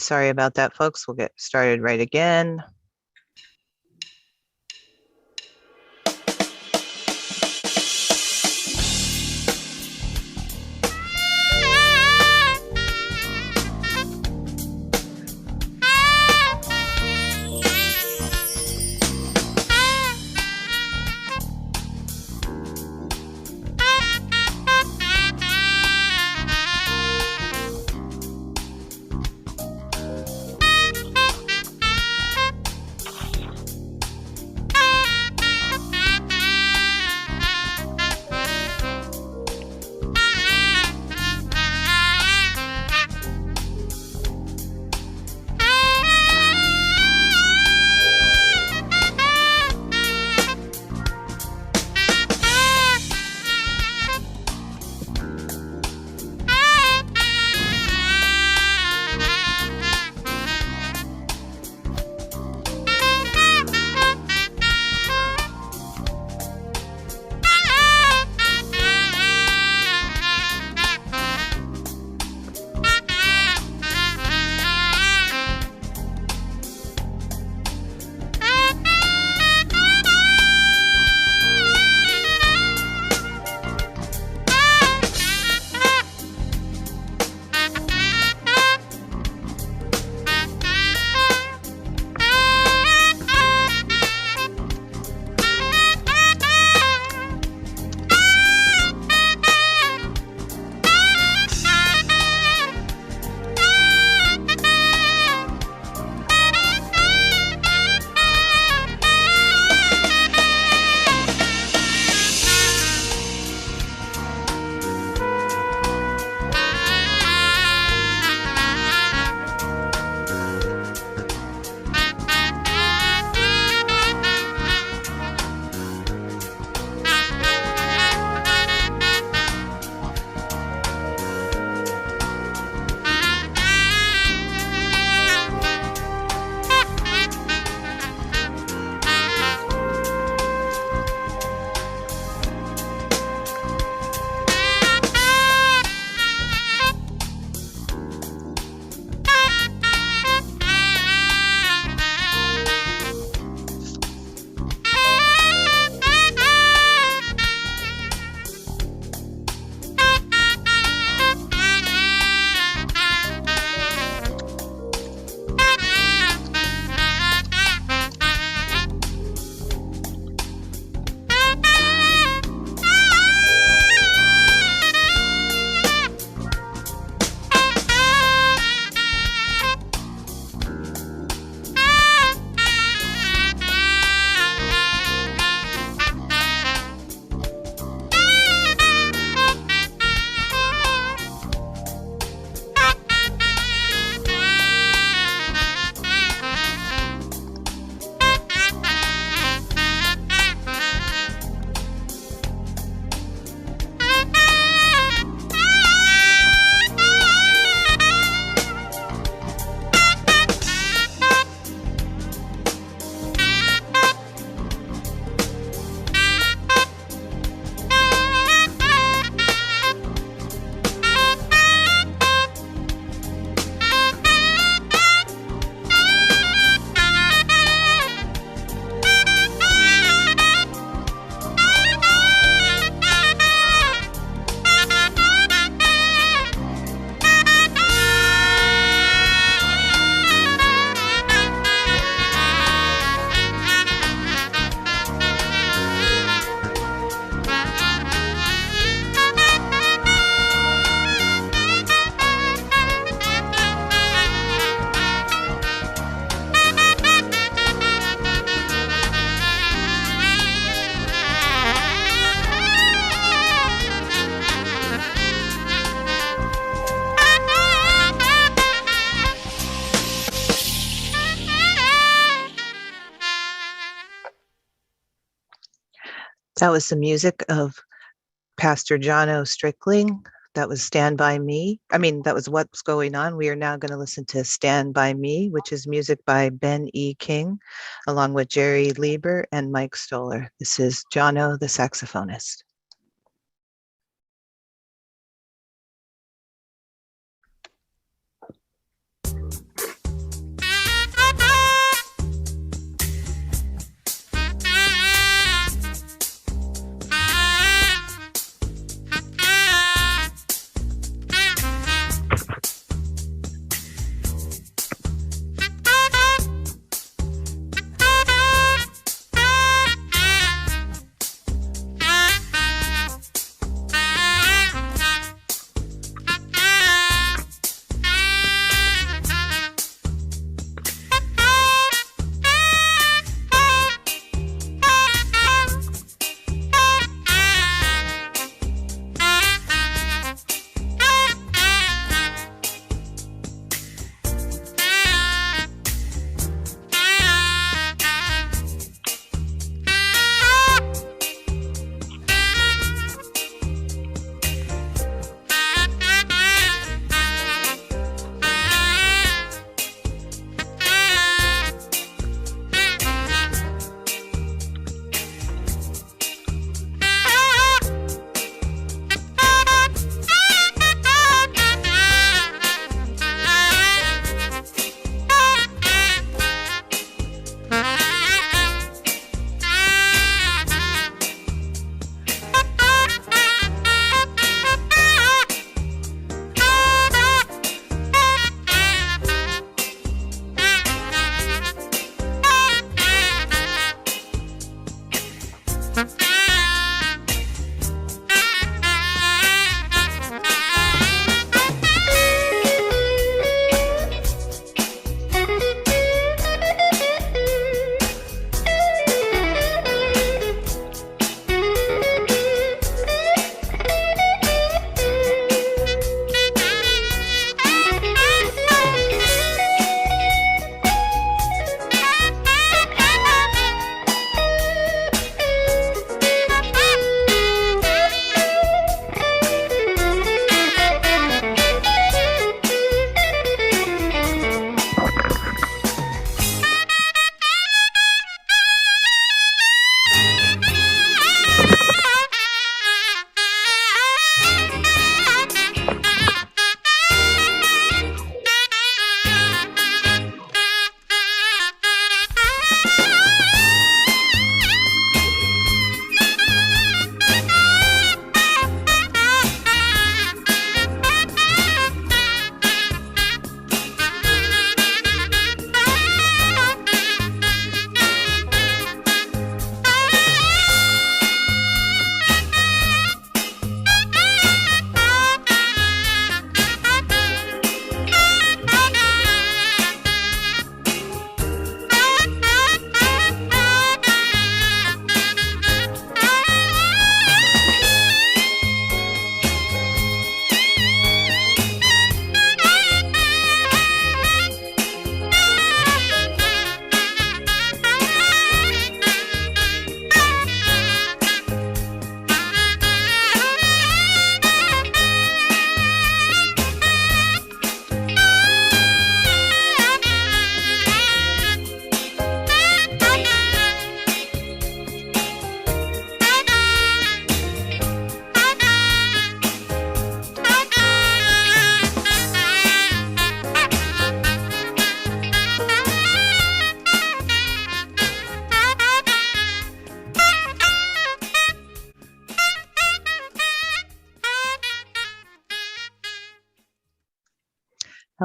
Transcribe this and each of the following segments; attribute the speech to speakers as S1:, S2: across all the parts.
S1: Sorry about that, folks. We'll get started right again. That was the music of Pastor Jonno Strickling. That was Stand By Me. That was What's Going On. We are now going to listen to Stand By Me, which is music by Ben E. King, along with Jerry Lieber and Mike Stoller. This is Jonno, the saxophonist.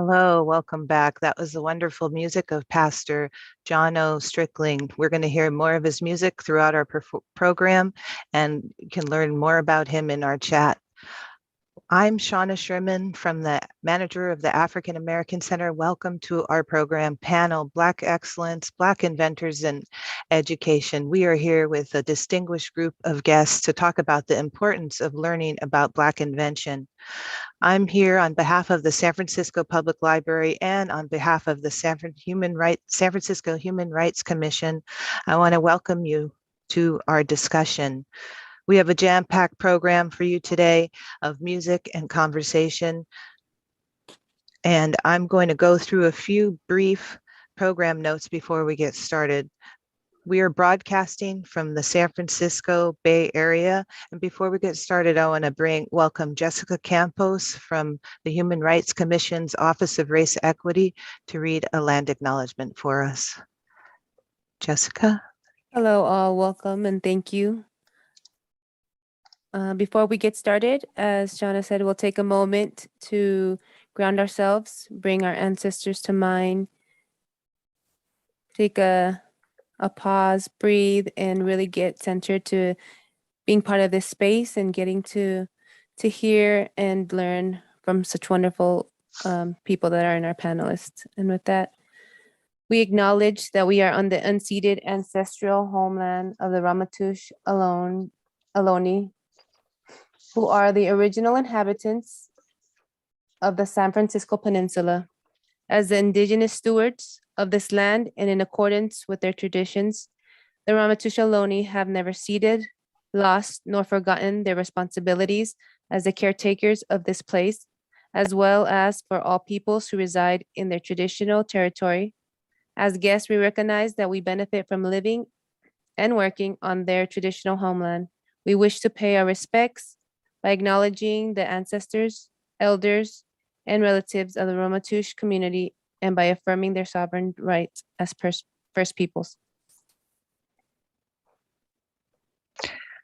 S1: Hello, welcome back. That was the wonderful music of Pastor Jonno Strickling. We're going to hear more of his music throughout our program, and you can learn more about him in our chat. I'm Shauna Sherman from the manager of the African American Center. Welcome to our program panel, Black Excellence, Black Inventors in Education. We are here with a distinguished group of guests to talk about the importance of learning about Black invention. I'm here on behalf of the San Francisco Public Library and on behalf of the San Francisco Human Rights Commission. I want to welcome you to our discussion. We have a jam-packed program for you today of music and conversation. And I'm going to go through a few brief program notes before we get started. We are broadcasting from the San Francisco Bay Area. And before we get started, I want to welcome Jessica Campos from the Human Rights Commission's Office of Race Equity to read a land acknowledgement for us. Jessica?
S2: Hello, all. Welcome and thank you. Before we get started, as Shauna said, we'll take a moment to ground ourselves, bring our ancestors to mind, take a pause, breathe, and really get centered to being part of this space and getting to hear and learn from such wonderful people that are in our panelists. And with that, we acknowledge that we are on the unceded ancestral homeland of the Ramaytush Ohlone, who are the original inhabitants of the San Francisco Peninsula. As the indigenous stewards of this land and in accordance with their traditions, the Ramaytush Ohlone have never ceded, lost, nor forgotten their responsibilities as the caretakers of this place, as well as for all peoples who reside in their traditional territory. As guests, we recognize that we benefit from living and working on their traditional homeland. We wish to pay our respects by acknowledging the ancestors, elders, and relatives of the Ramaytush community and by affirming their sovereign rights as First Peoples.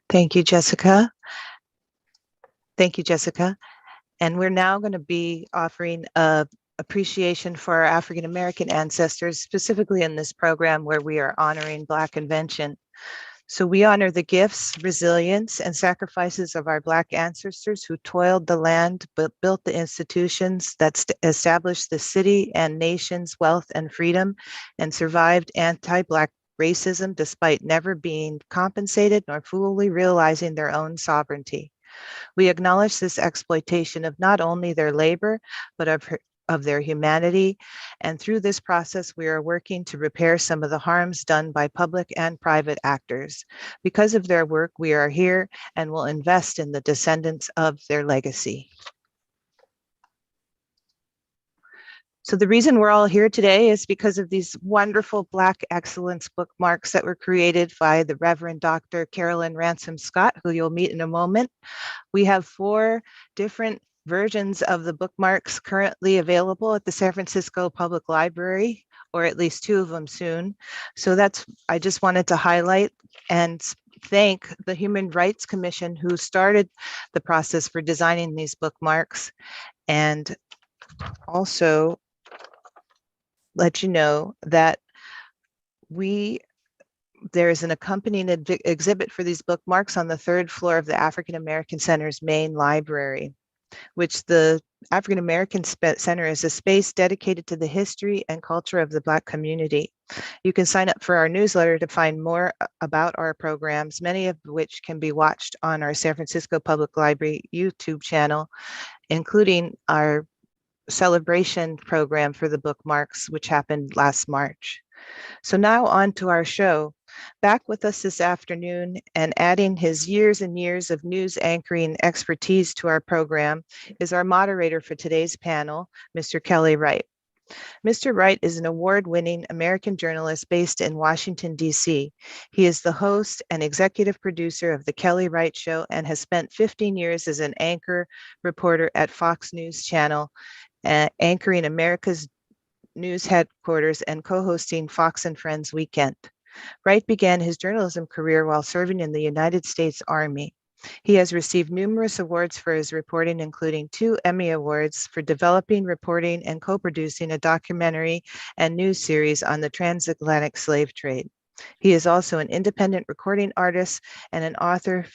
S1: Thank you, Jessica. Thank you, Jessica. And we're now going to be offering appreciation for our African American ancestors, specifically in this program where we are honoring Black Invention. So we honor the gifts, resilience, and sacrifices of our Black ancestors who toiled the land, but built the institutions that established the city and nation's wealth and freedom, and survived anti-Black racism despite never being compensated nor fully realizing their own sovereignty. We acknowledge this exploitation of not only their labor, but of their humanity. And through this process, we are working to repair some of the harms done by public and private actors. Because of their work, we are here and will invest in the descendants of their legacy. So the reason we're all here today is because of these wonderful Black Excellence bookmarks that were created by the Reverend Dr. Carolyn Ransom Scott, who you'll meet in a moment. We have 4 different versions of the bookmarks currently available at the San Francisco Public Library, or at least 2 of them soon. So I just wanted to highlight and thank the Human Rights Commission who started the process for designing these bookmarks, and also let you know that there is an accompanying exhibit for these bookmarks on the 3rd floor of the African American Center's main library, which the African American Center is a space dedicated to the history and culture of the Black community. You can sign up for our newsletter to find more about our programs, many of which can be watched on our San Francisco Public Library YouTube channel, including our celebration program for the bookmarks, which happened last March. So now on to our show. Back with us this afternoon and adding his years and years of news anchoring expertise to our program is our moderator for today's panel, Mr. Kelly Wright. Mr. Wright is an award-winning American journalist based in Washington, D.C. He is the host and executive producer of The Kelly Wright Show and has spent 15 years as an anchor reporter at Fox News Channel, anchoring America's news headquarters and co-hosting Fox and Friends Weekend. Wright began his journalism career while serving in the United States Army. He has received numerous awards for his reporting, including 2 Emmy Awards for developing, reporting, and co-producing a documentary and news series on the transatlantic slave trade. He is also an independent recording artist and an author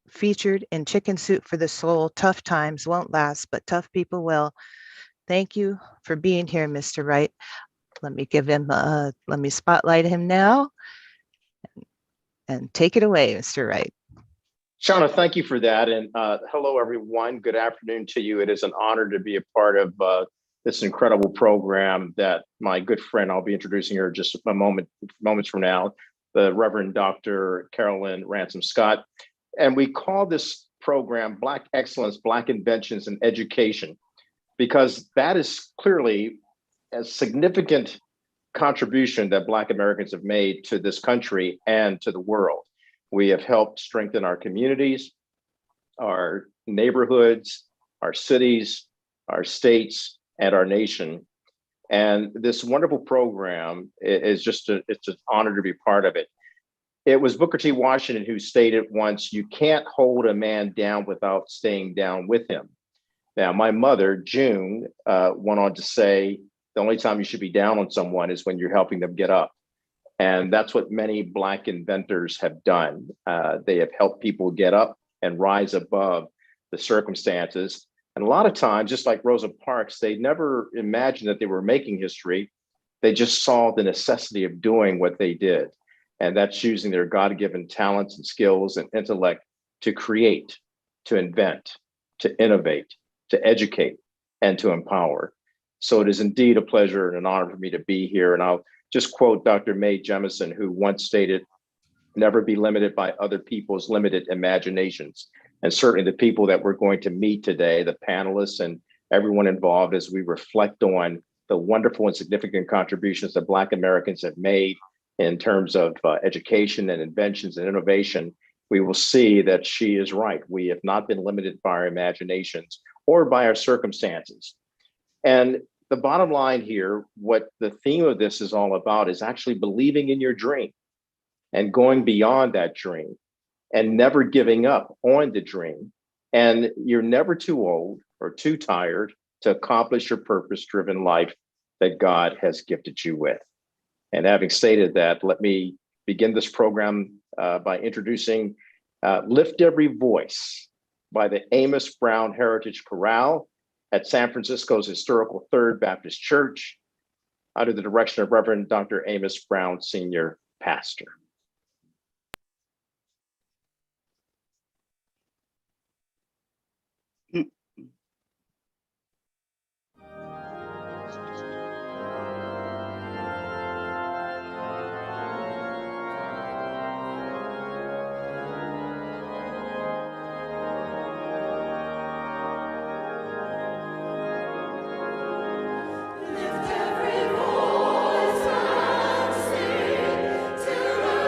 S1: featured in Chicken Soup for the Soul, Tough Times Won't Last, but Tough People Will. Thank you for being here, Mr. Wright. Let me spotlight him now and take it away, Mr. Wright.
S3: Jonno, thank you for that. And hello, everyone. Good afternoon to you. It is an honor to be a part of this incredible program that my good friend, I'll be introducing her just moments from now, the Reverend Dr. Carolyn Ransom Scott. And we call this program Black Excellence, Black Inventions in Education, because that is clearly a significant contribution that Black Americans have made to this country and to the world. We have helped strengthen our communities, our neighborhoods, our cities, our states, and our nation. And this wonderful program is it's an honor to be part of it. It was Booker T. Washington who stated once, "You can't hold a man down without staying down with him." Now, my mother, June, went on to say, the only time you should be down on someone is when you're helping them get up. And that's what many Black inventors have done. They have helped people get up and rise above the circumstances. And a lot of times, just like Rosa Parks, they never imagined that they were making history. They just saw the necessity of doing what they did. And that's using their God-given talents and skills and intellect to create, to invent, to innovate, to educate, and to empower. So it is indeed a pleasure and an honor for me to be here. And I'll just quote Dr. Mae Jemison, who once stated, "Never be limited by other people's limited imaginations." And certainly the people that we're going to meet today, the panelists and everyone involved, as we reflect on the wonderful and significant contributions that Black Americans have made in terms of education and inventions and innovation, we will see that she is right. We have not been limited by our imaginations or by our circumstances. And the bottom line here, what the theme of this is all about is actually believing in your dream and going beyond that dream and never giving up on the dream. And you're never too old or too tired to accomplish your purpose-driven life that God has gifted you with. And having stated that, let me begin this program by introducing Lift Every Voice by the Amos Brown Heritage Chorale at San Francisco's historical Third Baptist Church, under the direction of Reverend Dr. Amos Brown, Senior Pastor.
S4: Lift every voice and sing to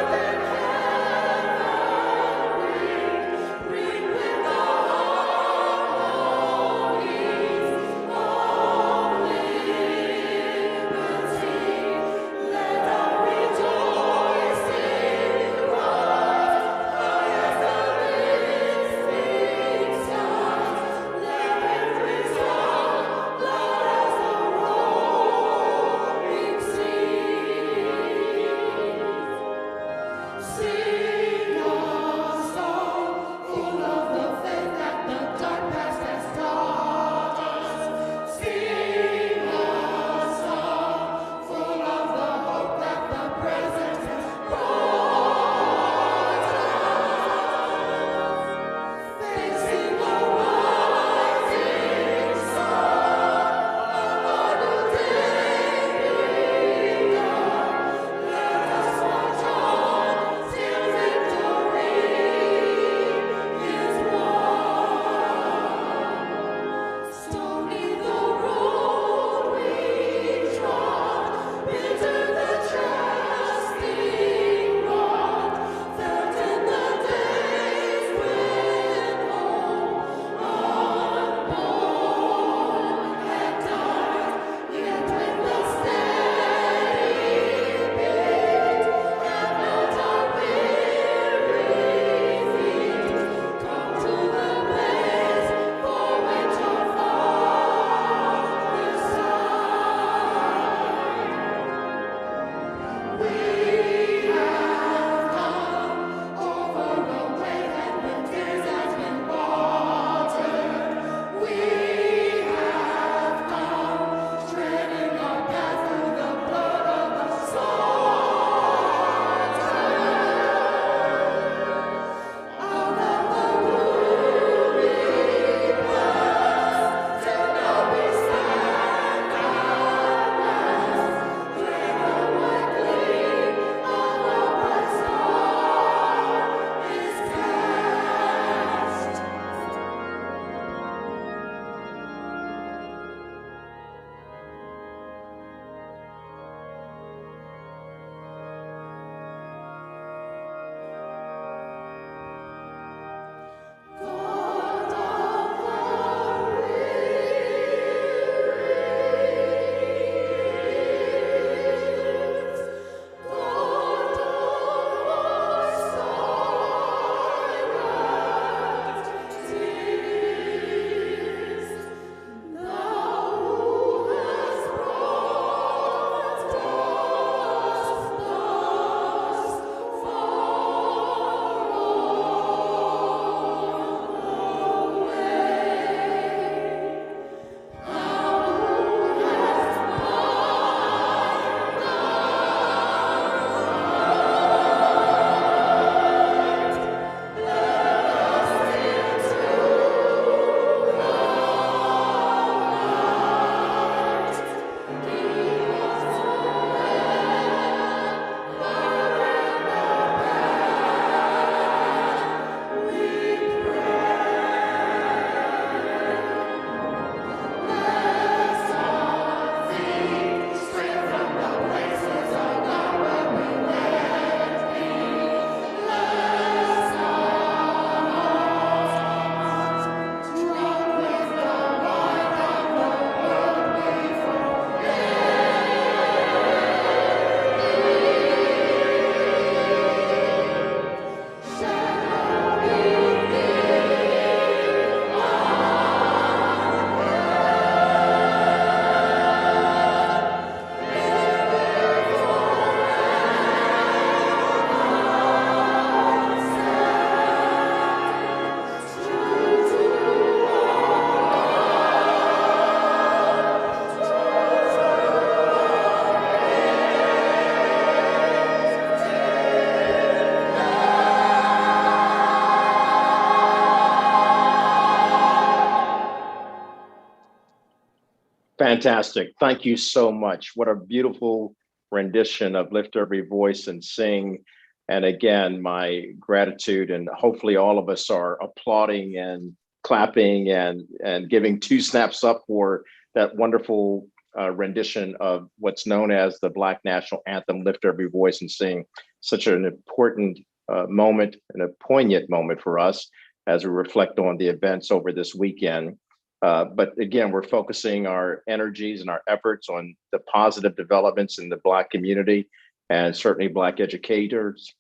S3: Fantastic. Thank you so much. What a beautiful rendition of Lift Every Voice and Sing. And again, my gratitude, and hopefully all of us are applauding and clapping and giving 2 snaps up for that wonderful rendition of what's known as the Black National Anthem, Lift Every Voice and Sing. Such an important moment and a poignant moment for us as we reflect on the events over this weekend. But again, we're focusing our energies and our efforts on the positive developments in the Black community, and certainly Black educators,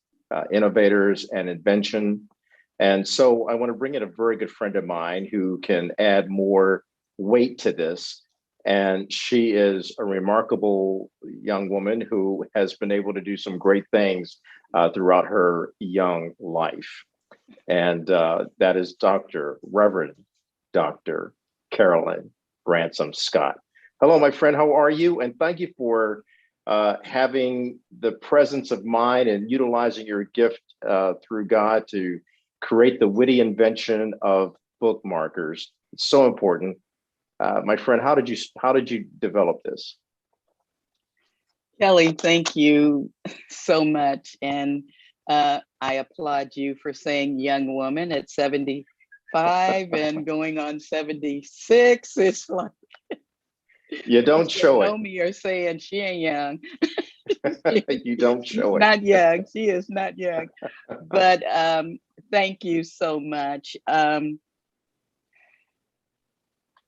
S3: innovators, and invention. And so I want to bring in a very good friend of mine who can add more weight to this. And she is a remarkable young woman who has been able to do some great things throughout her young life. And that is Reverend Dr. Carolyn Ransom Scott. Hello, my friend, how are you? And thank you for having the presence of mind and utilizing your gift through God to create the witty invention of bookmarkers. It's so important. My friend, how did you develop this?
S4: Kelly, thank you so much. And I applaud you for saying young woman at 75 and going on 76. It's like
S3: you don't show it.
S4: Know me or saying she ain't young.
S3: You don't show it.
S4: Not young. She is not young. But thank you so much.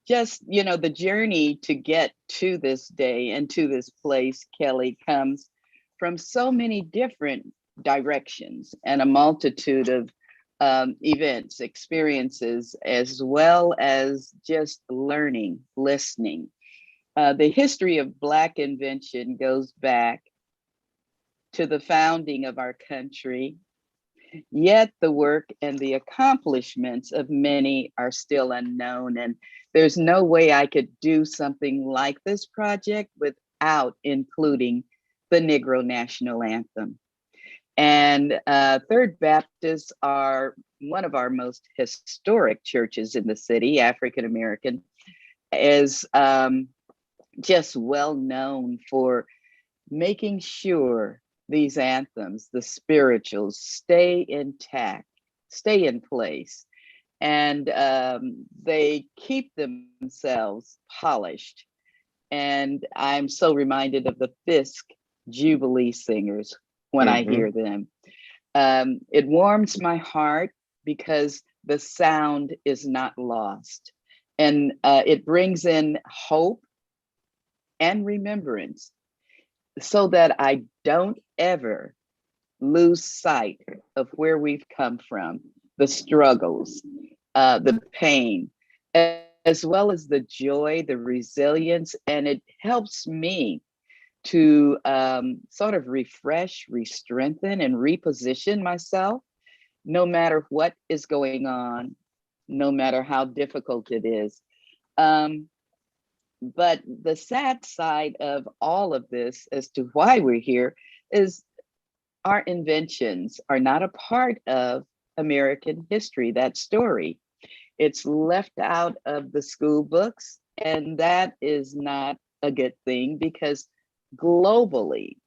S4: Just, the journey to get to this day and to this place, Kelly, comes from so many different directions and a multitude of events, experiences, as well as just learning, listening. The history of Black Invention goes back to the founding of our country, yet the work and the accomplishments of many are still unknown. And there's no way I could do something like this project without including the Negro National Anthem. And Third Baptists are one of our most historic churches in the city. African American is just well known for making sure these anthems, the spirituals, stay intact, stay in place, and they keep themselves polished. And I'm so reminded of the Fisk Jubilee Singers when I hear them. It warms my heart because the sound is not lost. And it brings in hope and remembrance so that I don't ever lose sight of where we've come from, the struggles, the pain, as well as the joy, the resilience. And it helps me to sort of refresh, re-strengthen, and reposition myself, no matter what is going on, no matter how difficult it is. But the sad side of all of this as to why we're here is our inventions are not a part of American history, that story. It's left out of the school books, and that is not a good thing because globally,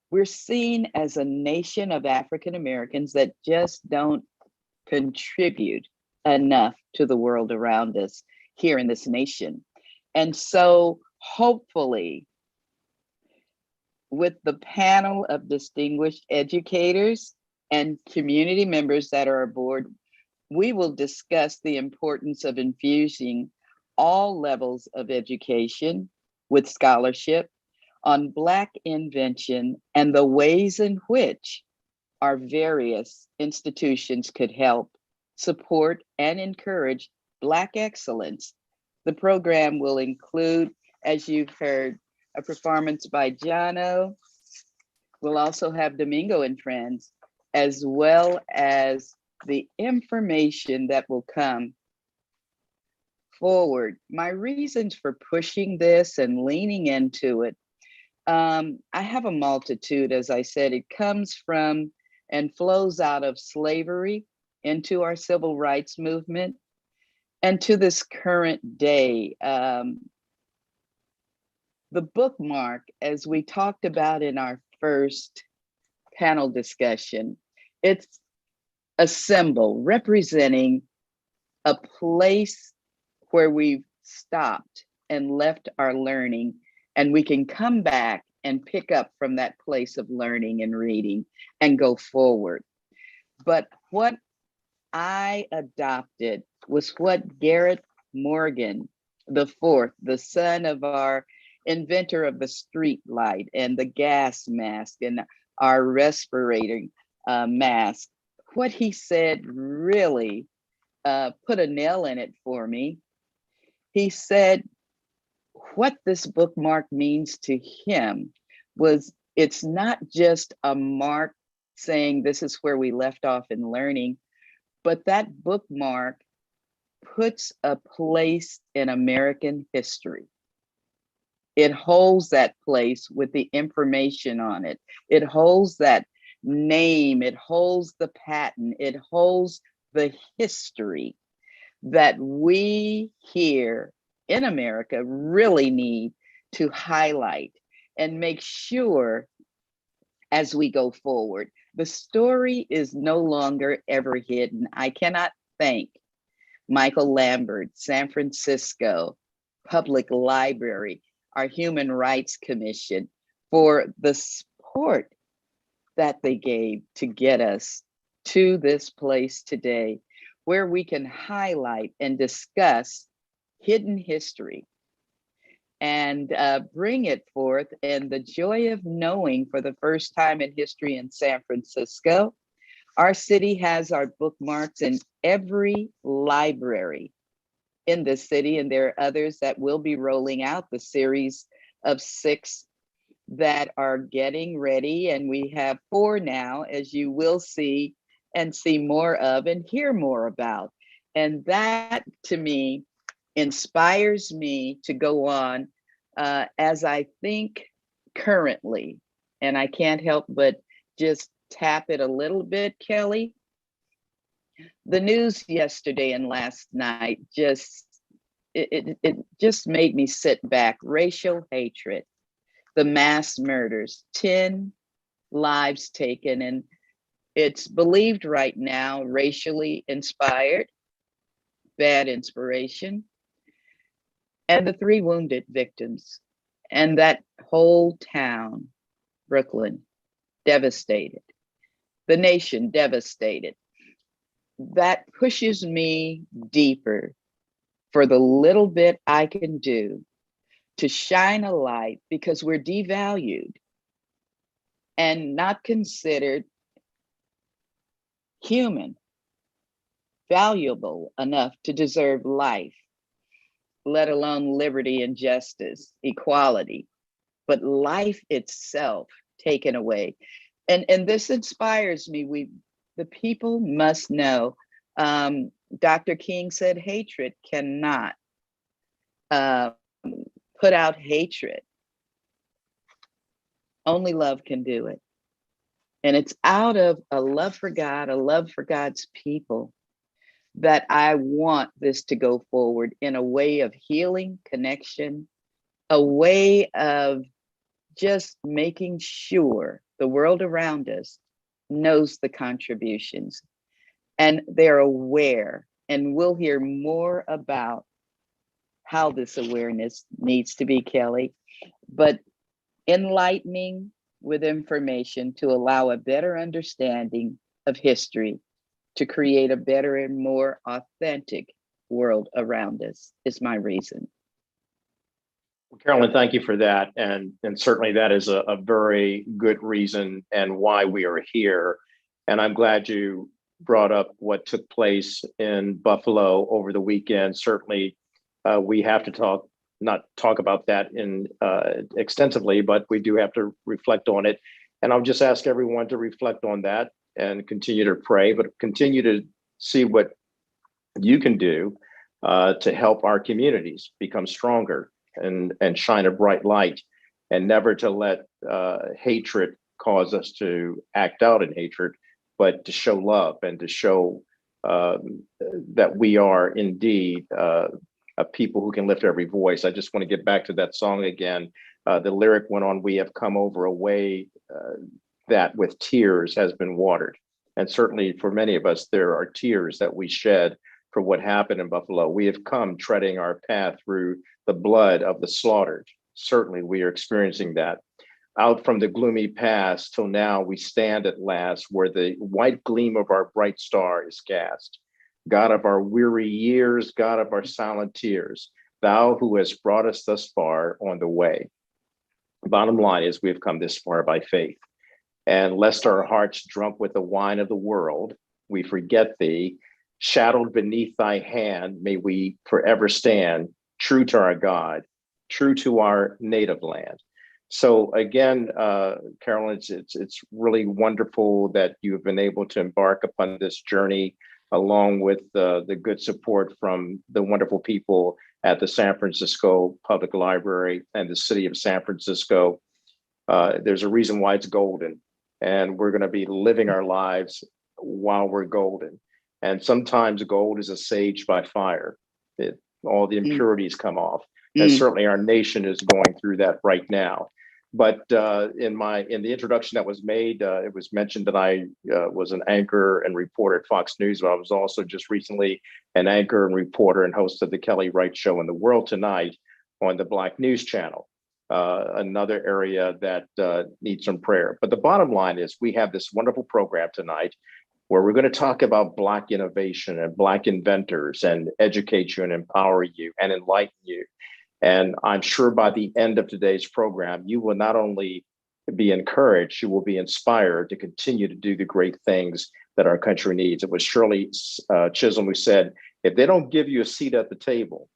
S4: we're seen as a nation of African Americans that just don't contribute enough to the world around us here in this nation. And so hopefully, with the panel of distinguished educators and community members that are aboard, we will discuss the importance of infusing all levels of education with scholarship on Black invention and the ways in which our various institutions could help support and encourage Black excellence. The program will include, as you've heard, a performance by Jonno. We'll also have Domingo and Friends, as well as the information that will come forward. My reasons for pushing this and leaning into it, I have a multitude, as I said. It comes from and flows out of slavery into our civil rights movement and to this current day. The bookmark, as we talked about in our first panel discussion, it's a symbol representing a place where we've stopped and left our learning, and we can come back and pick up from that place of learning and reading and go forward. But what I adopted was what Garrett Morgan the fourth, the son of our inventor of the street light and the gas mask and our respirator mask, what he said really put a nail in it for me. He said what this bookmark means to him was it's not just a mark saying this is where we left off in learning, but that bookmark puts a place in American history. It holds that place with the information on it. It holds that name, it holds the patent, it holds the history that we here in America really need to highlight and make sure as we go forward. The story is no longer ever hidden. I cannot thank Michael Lambert, San Francisco Public Library, our Human Rights Commission, for the support that they gave to get us to this place today, where we can highlight and discuss hidden history and bring it forth. And the joy of knowing for the first time in history in San Francisco, our city has our bookmarks in every library in the city, and there are others that will be rolling out, the series of 6 that are getting ready, and we have 4 now, as you will see and see more of and hear more about. And that to me inspires me to go on as I think currently, and I can't help but just tap it a little bit, Kelly. The news yesterday and last night just, it just made me sit back. Racial hatred, the mass murders, 10 lives taken, and it's believed right now racially inspired, bad inspiration, and the 3 wounded victims, and that whole town, Brooklyn, devastated, the nation devastated. That pushes me deeper for the little bit I can do to shine a light, because we're devalued and not considered human, valuable enough to deserve life, let alone liberty and justice, equality, but life itself taken away. And this inspires me. The people must know. Dr. King said hatred cannot put out hatred. Only love can do it. And it's out of a love for God, a love for God's people, that I want this to go forward in a way of healing, connection, a way of just making sure the world around us knows the contributions and they're aware. And we'll hear more about how this awareness needs to be, Kelly, but enlightening with information to allow a better understanding of history, to create a better and more authentic world around us is my reason.
S3: Well, Carolyn, thank you for that. And certainly that is a very good reason and why we are here. And I'm glad you brought up what took place in Buffalo over the weekend. Certainly, we have to not talk about that in extensively, but we do have to reflect on it. And I'll just ask everyone to reflect on that and continue to pray, but continue to see what you can do to help our communities become stronger and shine a bright light, and never to let hatred cause us to act out in hatred, but to show love and to show that we are indeed a people who can lift every voice. I just want to get back to that song again. The lyric went on, we have come over a way that with tears has been watered. And certainly for many of us, there are tears that we shed for what happened in Buffalo. We have come treading our path through the blood of the slaughtered. Certainly we are experiencing that. Out from the gloomy past till now, we stand at last where the white gleam of our bright star is cast. God of our weary years, God of our silent tears, thou who hast brought us thus far on the way. Bottom line is we have come this far by faith. And lest our hearts drunk with the wine of the world, we forget thee. Shadowed beneath thy hand, may we forever stand true to our God, true to our native land. So again, Carolyn, it's really wonderful that you have been able to embark upon this journey along with the good support from the wonderful people at the San Francisco Public Library and the city of San Francisco. There's a reason why it's golden, and we're going to be living our lives while we're golden. And sometimes gold is assuaged by fire. All the impurities come off. And certainly our nation is going through that right now. But in the introduction that was made, it was mentioned that I was an anchor and reporter at Fox News, but I was also just recently an anchor and reporter and host of the Kelly Wright Show in the World Tonight on the Black News Channel, another area that needs some prayer. But the bottom line is we have this wonderful program tonight where we're going to talk about Black innovation and Black inventors and educate you and empower you and enlighten you. And I'm sure by the end of today's program, you will not only be encouraged, you will be inspired to continue to do the great things that our country needs. It was Shirley Chisholm who said, if they don't give you a seat at the table,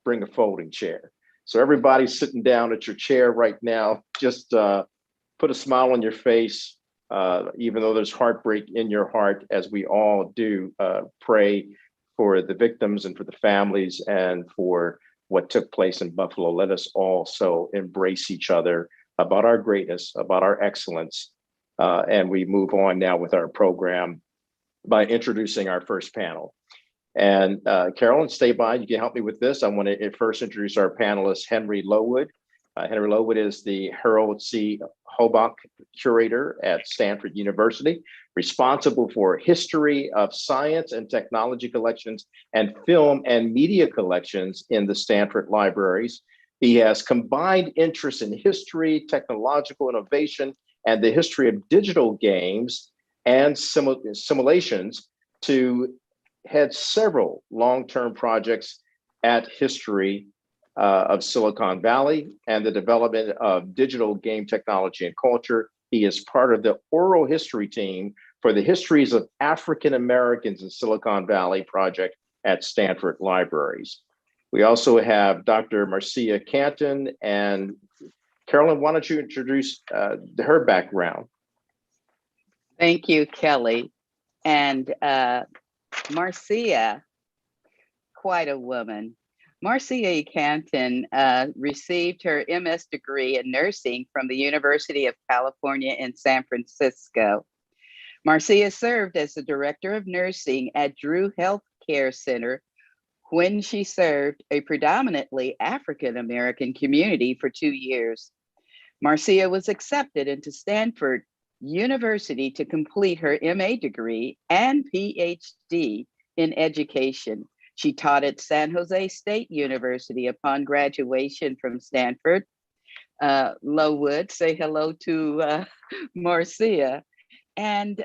S3: bring a folding chair. So everybody sitting down at your chair right now, just put a smile on your face, even though there's heartbreak in your heart, as we all do pray for the victims and for the families and for what took place in Buffalo. Let us also embrace each other about our greatness, about our excellence. And we move on now with our program by introducing our first panel. And Carolyn, stay by, you can help me with this. I want to first introduce our panelist, Henry Lowood. Henry Lowood is the Harold C. Hobach Curator at Stanford University, responsible for history of science and technology collections and film and media collections in the Stanford libraries. He has combined interests in history, technological innovation, and the history of digital games and simulations to head several long-term projects at History of Silicon Valley and the development of digital game technology and culture. He is part of the oral history team for the Histories of African Americans in Silicon Valley project at Stanford Libraries. We also have Dr. Marcia Canton, and Carolyn, why don't you introduce her background?
S4: Thank you, Kelly. And Marcia, quite a woman. Marcia Canton received her MS degree in nursing from the University of California in San Francisco. Marcia served as the director of nursing at Drew Health Care Center when she served a predominantly African-American community for 2 years. Marcia was accepted into Stanford University to complete her MA degree and PhD in education. She taught at San Jose State University upon graduation from Stanford. Lowood, say hello to Marcia. And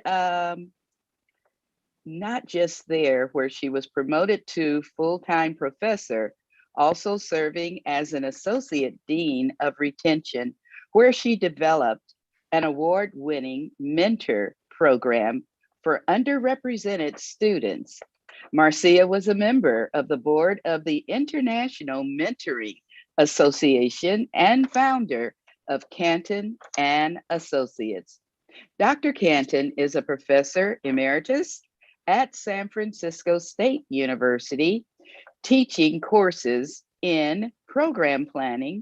S4: not just there, where she was promoted to full-time professor, also serving as an associate dean of retention, where she developed an award-winning mentor program for underrepresented students. Marcia was a member of the board of the International Mentoring Association and founder of Canton and Associates. Dr. Canton is a professor emeritus at San Francisco State University, teaching courses in program planning,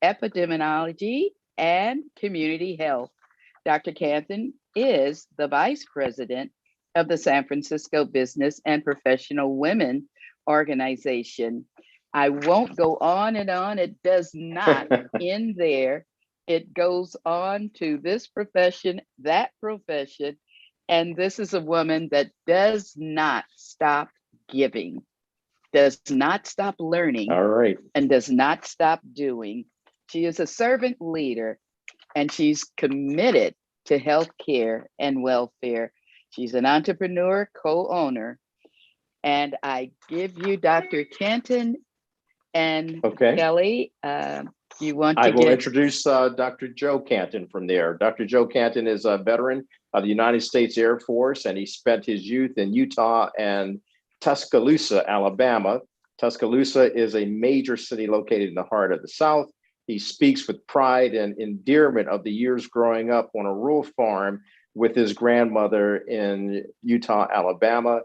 S4: epidemiology, and community health. Dr. Canton is the vice president of the San Francisco Business and Professional Women Organization. I won't go on and on. It does not end there. It goes on to this profession, that profession. And this is a woman that does not stop giving, does not stop learning,
S3: All right.
S4: and does not stop doing. She is a servant leader, and she's committed to healthcare and welfare. She's an entrepreneur, co-owner, and I give you Dr. Kenton and
S3: Okay.
S4: Kelly. You want to
S3: I will
S4: get
S3: introduce Dr. Joe Canton from there. Dr. Joe Canton is a veteran of the United States Air Force, and he spent his youth in Utah and Tuscaloosa, Alabama. Tuscaloosa is a major city located in the heart of the South. He speaks with pride and endearment of the years growing up on a rural farm with his grandmother in Utah, Alabama,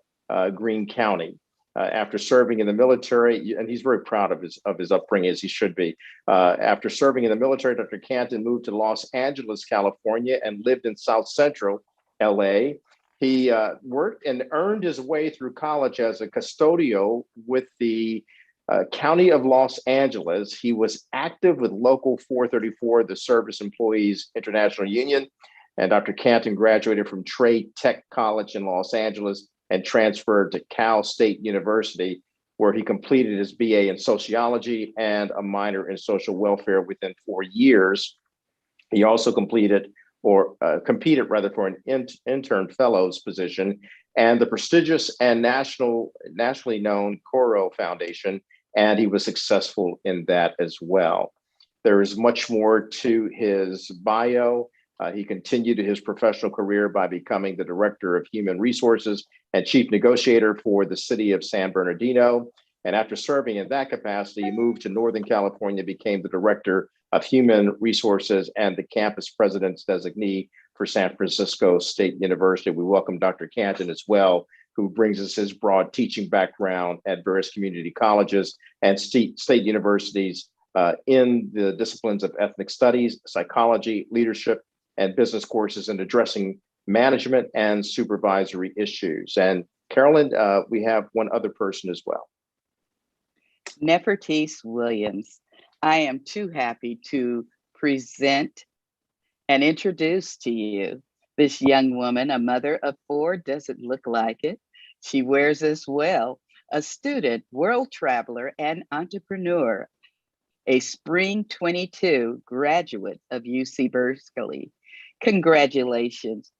S3: Greene County. After serving in the military, and he's very proud of his upbringing, as he should be. After serving in the military, Dr. Canton moved to Los Angeles, California, and lived in South Central LA. He worked and earned his way through college as a custodial with the County of Los Angeles. He was active with Local 434, the Service Employees International Union. And Dr. Canton graduated from Trade Tech College in Los Angeles and transferred to Cal State University, where he completed his BA in sociology and a minor in social welfare within 4 years. He also competed for an intern fellows position and the prestigious and nationally known Coro Foundation, and he was successful in that as well. There is much more to his bio. He continued his professional career by becoming the Director of Human Resources and Chief Negotiator for the City of San Bernardino. And after serving in that capacity, he moved to Northern California, became the Director of Human Resources and the Campus President's Designee for San Francisco State University. We welcome Dr. Canton as well, who brings us his broad teaching background at various community colleges and state universities in the disciplines of ethnic studies, psychology, leadership, and business courses in addressing management and supervisory issues. And Carolyn, we have one other person as well.
S4: Nefertiti Williams. I am too happy to present and introduce to you this young woman, a mother of 4, doesn't look like it. She wears as well, a student, world traveler, and entrepreneur, a spring 22 graduate of UC Berkeley. Congratulations.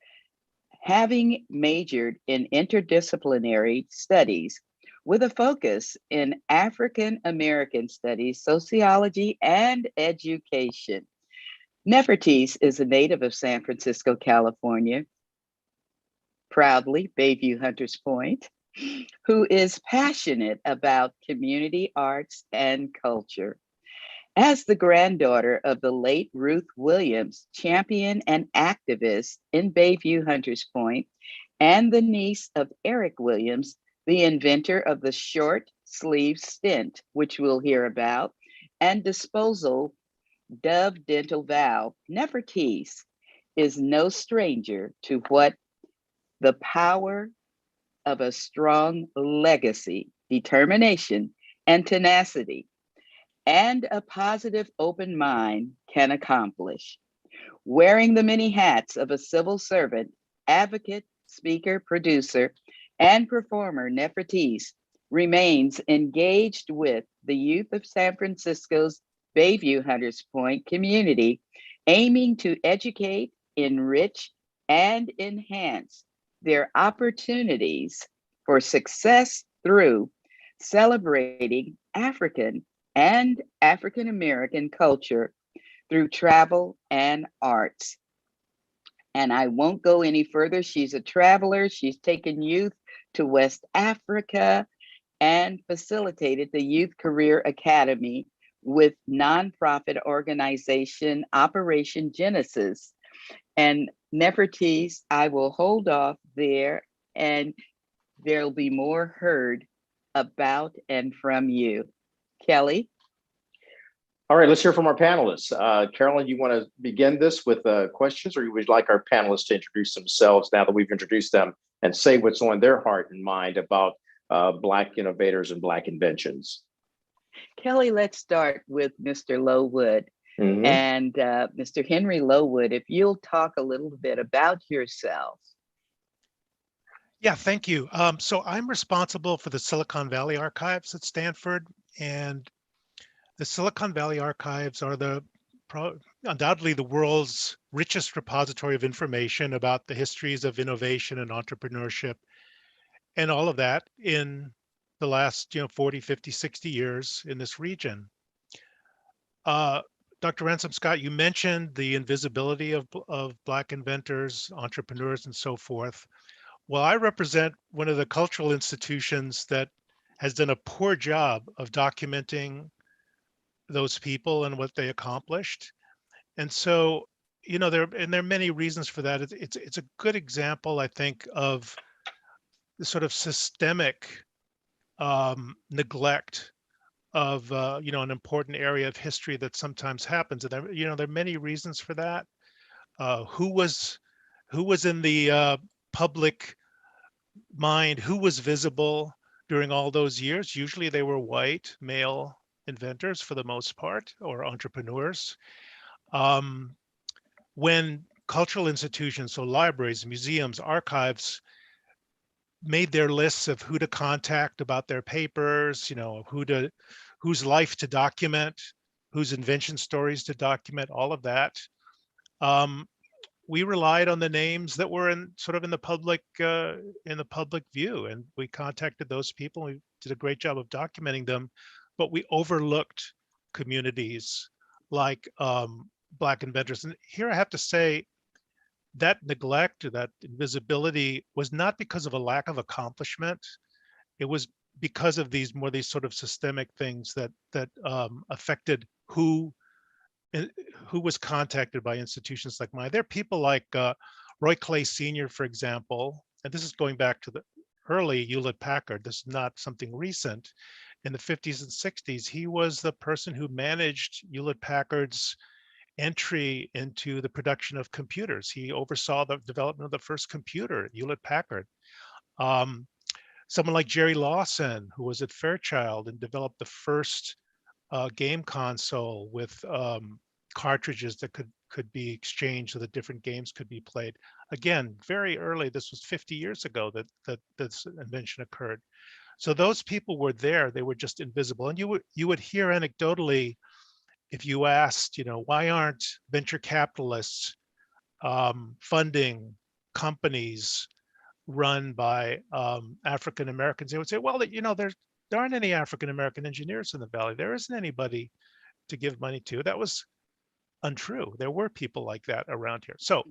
S4: Having majored in interdisciplinary studies with a focus in African American studies, sociology, and education. Nefertiti is a native of San Francisco, California, proudly Bayview Hunters Point, who is passionate about community arts and culture. As the granddaughter of the late Ruth Williams, champion and activist in Bayview Hunters Point, and the niece of Eric Williams, the inventor of the short sleeve stent, which we'll hear about, and disposal Dove dental valve, Nefertiti is no stranger to what the power of a strong legacy, determination, and tenacity, and a positive open mind can accomplish. Wearing the many hats of a civil servant, advocate, speaker, producer, and performer, Nefertiti remains engaged with the youth of San Francisco's Bayview Hunters Point community, aiming to educate, enrich, and enhance their opportunities for success through celebrating African and African American culture through travel and arts. And I won't go any further. She's a traveler. She's taken youth to West Africa and facilitated the Youth Career Academy with nonprofit organization Operation Genesis. And Nefertiti, I will hold off there, and there'll be more heard about and from you. Kelly?
S3: All right, let's hear from our panelists. Carolyn, you want to begin this with questions, or you would like our panelists to introduce themselves now that we've introduced them and say what's on their heart and mind about Black innovators and Black inventions?
S4: Kelly, let's start with Mr. Lowood.
S3: Mhm.
S4: And Mr. Henry Lowood, if you'll talk a little bit about yourself.
S5: Yeah, thank you. So I'm responsible for the Silicon Valley Archives at Stanford, and the Silicon Valley Archives are undoubtedly the world's richest repository of information about the histories of innovation and entrepreneurship and all of that in the last 40, 50, 60 years in this region. Dr. Ransom Scott, you mentioned the invisibility of Black inventors, entrepreneurs, and so forth. Well, I represent one of the cultural institutions that has done a poor job of documenting those people and what they accomplished. And so, there are many reasons for that. It's a good example, I think, of the sort of systemic neglect of an important area of history that sometimes happens. And there are many reasons for that. Who was in the public mind, who was visible during all those years? Usually they were white male inventors for the most part, or entrepreneurs. When cultural institutions, so libraries, museums, archives, made their lists of who to contact about their papers, whose life to document, whose invention stories to document, all of that. We relied on the names that were in the public view, and we contacted those people. We did a great job of documenting them, but we overlooked communities like Black inventors. And here I have to say that neglect, or that invisibility, was not because of a lack of accomplishment. It was because of these sort of systemic things that affected who was contacted by institutions like mine. There are people like Roy Clay Sr., for example, and this is going back to the early Hewlett-Packard. This is not something recent. In the 50s and 60s, he was the person who managed Hewlett-Packard's entry into the production of computers. He oversaw the development of the first computer at Hewlett-Packard. Someone like Jerry Lawson, who was at Fairchild and developed the first game console with cartridges that could be exchanged so that different games could be played. Again, very early. This was 50 years ago that this invention occurred. So those people were there. They were just invisible. And you would hear anecdotally, if you asked, why aren't venture capitalists funding companies run by African Americans? They would say, well, there aren't any African American engineers in the Valley. There isn't anybody to give money to. That was untrue. There were people like that around here. So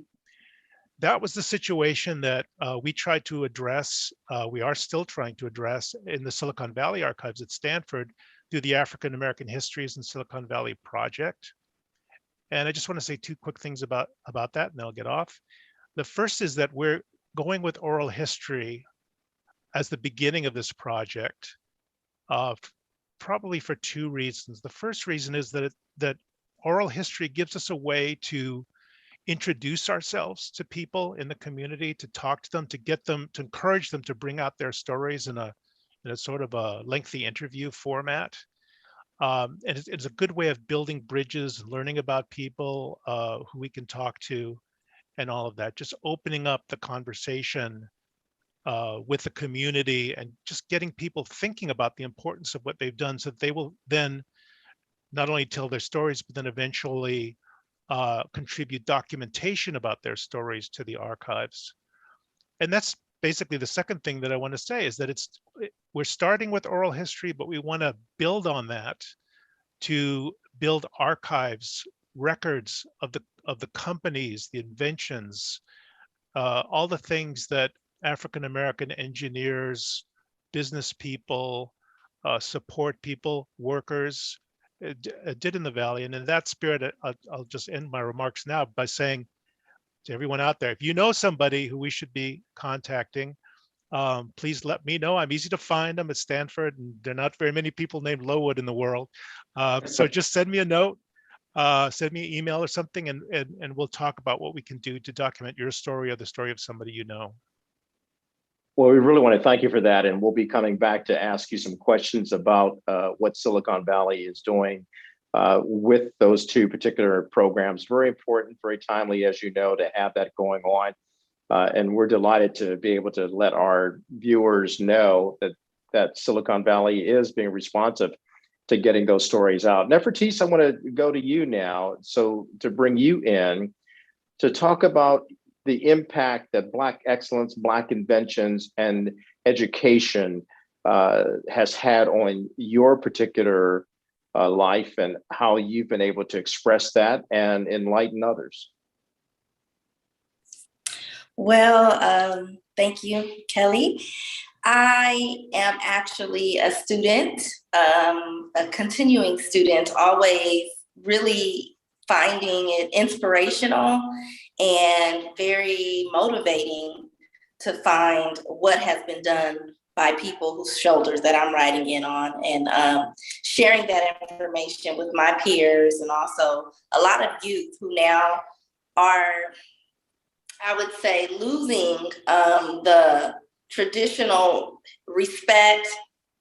S5: that was the situation that we tried to address. We are still trying to address in the Silicon Valley Archives at Stanford through the African American Histories in Silicon Valley project. And I just want to say two quick things about that, and I'll get off. The first is that we're going with oral history as the beginning of this project, probably for two reasons. The first reason is that oral history gives us a way to introduce ourselves to people in the community, to talk to them, to encourage them to bring out their stories in a sort of a lengthy interview format. And it's a good way of building bridges, learning about people who we can talk to, and all of that. Just opening up the conversation with the community and just getting people thinking about the importance of what they've done, so that they will then not only tell their stories, but then eventually contribute documentation about their stories to the archives. And that's basically the second thing that I want to say, is that we're starting with oral history, but we want to build on that to build archives, records of the companies, the inventions, all the things that African American engineers, business people, support people, workers did in the Valley. And in that spirit, I'll just end my remarks now by saying to everyone out there, if you know somebody who we should be contacting, please let me know. I'm easy to find. I'm at Stanford, and there are not very many people named Lowood in the world. So just send me a note, send me an email or something, and we'll talk about what we can do to document your story or the story of somebody you know.
S3: Well, we really want to thank you for that. And we'll be coming back to ask you some questions about what Silicon Valley is doing with those two particular programs. Very important, very timely, as you know, to have that going on. And we're delighted to be able to let our viewers know that Silicon Valley is being responsive to getting those stories out. Nefertiti, I want to go to you now. So to bring you in to talk about the impact that Black excellence, Black inventions, and education has had on your particular life and how you've been able to express that and enlighten others.
S6: Well, thank you, Kelly. I am actually a student, a continuing student, always really finding it inspirational and very motivating to find what has been done by people whose shoulders that I'm riding in on, and sharing that information with my peers, and also a lot of youth who now are, I would say, losing the traditional respect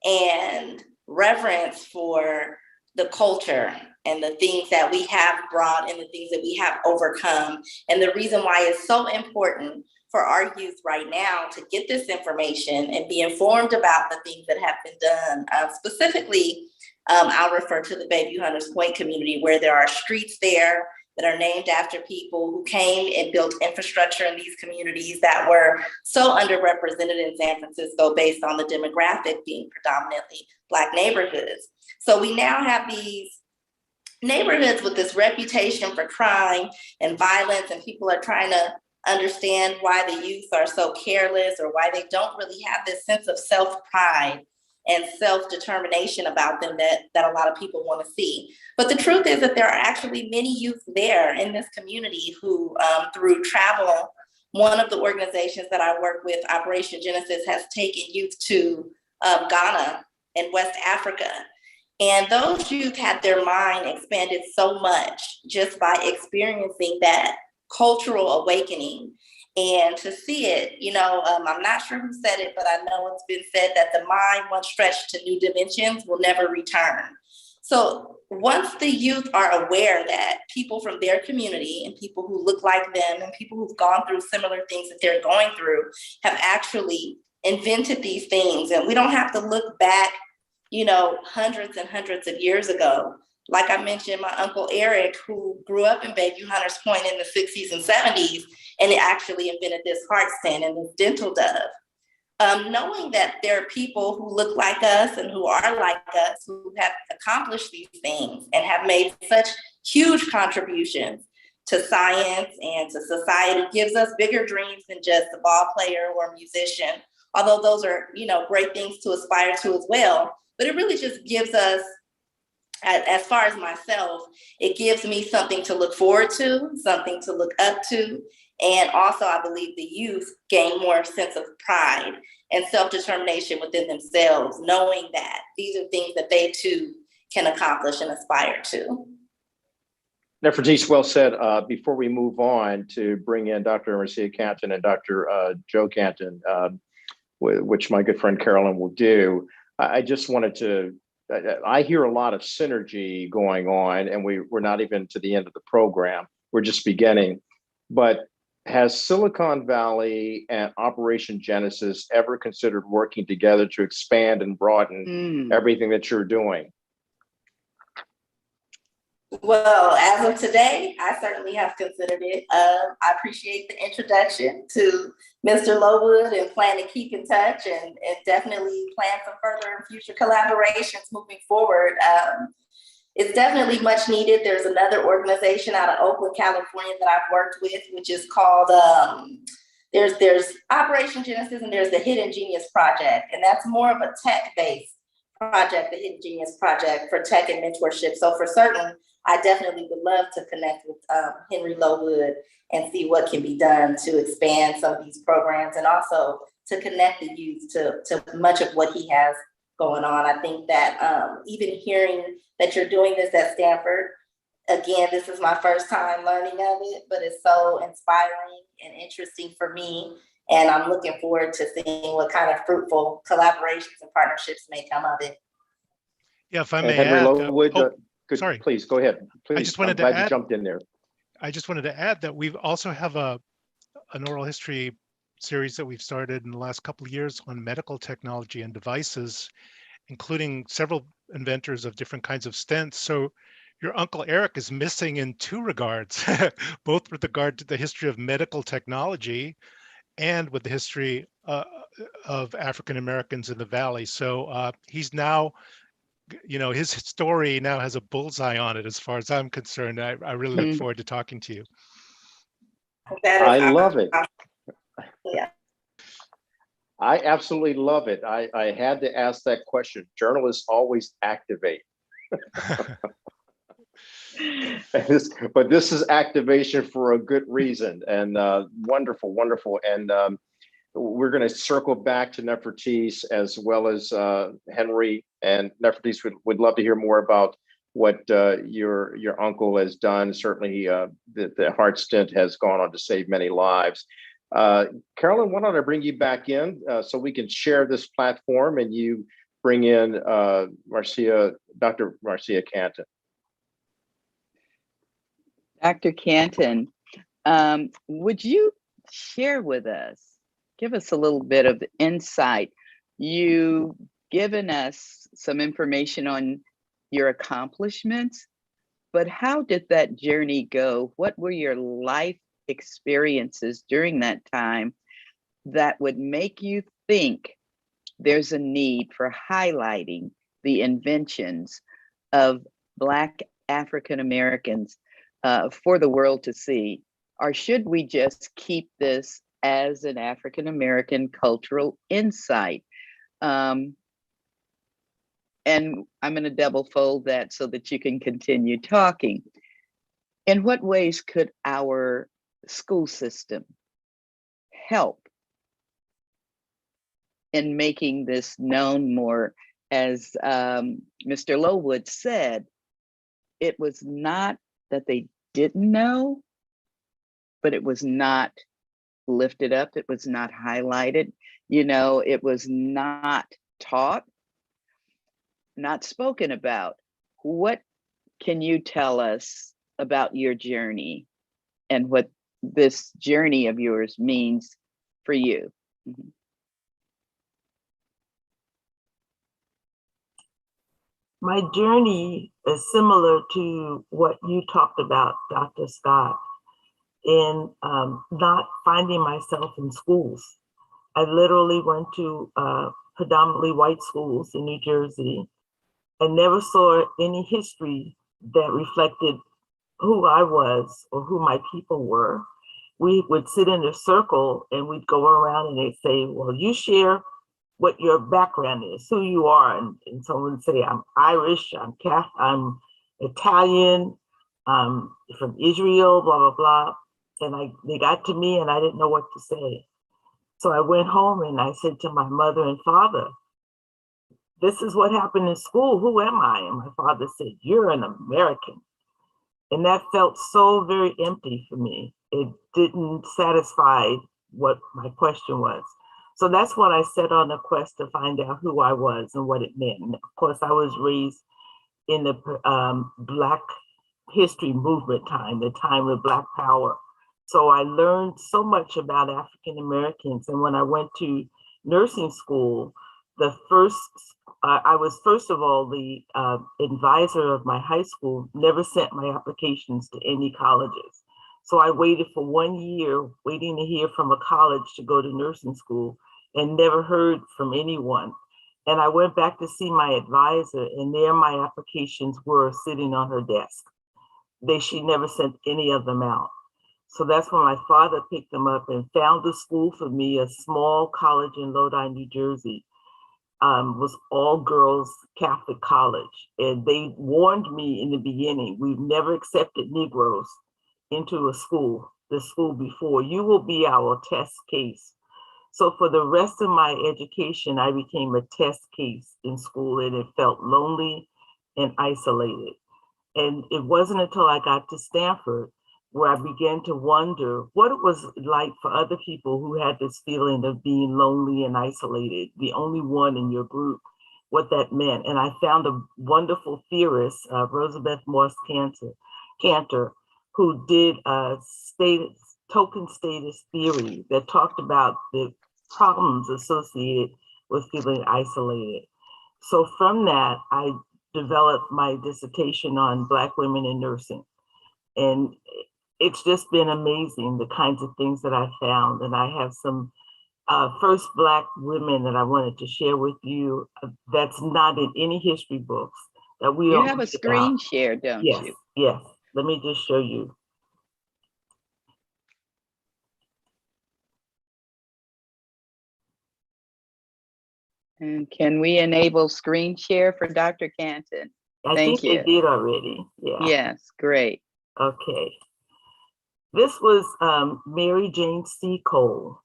S6: and reverence for the culture and the things that we have brought and the things that we have overcome. And the reason why it's so important for our youth right now to get this information and be informed about the things that have been done. Specifically, I'll refer to the Bayview Hunters Point community, where there are streets there that are named after people who came and built infrastructure in these communities that were so underrepresented in San Francisco based on the demographic being predominantly Black neighborhoods. So we now have these neighborhoods with this reputation for crime and violence, and people are trying to understand why the youth are so careless, or why they don't really have this sense of self-pride and self-determination about them that a lot of people want to see. But the truth is that there are actually many youth there in this community who, through travel, one of the organizations that I work with, Operation Genesis, has taken youth to Ghana in West Africa. And those youth had their mind expanded so much just by experiencing that cultural awakening. And to see it, I'm not sure who said it, but I know it's been said that the mind, once stretched to new dimensions, will never return. So once the youth are aware that people from their community and people who look like them and people who've gone through similar things that they're going through have actually invented these things, and we don't have to look back, hundreds and hundreds of years ago. Like I mentioned, my Uncle Eric, who grew up in Bayview Hunters Point in the 60s and 70s, and he actually invented this heart stand and this dental dove. Knowing that there are people who look like us and who are like us, who have accomplished these things and have made such huge contributions to science and to society, gives us bigger dreams than just a ball player or a musician, although those are, great things to aspire to as well. But it really just gives us, as far as myself, it gives me something to look forward to, something to look up to. And also, I believe the youth gain more sense of pride and self-determination within themselves, knowing that these are things that they too can accomplish and aspire to.
S3: Nefertiti, well said. Before we move on to bring in Dr. Marcia Canton and Dr. Joe Canton, which my good friend Carolyn will do, I just wanted to, I hear a lot of synergy going on, and we're not even to the end of the program. We're just beginning. But has Silicon Valley and Operation Genesis ever considered working together to expand and broaden everything that you're doing?
S6: Well, as of today, I certainly have considered it. I appreciate the introduction to Mr. Lowood and plan to keep in touch and definitely plan for further and future collaborations moving forward. It's definitely much needed. There's another organization out of Oakland, California that I've worked with, which is called, there's Operation Genesis and there's the Hidden Genius Project. And that's more of a tech-based project, the Hidden Genius Project for tech and mentorship. So for certain, I definitely would love to connect with Henry Lowood and see what can be done to expand some of these programs, and also to connect the youth to much of what he has going on. I think that even hearing that you're doing this at Stanford, again, this is my first time learning of it, but it's so inspiring and interesting for me And I'm looking forward to seeing what kind of fruitful collaborations and partnerships may come of it.
S5: Yeah, if I
S3: And
S5: may
S3: Henry
S5: add,
S3: Lowood,
S5: sorry.
S3: please go ahead. Please,
S5: just wanted
S3: I'm
S5: to
S3: glad you
S5: add-
S3: jumped in there.
S5: I just wanted to add that we've also have an oral history series that we've started in the last couple of years on medical technology and devices, including several inventors of different kinds of stents. So your Uncle Eric is missing in two regards, both with regard to the history of medical technology and with the history of African Americans in the Valley. So he's now, his story now has a bullseye on it as far as I'm concerned. I really look forward to talking to you.
S3: I love it.
S6: Yeah.
S3: I absolutely love it. I had to ask that question. Journalists always activate. But this is activation for a good reason, and wonderful, wonderful. And we're going to circle back to Nefertiti as well as Henry, and Nefertiti would love to hear more about what your uncle has done. Certainly, the heart stent has gone on to save many lives. Carolyn, why don't I bring you back in so we can share this platform, and you bring in Dr. Marcia Canton.
S4: Dr. Canton, would you share with us, give us a little bit of insight? You've given us some information on your accomplishments, but how did that journey go? What were your life experiences during that time that would make you think there's a need for highlighting the inventions of Black African Americans for the world to see? Or should we just keep this as an African American cultural insight? And I'm going to double fold that so that you can continue talking. In what ways could our school system help in making this known more? As Mr. Lowood said, it was not that they didn't know, but it was not lifted up. It was not highlighted. It was not taught, not spoken about. What can you tell us about your journey and what this journey of yours means for you? Mm-hmm.
S7: My journey is similar to what you talked about, Dr. Scott, in not finding myself in schools. I literally went to predominantly white schools in New Jersey. I never saw any history that reflected who I was or who my people were. We would sit in a circle and we'd go around and they'd say, well, you share what your background is, who you are. And someone would say, I'm Irish, I'm Italian, I'm from Israel, blah, blah, blah. And they got to me and I didn't know what to say. So I went home and I said to my mother and father, this is what happened in school. Who am I? And my father said, you're an American. And that felt so very empty for me. It didn't satisfy what my question was. So that's when I set on a quest to find out who I was and what it meant. And of course, I was raised in the Black history movement time, the time of Black power. So I learned so much about African Americans. And when I went to nursing school, I was first of all the advisor of my high school, never sent my applications to any colleges. So I waited for 1 year, waiting to hear from a college to go to nursing school, and never heard from anyone. And I went back to see my advisor, and there my applications were sitting on her desk. She never sent any of them out. So that's when my father picked them up and found a school for me, a small college in Lodi, New Jersey. Was all girls Catholic college. And they warned me in the beginning, we've never accepted Negroes into the school before. You will be our test case. So for the rest of my education, I became a test case in school, and it felt lonely and isolated. And it wasn't until I got to Stanford where I began to wonder what it was like for other people who had this feeling of being lonely and isolated, the only one in your group, what that meant. And I found a wonderful theorist, Rosabeth Moss Cantor, who did a token status theory that talked about the problems associated with feeling isolated. So from that, I developed my dissertation on Black women in nursing. And it's just been amazing, the kinds of things that I found. And I have some first Black women that I wanted to share with you that's not in any history books that we
S4: You
S7: don't
S4: have a
S7: read
S4: screen
S7: about.
S4: share, don't
S7: Yes,
S4: you?
S7: yes. Let me just show you.
S4: And can we enable screen share for Dr. Canton?
S7: I
S4: Thank
S7: think they
S4: you.
S7: did already. Yeah.
S4: Yes, great.
S7: Okay. This was Mary Jane C. Cole.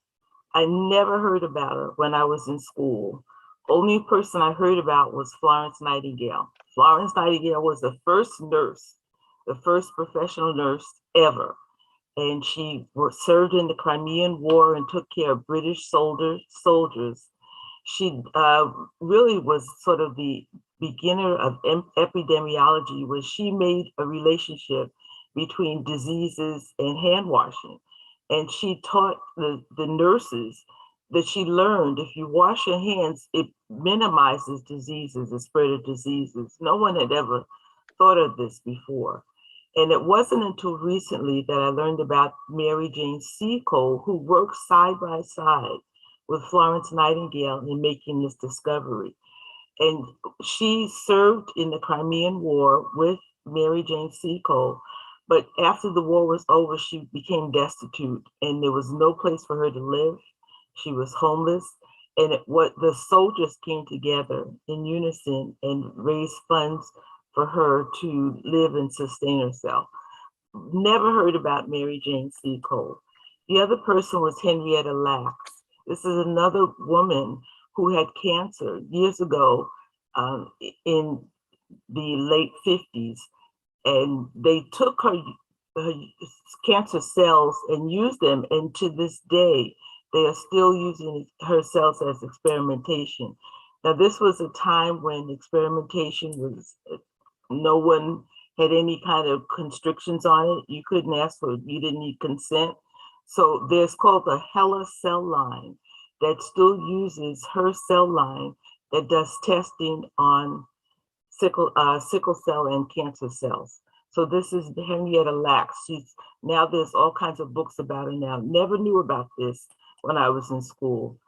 S7: I never heard about her when I was in school. Only person I heard about was Florence Nightingale. Florence Nightingale was the first nurse, the first professional nurse ever. And she served in the Crimean War and took care of British soldiers. She really was sort of the beginner of epidemiology, where she made a relationship between diseases and hand washing. And she taught the nurses that she learned if you wash your hands, it minimizes diseases, the spread of diseases. No one had ever thought of this before. And it wasn't until recently that I learned about Mary Jane C. Cole, who worked side by side with Florence Nightingale in making this discovery. And she served in the Crimean War with Mary Jane C. Cole. But after the war was over, she became destitute and there was no place for her to live. She was homeless. And what the soldiers came together in unison and raised funds for her to live and sustain herself. Never heard about Mary Jane C. Cole. The other person was Henrietta Lacks. This is another woman who had cancer years ago in the late 50s. And they took her cancer cells and used them. And to this day, they are still using her cells as experimentation. Now, this was a time when experimentation was, no one had any kind of constrictions on it. You couldn't ask for it, you didn't need consent. So there's called the HeLa cell line that still uses her cell line that does testing on sickle cell and cancer cells. So this is Henrietta Lacks. Now there's all kinds of books about her now. Never knew about this when I was in school.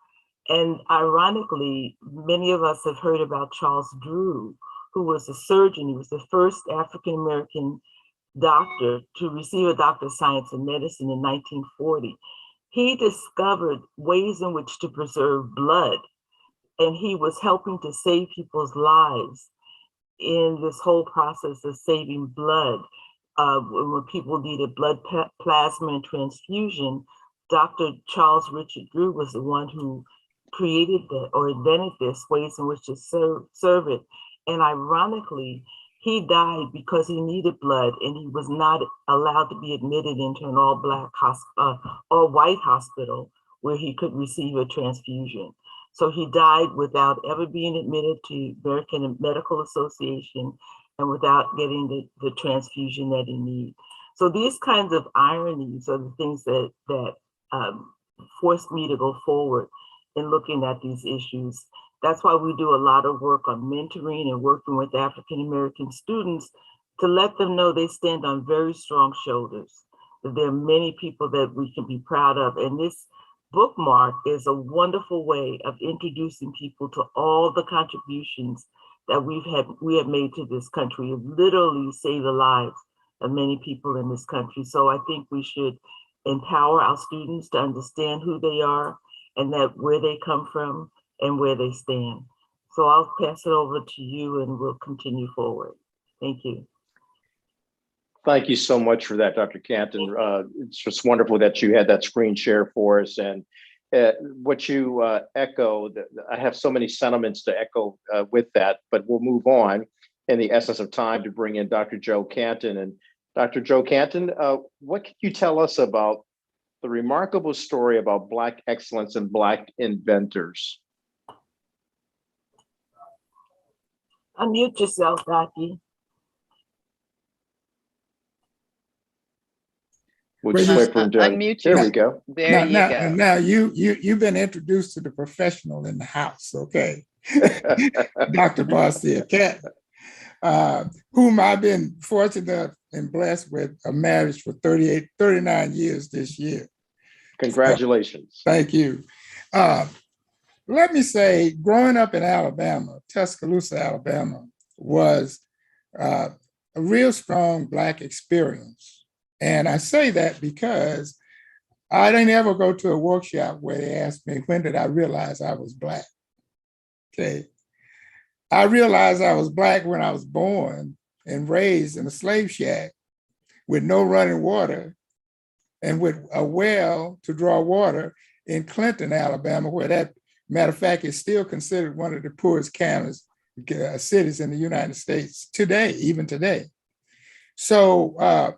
S7: And ironically, many of us have heard about Charles Drew, who was a surgeon. He was the first African-American doctor to receive a Doctor of Science in Medicine in 1940. He discovered ways in which to preserve blood, and he was helping to save people's lives in this whole process of saving blood. When people needed blood plasma and transfusion, Dr. Charles Richard Drew was the one who created that or invented this ways in which to serve it. And ironically, he died because he needed blood and he was not allowed to be admitted into an all-white hospital where he could receive a transfusion. So he died without ever being admitted to American Medical Association and without getting the transfusion that he needed. So these kinds of ironies are the things that forced me to go forward in looking at these issues. That's why we do a lot of work on mentoring and working with African-American students to let them know they stand on very strong shoulders, that there are many people that we can be proud of. And this bookmark is a wonderful way of introducing people to all the contributions that we have made to this country. It literally saved the lives of many people in this country. So I think we should empower our students to understand who they are and that where they come from and where they stand. So I'll pass it over to you and we'll continue forward. Thank you.
S3: Thank you so much for that, Dr. Canton. It's just wonderful that you had that screen share for us. And what you echoed, I have so many sentiments to echo with that, but we'll move on in the essence of time to bring in Dr. Joe Canton. And Dr. Joe Canton, what can you tell us about the remarkable story about Black excellence and Black inventors?
S7: Unmute yourself, Becky.
S3: We'll just wait for him to
S4: unmute
S3: There
S4: you.
S3: we go.
S4: There you go.
S8: Now you've been introduced to the professional in the house, okay? Dr. Marcia Catton, whom I've been fortunate and blessed with a marriage for 39 years this year.
S3: Congratulations.
S8: So, thank you. Let me say, growing up in Alabama, Tuscaloosa, Alabama, was a real strong Black experience. And I say that because I didn't ever go to a workshop where they asked me, when did I realize I was Black? Okay. I realized I was Black when I was born and raised in a slave shack with no running water and with a well to draw water in Clinton, Alabama, where that, matter of fact, is still considered one of the poorest counties, cities in the United States today, even today. So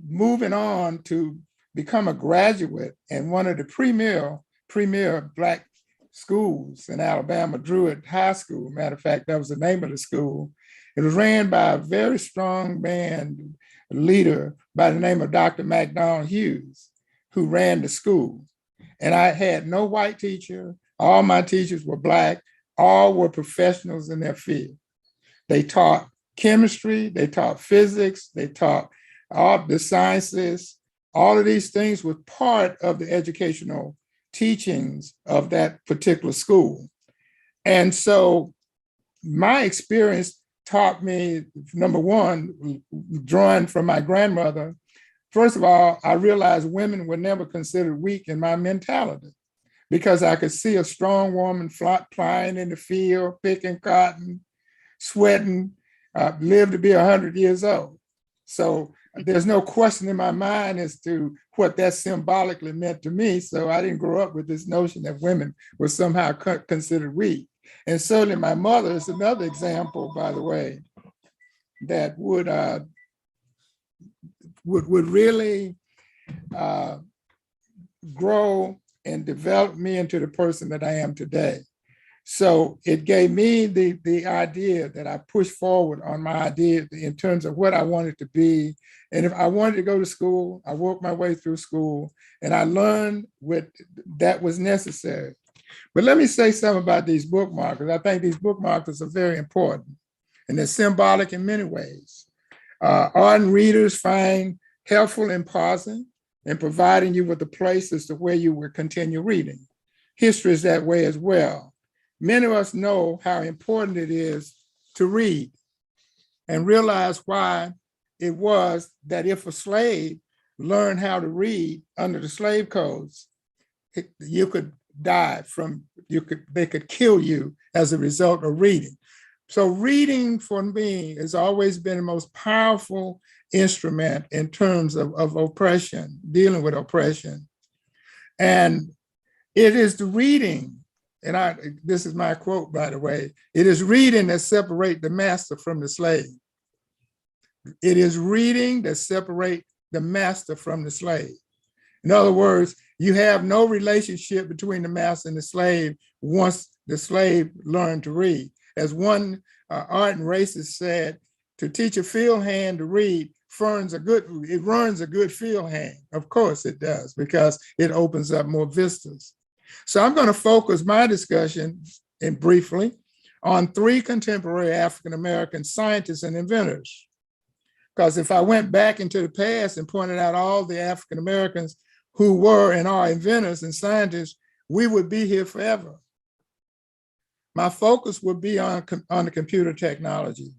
S8: moving on to become a graduate in one of the premier Black schools in Alabama, Druid High School. Matter of fact, that was the name of the school. It was ran by a very strong man leader by the name of Dr. McDonald Hughes, who ran the school. And I had no white teacher. All my teachers were Black. All were professionals in their field. They taught chemistry, they taught physics, they taught all the sciences. All of these things were part of the educational teachings of that particular school. And so my experience taught me, number one, drawing from my grandmother. First of all, I realized women were never considered weak in my mentality because I could see a strong woman plying in the field, picking cotton, sweating, lived to be 100 years old. So there's no question in my mind as to what that symbolically meant to me. So I didn't grow up with this notion that women were somehow considered weak. And certainly my mother is another example, by the way, that would really grow and develop me into the person that I am today. So it gave me the idea that I pushed forward on my idea in terms of what I wanted to be. And if I wanted to go to school, I worked my way through school and I learned what that was necessary. But let me say something about these bookmarkers. I think these bookmarkers are very important and they're symbolic in many ways. Ardent readers find helpful in pausing and providing you with the place as to where you will continue reading. History is that way as well. Many of us know how important it is to read and realize why it was that if a slave learned how to read under the slave codes, you could die from, they could kill you as a result of reading. So reading for me has always been the most powerful instrument in terms of oppression, dealing with oppression. And it is the reading, and this is my quote, by the way, it is reading that separates the master from the slave. It is reading that separates the master from the slave. In other words, you have no relationship between the master and the slave once the slave learned to read. As one ardent racist said, to teach a field hand to read, it runs a good field hand. Of course it does, because it opens up more vistas. So I'm going to focus my discussion, and briefly, on 3 contemporary African-American scientists and inventors. Because if I went back into the past and pointed out all the African-Americans who were and are inventors and scientists, we would be here forever. My focus would be on the computer technology.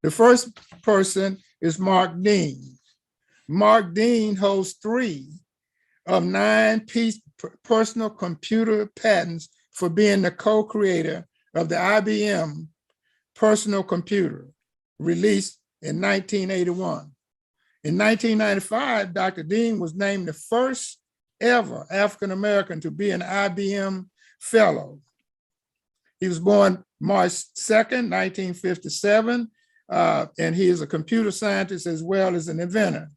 S8: The first person is Mark Dean. Mark Dean holds 3 of 9 personal computer patents for being the co-creator of the IBM personal computer, released in 1981. In 1995, Dr. Dean was named the first ever African-American to be an IBM fellow. He was born March 2nd, 1957, and he is a computer scientist as well as an inventor.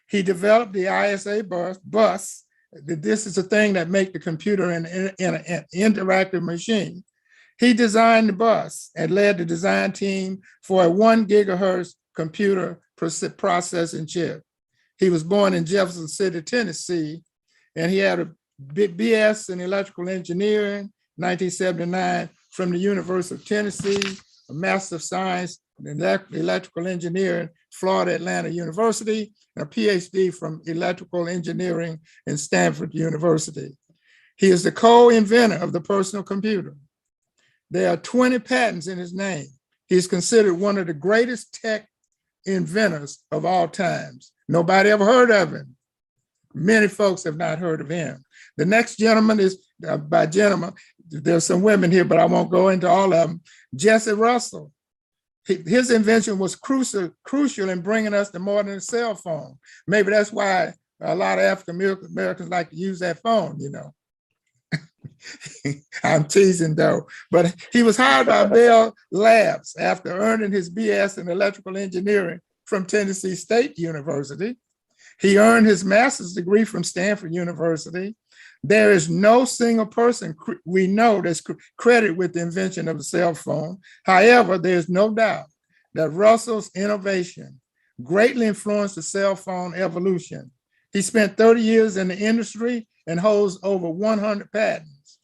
S8: He developed the ISA bus. This is a thing that makes the computer an interactive machine. He designed the bus and led the design team for a 1 gigahertz computer processing chip. He was born in Jefferson City, Tennessee, and he had a BS in electrical engineering, 1979, from the University of Tennessee, a Master of Science in electrical engineering, Florida Atlantic University, and a PhD from electrical engineering in Stanford University. He is the co-inventor of the personal computer. There are 20 patents in his name. He's considered one of the greatest tech inventors of all times. Nobody ever heard of him. Many folks have not heard of him. The next gentleman is, by gentleman, there's some women here, but I won't go into all of them. Jesse Russell. His invention was crucial in bringing us the modern cell phone. Maybe that's why a lot of African Americans like to use that phone, you know. I'm teasing though, but he was hired by Bell Labs after earning his BS in electrical engineering from Tennessee State University. He earned his master's degree from Stanford University. There is no single person we know that's credited with the invention of the cell phone. However, there's no doubt that Russell's innovation greatly influenced the cell phone evolution. He spent 30 years in the industry and holds over 100 patents.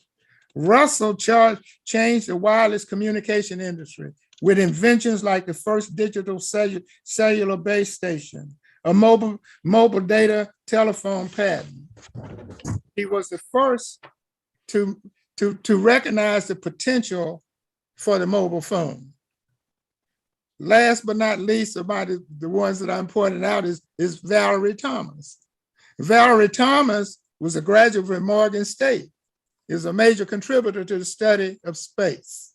S8: Russell changed the wireless communication industry with inventions like the first digital cellular base station, a mobile data telephone patent. He was the first to recognize the potential for the mobile phone. Last but not least, about the ones that I'm pointing out is Valerie Thomas. Valerie Thomas was a graduate from Morgan State. Is a major contributor to the study of space.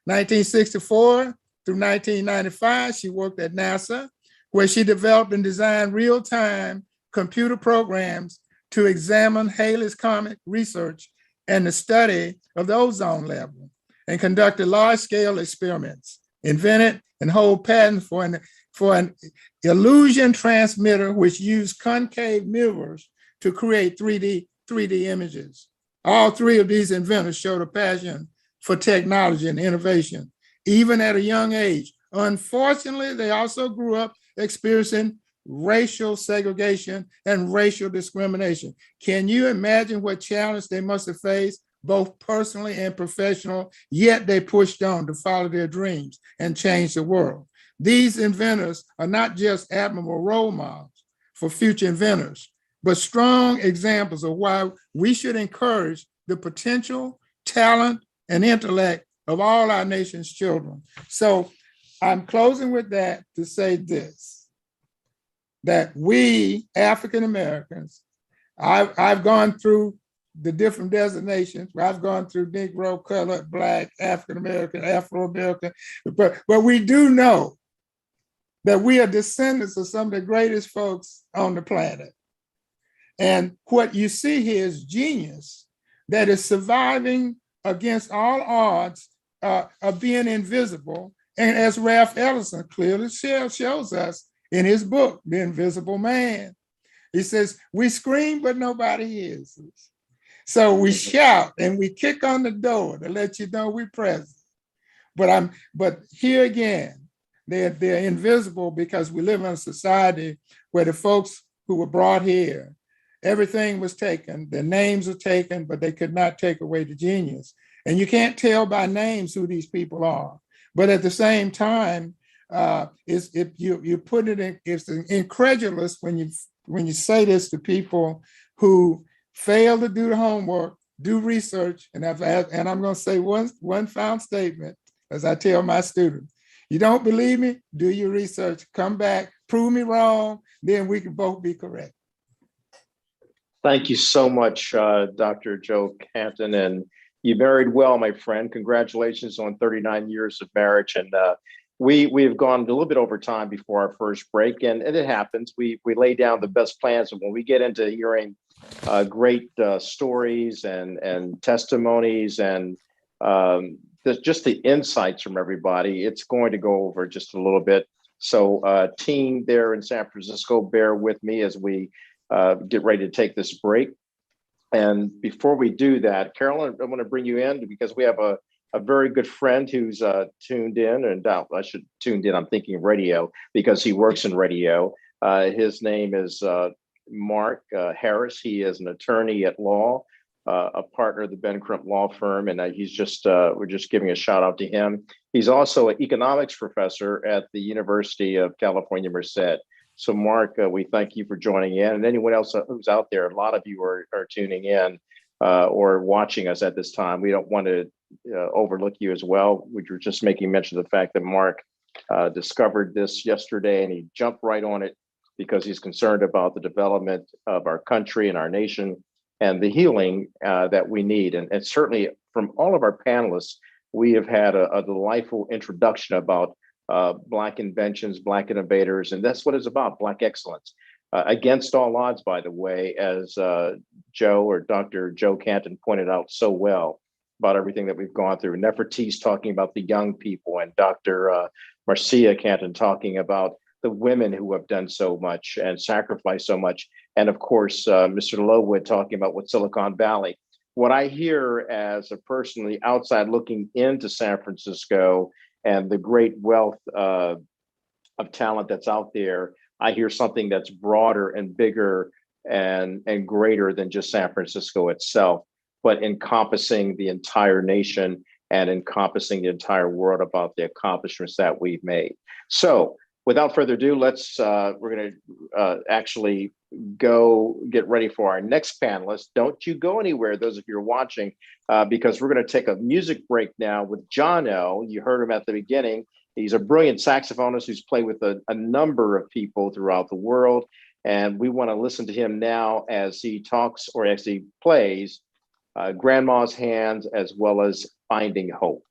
S8: 1964 through 1995, she worked at NASA, where she developed and designed real-time computer programs to examine Halley's Comet research and the study of the ozone level, and conducted large-scale experiments, invented and hold patents for an illusion transmitter which used concave mirrors to create 3D images. All three of these inventors showed a passion for technology and innovation, even at a young age. Unfortunately, they also grew up experiencing racial segregation and racial discrimination. Can you imagine what challenge they must have faced, both personally and professional, yet they pushed on to follow their dreams and change the world. These inventors are not just admirable role models for future inventors, but strong examples of why we should encourage the potential, talent, and intellect of all our nation's children. So I'm closing with that to say this, that we African Americans, I've gone through the different designations. I've gone through Negro, colored, Black, African American, Afro-American, but we do know that we are descendants of some of the greatest folks on the planet. And what you see here is genius that is surviving against all odds of being invisible. And as Ralph Ellison clearly shows us in his book, The Invisible Man, he says, we scream, but nobody hears us. So we shout and we kick on the door to let you know we're present. But here again, they're invisible because we live in a society where the folks who were brought here, everything was taken, their names were taken, but they could not take away the genius. And you can't tell by names who these people are. But at the same time, it's incredulous when you say this to people who fail to do the homework, do research, and I'm going to say one final statement, as I tell my students. You don't believe me? Do your research, come back, prove me wrong, then we can both be correct.
S3: Thank you so much, Dr. Joe Hampton, and you married well, my friend. Congratulations on 39 years of marriage. And we have gone a little bit over time before our first break, and it happens. We lay down the best plans, and when we get into hearing great stories and testimonies and just the insights from everybody. It's going to go over just a little bit. So team there in San Francisco, bear with me as we get ready to take this break. And before we do that, Carolyn, I want to bring you in because we have a very good friend who's tuned in, and I should tuned in. I'm thinking radio because he works in radio. His name is Mark Harris. He is an attorney at law, a partner of the Ben Crump Law Firm, and he's just we're just giving a shout out to him. He's also an economics professor at the University of California, Merced. So, Mark, we thank you for joining in, and anyone else who's out there. A lot of you are tuning in or watching us at this time. We don't want to overlook you as well. We were just making mention of the fact that Mark discovered this yesterday, and he jumped right on it because he's concerned about the development of our country and our nation and the healing that we need. And certainly from all of our panelists, we have had a delightful introduction about Black inventions, Black innovators, and that's what it's about, Black excellence. Against all odds, by the way, as Joe or Dr. Joe Canton pointed out so well about everything that we've gone through. Nefertiti's talking about the young people, and Dr. Marcia Canton talking about the women who have done so much and sacrificed so much. And of course, Mr. Lowood talking about what Silicon Valley. What I hear as a person on the outside looking into San Francisco and the great wealth of talent that's out there, I hear something that's broader and bigger and greater than just San Francisco itself, but encompassing the entire nation and encompassing the entire world about the accomplishments that we've made. So without further ado, we're going to actually go get ready for our next panelist. Don't you go anywhere, those of you who are watching, because we're going to take a music break now with Jonno. You heard him at the beginning. He's a brilliant saxophonist who's played with a number of people throughout the world. And we want to listen to him now as he talks or as he plays Grandma's Hands as well as Finding Hope.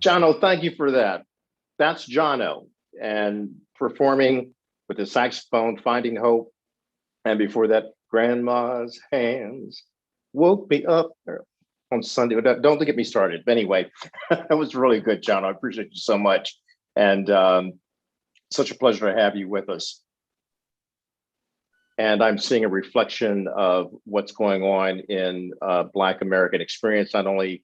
S3: Jonno, thank you for that. That's Jonno, and performing with the saxophone, Finding Hope. And before that, Grandma's Hands Woke Me Up on Sunday. Don't get me started. But anyway, that was really good, Jonno. I appreciate you so much. And such a pleasure to have you with us. And I'm seeing a reflection of what's going on in Black American experience. Not only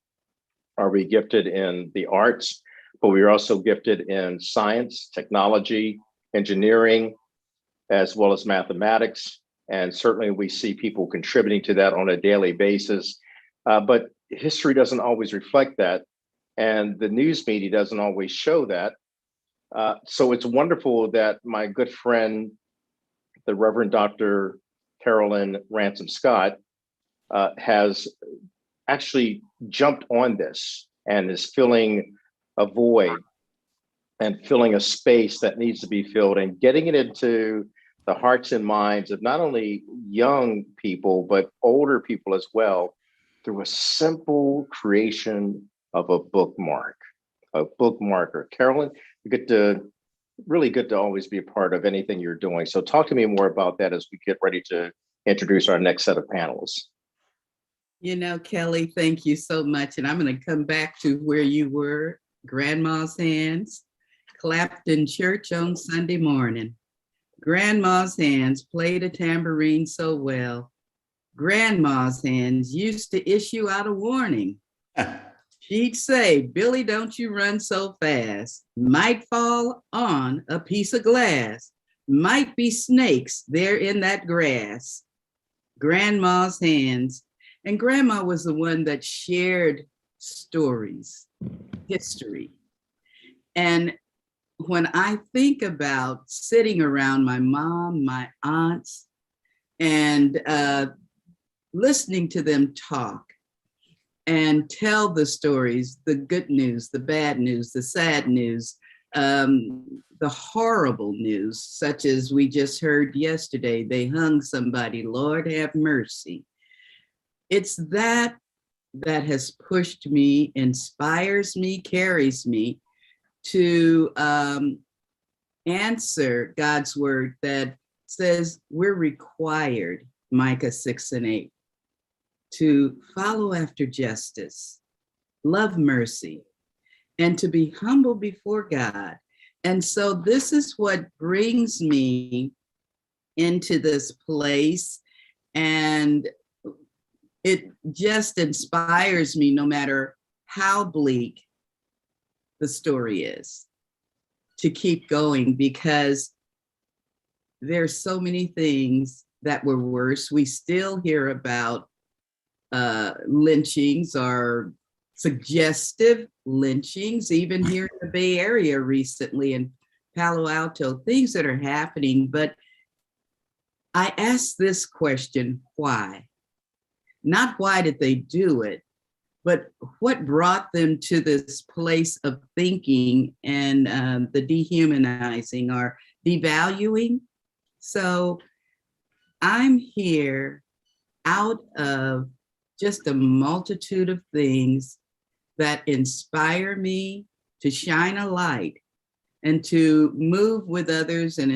S3: are we gifted in the arts, but we are also gifted in science, technology, engineering, as well as mathematics. And certainly we see people contributing to that on a daily basis. But history doesn't always reflect that. And the news media doesn't always show that. So it's wonderful that my good friend, the Reverend Dr. Carolyn Ransom Scott, has actually jumped on this and is filling a void and filling a space that needs to be filled and getting it into the hearts and minds of not only young people, but older people as well, through a simple creation of a bookmark, a bookmarker. Carolyn, really good to always be a part of anything you're doing. So talk to me more about that as we get ready to introduce our next set of panelists.
S9: You know, Kelly, thank you so much. And I'm going to come back to where you were, Grandma's Hands, clapped in church on Sunday morning. Grandma's hands played a tambourine so well. Grandma's hands used to issue out a warning. She'd say, Billy, don't you run so fast. Might fall on a piece of glass. Might be snakes there in that grass. Grandma's hands. And Grandma was the one that shared stories, history. And when I think about sitting around my mom, my aunts, and listening to them talk and tell the stories, the good news, the bad news, the sad news, the horrible news, such as we just heard yesterday, they hung somebody, Lord have mercy. It's that has pushed me, inspires me, carries me to answer God's word that says we're required, Micah 6:8, to follow after justice, love mercy, and to be humble before God. And so this is what brings me into this place, and it just inspires me no matter how bleak the story is to keep going, because there's so many things that were worse. We still hear about lynchings or suggestive lynchings, even here in the Bay Area recently in Palo Alto, things that are happening. But I ask this question, why? Not why did they do it, but what brought them to this place of thinking and the dehumanizing or devaluing? So I'm here out of just a multitude of things that inspire me to shine a light and to move with others and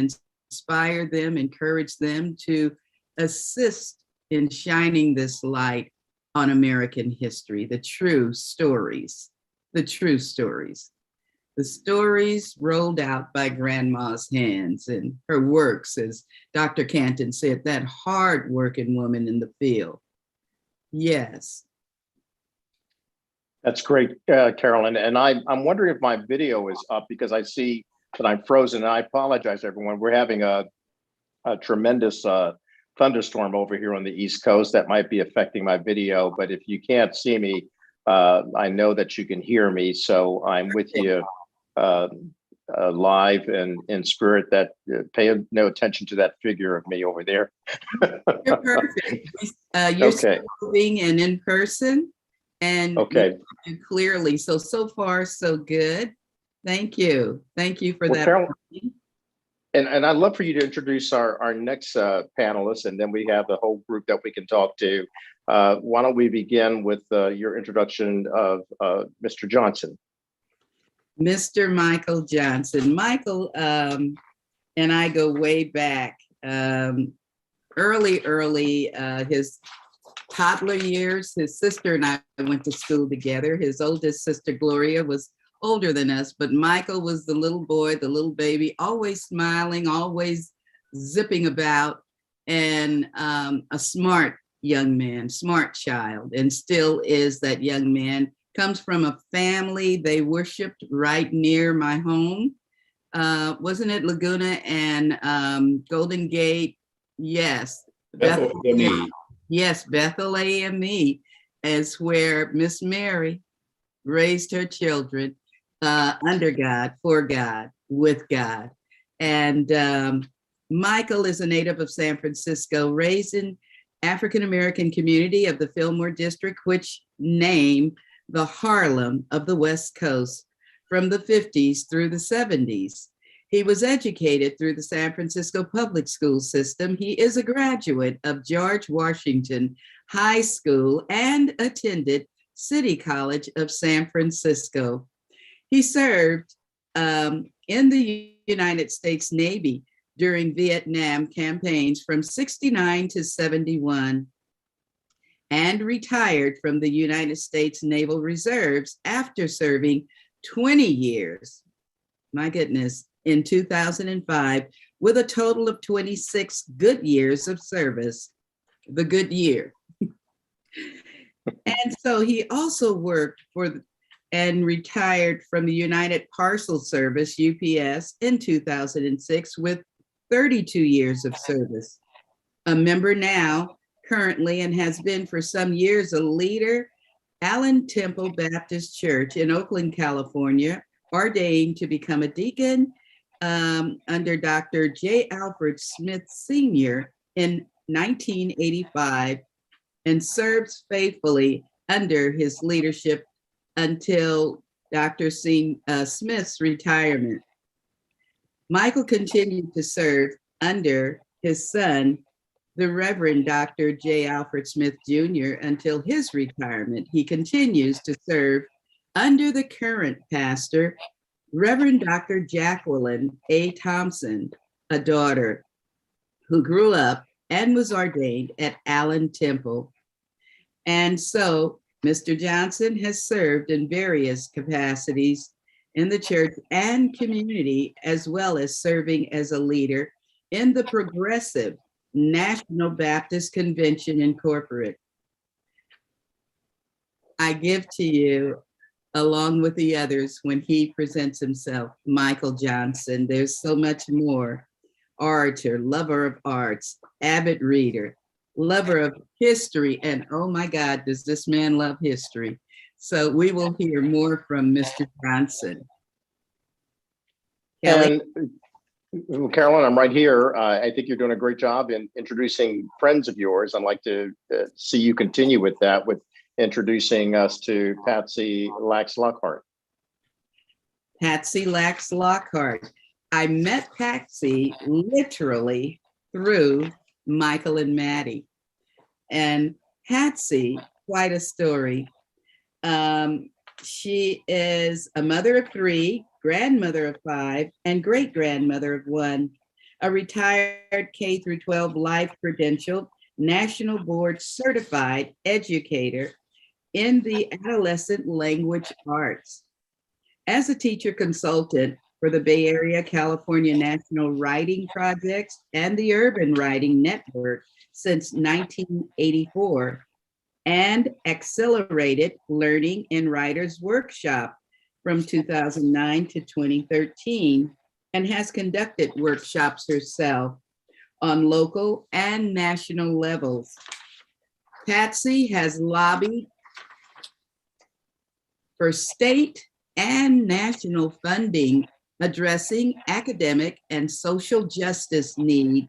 S9: inspire them, encourage them to assist in shining this light on American history, the true stories, the stories rolled out by Grandma's hands and her works, as Dr. Canton said, that hard-working woman in the field. Yes.
S3: That's great, Carolyn. And I'm wondering if my video is up, because I see that I'm frozen, and I apologize, everyone. We're having a tremendous thunderstorm over here on the East Coast that might be affecting my video, but if you can't see me, I know that you can hear me. So I'm with you live and in spirit. That pay no attention to that figure of me over there.
S9: You're perfect. You're
S3: okay.
S9: Moving and in person, and
S3: okay,
S9: clearly. So far, so good. Thank you. Thank you for that.
S3: And I'd love for you to introduce our next panelist, and then we have the whole group that we can talk to. Why don't we begin with your introduction of Mr. Johnson?
S9: Mr. Michael Johnson. Michael and I go way back. Early, his toddler years, his sister and I went to school together. His oldest sister, Gloria, was older than us, but Michael was the little boy, the little baby, always smiling, always zipping about, and a smart young man, smart child, and still is that young man. Comes from a family, they worshiped right near my home. Wasn't it Laguna and Golden Gate? Yes.
S10: Bethel AME.
S9: Yes, Bethel AME is where Miss Mary raised her children under God, for God, with God. And Michael is a native of San Francisco, raised in African-American community of the Fillmore District, which named the Harlem of the West Coast from the 50s through the 70s. He was educated through the San Francisco public school system. He is a graduate of George Washington High School and attended City College of San Francisco. He served in the United States Navy during Vietnam campaigns from 69 to 71. And retired from the United States Naval Reserves after serving 20 years, my goodness, in 2005, with a total of 26 good years of service, the good year. And so he also worked for and retired from the United Parcel Service, UPS, in 2006 with 32 years of service. A member now, currently, and has been for some years, a leader, Allen Temple Baptist Church in Oakland, California, ordained to become a deacon under Dr. J. Alfred Smith Sr. in 1985, and serves faithfully under his leadership until Dr. Smith's retirement. Michael continued to serve under his son, the Reverend Dr. J. Alfred Smith Jr. until his retirement. He continues to serve under the current pastor, Reverend Dr. Jacqueline A. Thompson, a daughter who grew up and was ordained at Allen Temple. And so Mr. Johnson has served in various capacities in the church and community, as well as serving as a leader in the Progressive National Baptist Convention Incorporated. I give to you, along with the others, when he presents himself, Michael Johnson. There's so much more. Orator, lover of arts, avid reader, lover of history, and oh my God, does this man love history. So we will hear more from Mr. Johnson. Kelly?
S3: And Carolyn, I'm right here. I think you're doing a great job in introducing friends of yours. I'd like to see you continue with that, with introducing us to Patsy Lax Lockhart.
S9: Patsy Lax Lockhart. I met Patsy literally through Michael and Maddie. And Patsy, quite a story. She is a mother of 3, grandmother of 5, and great-grandmother of 1, a retired K-12 life credentialed, national board certified educator in the adolescent language arts. As a teacher consultant for the Bay Area, California National Writing Projects and the Urban Writing Network since 1984, and accelerated learning in writers workshop from 2009 to 2013, and has conducted workshops herself on local and national levels. Patsy has lobbied for state and national funding addressing academic and social justice needs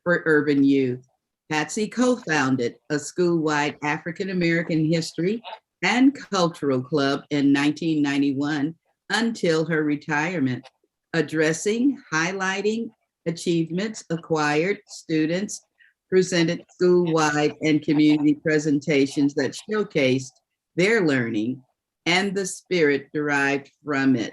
S9: for urban youth. Patsy co-founded a school-wide African-American history and cultural club in 1991 until her retirement, addressing, highlighting, achievements acquired, students presented school-wide and community presentations that showcased their learning and the spirit derived from it.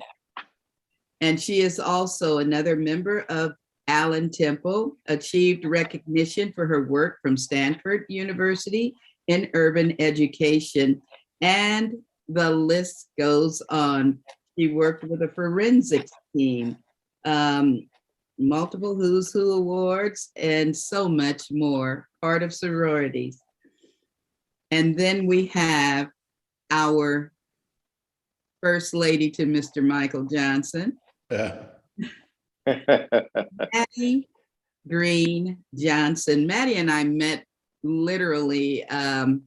S9: And she is also another member of Allen Temple, achieved recognition for her work from Stanford University in urban education, and the list goes on. She worked with a forensics team, multiple Who's Who awards, and so much more, part of sororities. And then we have our First Lady to Mr. Michael Johnson, Maddie Green Johnson. Maddie and I met literally and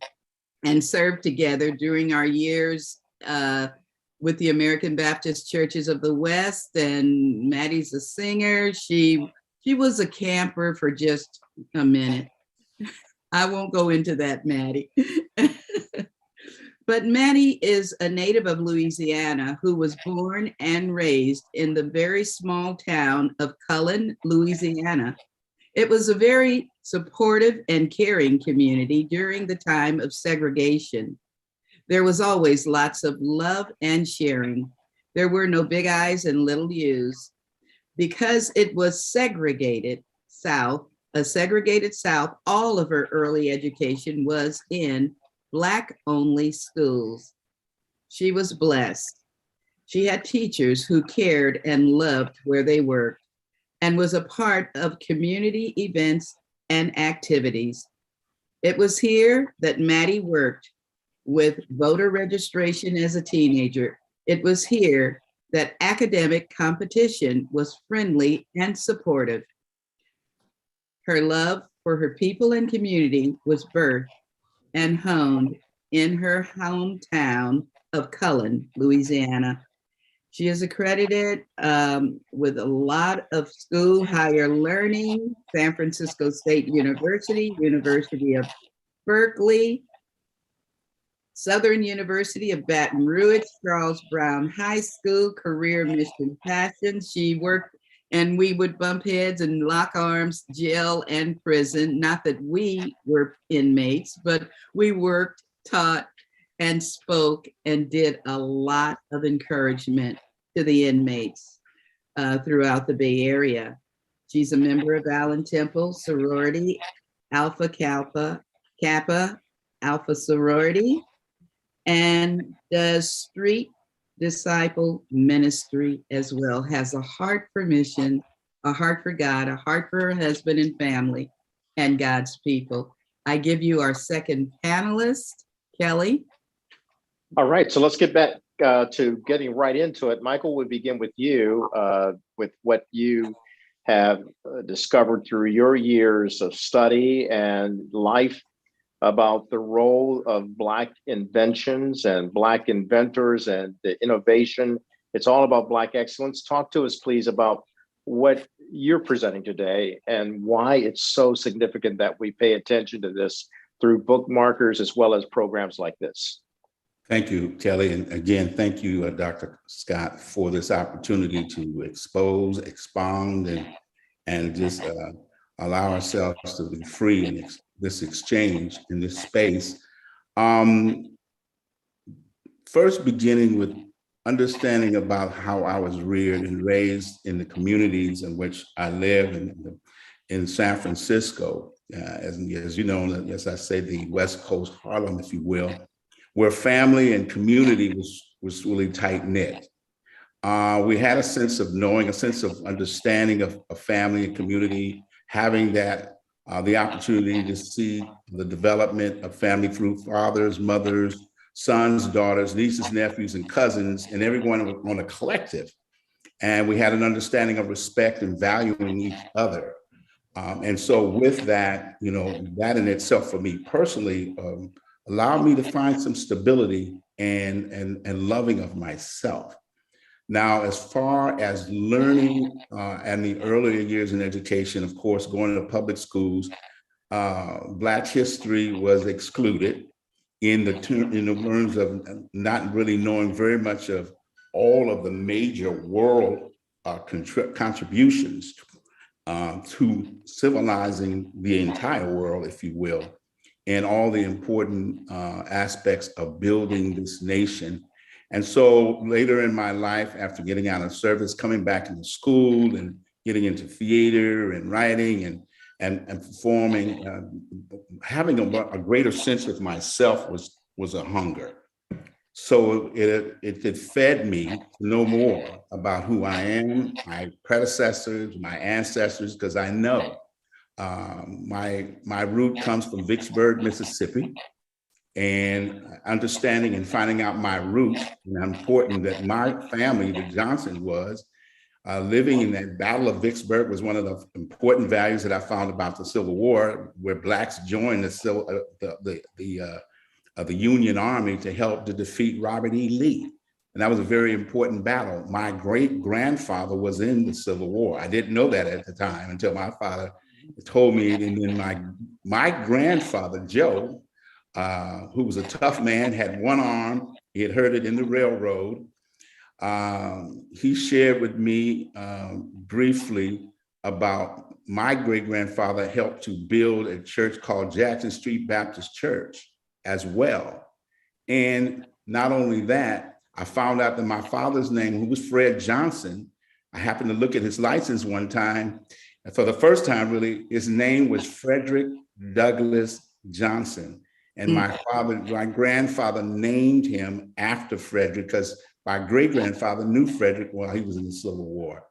S9: served together during our years with the American Baptist Churches of the West. And Maddie's a singer. She was a camper for just a minute. I won't go into that, Maddie. But Maddie is a native of Louisiana who was born and raised in the very small town of Cullen, Louisiana. It was a very supportive and caring community during the time of segregation. There was always lots of love and sharing. There were no big I's and little U's. Because it was segregated South, all of her early education was in Black-only schools. She was blessed. She had teachers who cared and loved where they worked and was a part of community events and activities. It was here that Maddie worked with voter registration as a teenager. It was here that academic competition was friendly and supportive. Her love for her people and community was birthed and honed in her hometown of Cullen, Louisiana. She is accredited with a lot of school higher learning, San Francisco State University, University of Berkeley, Southern University of Baton Rouge, Charles Brown High School, career mission passion. She worked and we would bump heads and lock arms, jail and prison. Not that we were inmates, but we worked, taught, and spoke and did a lot of encouragement to the inmates throughout the Bay Area. She's a member of Allen Temple sorority, Alpha Kappa Alpha sorority, and does street disciple ministry as well, has a heart for mission, a heart for God, a heart for her husband and family, and God's people. I give you our second panelist, Kelly.
S3: All right, so let's get back to getting right into it. Michael, we'll begin with you, with what you have discovered through your years of study and life about the role of Black inventions and Black inventors and the innovation. It's all about Black excellence. Talk to us, please, about what you're presenting today and why it's so significant that we pay attention to this through bookmarkers as well as programs like this.
S10: Thank you, Kelly. And again, thank you, Dr. Scott, for this opportunity to expose, expound, and just allow ourselves to be free in this exchange in this space. First, beginning with understanding about how I was reared and raised in the communities in which I live in San Francisco, as you know, as I say, the West Coast Harlem, if you will, where family and community was really tight knit. We had a sense of knowing, a sense of understanding of family and community, having that the opportunity to see the development of family through fathers, mothers, sons, daughters, nieces, nephews, and cousins, and everyone on a collective. And we had an understanding of respect and valuing each other. And so with that, you know, that in itself for me personally allowed me to find some stability and loving of myself. Now, as far as learning and the earlier years in education, of course, going to public schools, Black history was excluded in the terms of not really knowing very much of all of the major world contributions to civilizing the entire world, if you will, and all the important aspects of building this nation. And so later in my life, after getting out of service, coming back into school and getting into theater and writing and performing, having a greater sense of myself was a hunger. So it fed me to know more about who I am, my predecessors, my ancestors, because I know my root comes from Vicksburg, Mississippi, and understanding and finding out my roots, and how important that my family, the Johnson, was. Living in that Battle of Vicksburg was one of the important values that I found about the Civil War, where Blacks joined the Union Army to help to defeat Robert E. Lee. And that was a very important battle. My great-grandfather was in the Civil War. I didn't know that at the time until my father told me. And then my grandfather, Joe, who was a tough man, had one arm. He had hurt it in the railroad. He shared with me briefly about my great-grandfather helped to build a church called Jackson Street Baptist Church as well. And not only that, I found out that my father's name, who was Fred Johnson, I happened to look at his license one time, and for the first time, really, his name was Frederick Douglass Johnson. And my grandfather named him after Frederick, because my great-grandfather knew Frederick while he was in the Civil War.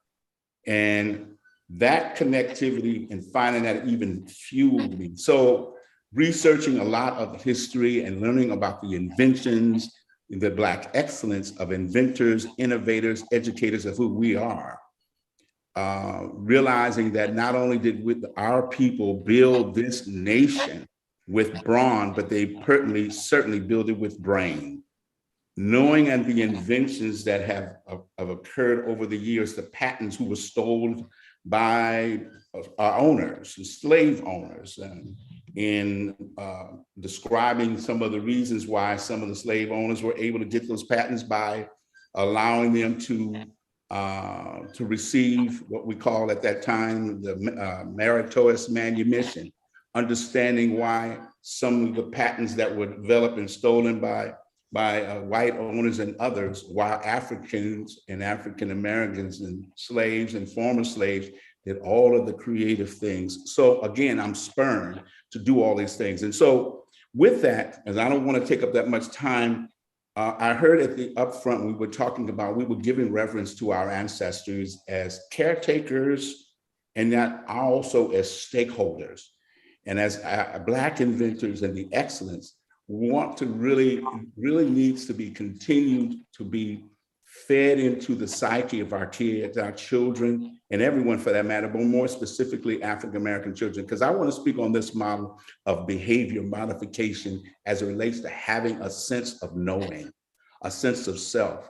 S10: And that connectivity and finding that even fueled me. So researching a lot of history and learning about the inventions, the Black excellence of inventors, innovators, educators of who we are. Realizing that not only did our people build this nation with brawn, but they certainly build it with brain. Knowing and the inventions that have occurred over the years, the patents who were stolen by our owners, slave owners, in describing some of the reasons why some of the slave owners were able to get those patents by allowing them to receive what we call at that time the meritorious manumission, understanding why some of the patents that were developed and stolen by white owners and others, while Africans and African Americans and slaves and former slaves did all of the creative things. So again, I'm spurned to do all these things. And so with that, as I don't want to take up that much time, I heard at the upfront, we were giving reverence to our ancestors as caretakers and that also as stakeholders. And as Black inventors and the excellence, we want to really needs to be continued to be fed into the psyche of our kids, our children, and everyone for that matter, but more specifically African-American children, because I want to speak on this model of behavior modification as it relates to having a sense of knowing, a sense of self,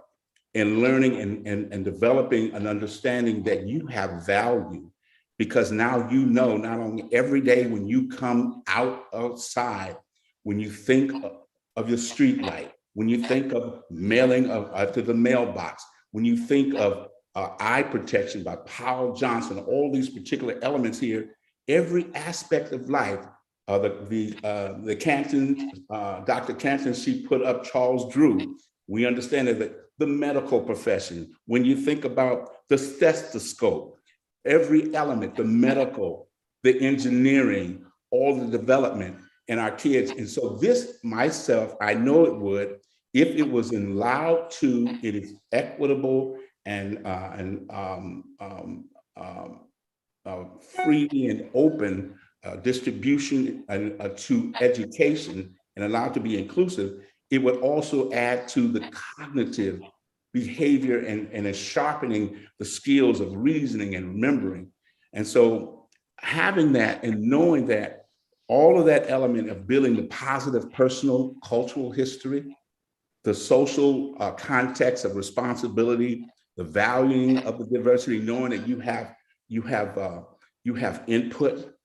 S10: and learning and developing an understanding that you have value, because now you know not only every day when you come outside, when you think of your street light, when you think of mailing to the mailbox, when you think of eye protection by Powell Johnson, all these particular elements here, every aspect of life, the Canton, Dr. Canton, she put up Charles Drew. We understand that the medical profession, when you think about the stethoscope, every element, the medical, the engineering, all the development, and our kids. And so this myself, I know it would, if it was allowed to, it is equitable and free and open distribution to education and allowed to be inclusive, it would also add to the cognitive behavior and a sharpening the skills of reasoning and remembering. And so having that and knowing that all of that element of building the positive personal cultural history, the social context of responsibility, the valuing of the diversity, knowing that you have input,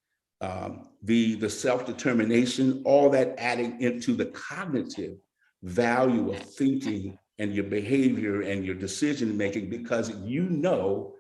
S10: the self-determination, all that adding into the cognitive value of thinking and your behavior and your decision making, because you know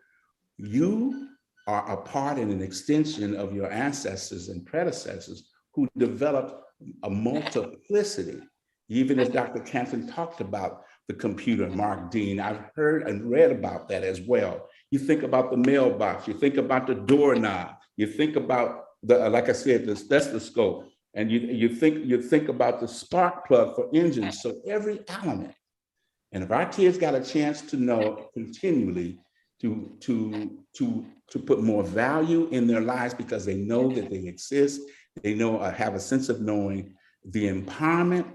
S10: you are a part and an extension of your ancestors and predecessors who developed a multiplicity. Even as Dr. Canton talked about the computer, Mark Dean, I've heard and read about that as well. You think about the mailbox, you think about the doorknob, you think about the, like I said, the stethoscope, and you think about the spark plug for engines. So every element. And if our kids got a chance to know continually to put more value in their lives because they know that they exist, they know have a sense of knowing, the empowerment,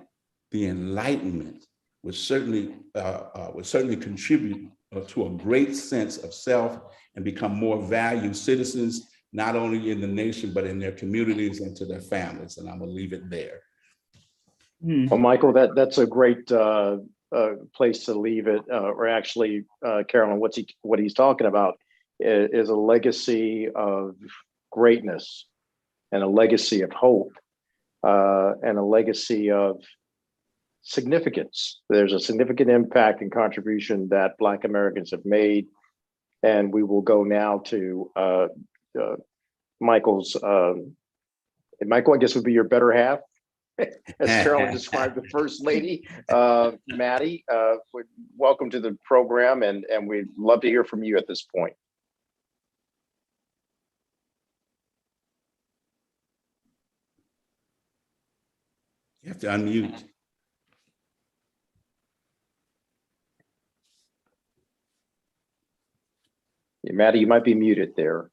S10: the enlightenment would certainly contribute to a great sense of self and become more valued citizens, not only in the nation, but in their communities and to their families. And I'm gonna leave it there.
S3: Well, Michael, that's a great place to leave it. Or actually, Carolyn, what he's talking about is a legacy of greatness and a legacy of hope and a legacy of significance. There's a significant impact and contribution that Black Americans have made. And we will go now to Michael's, Michael, I guess would be your better half, as Carolyn described, the First Lady, Maddie. Welcome to the program, and we'd love to hear from you at this point.
S10: You have to unmute.
S3: Yeah, Maddie, you might be muted there.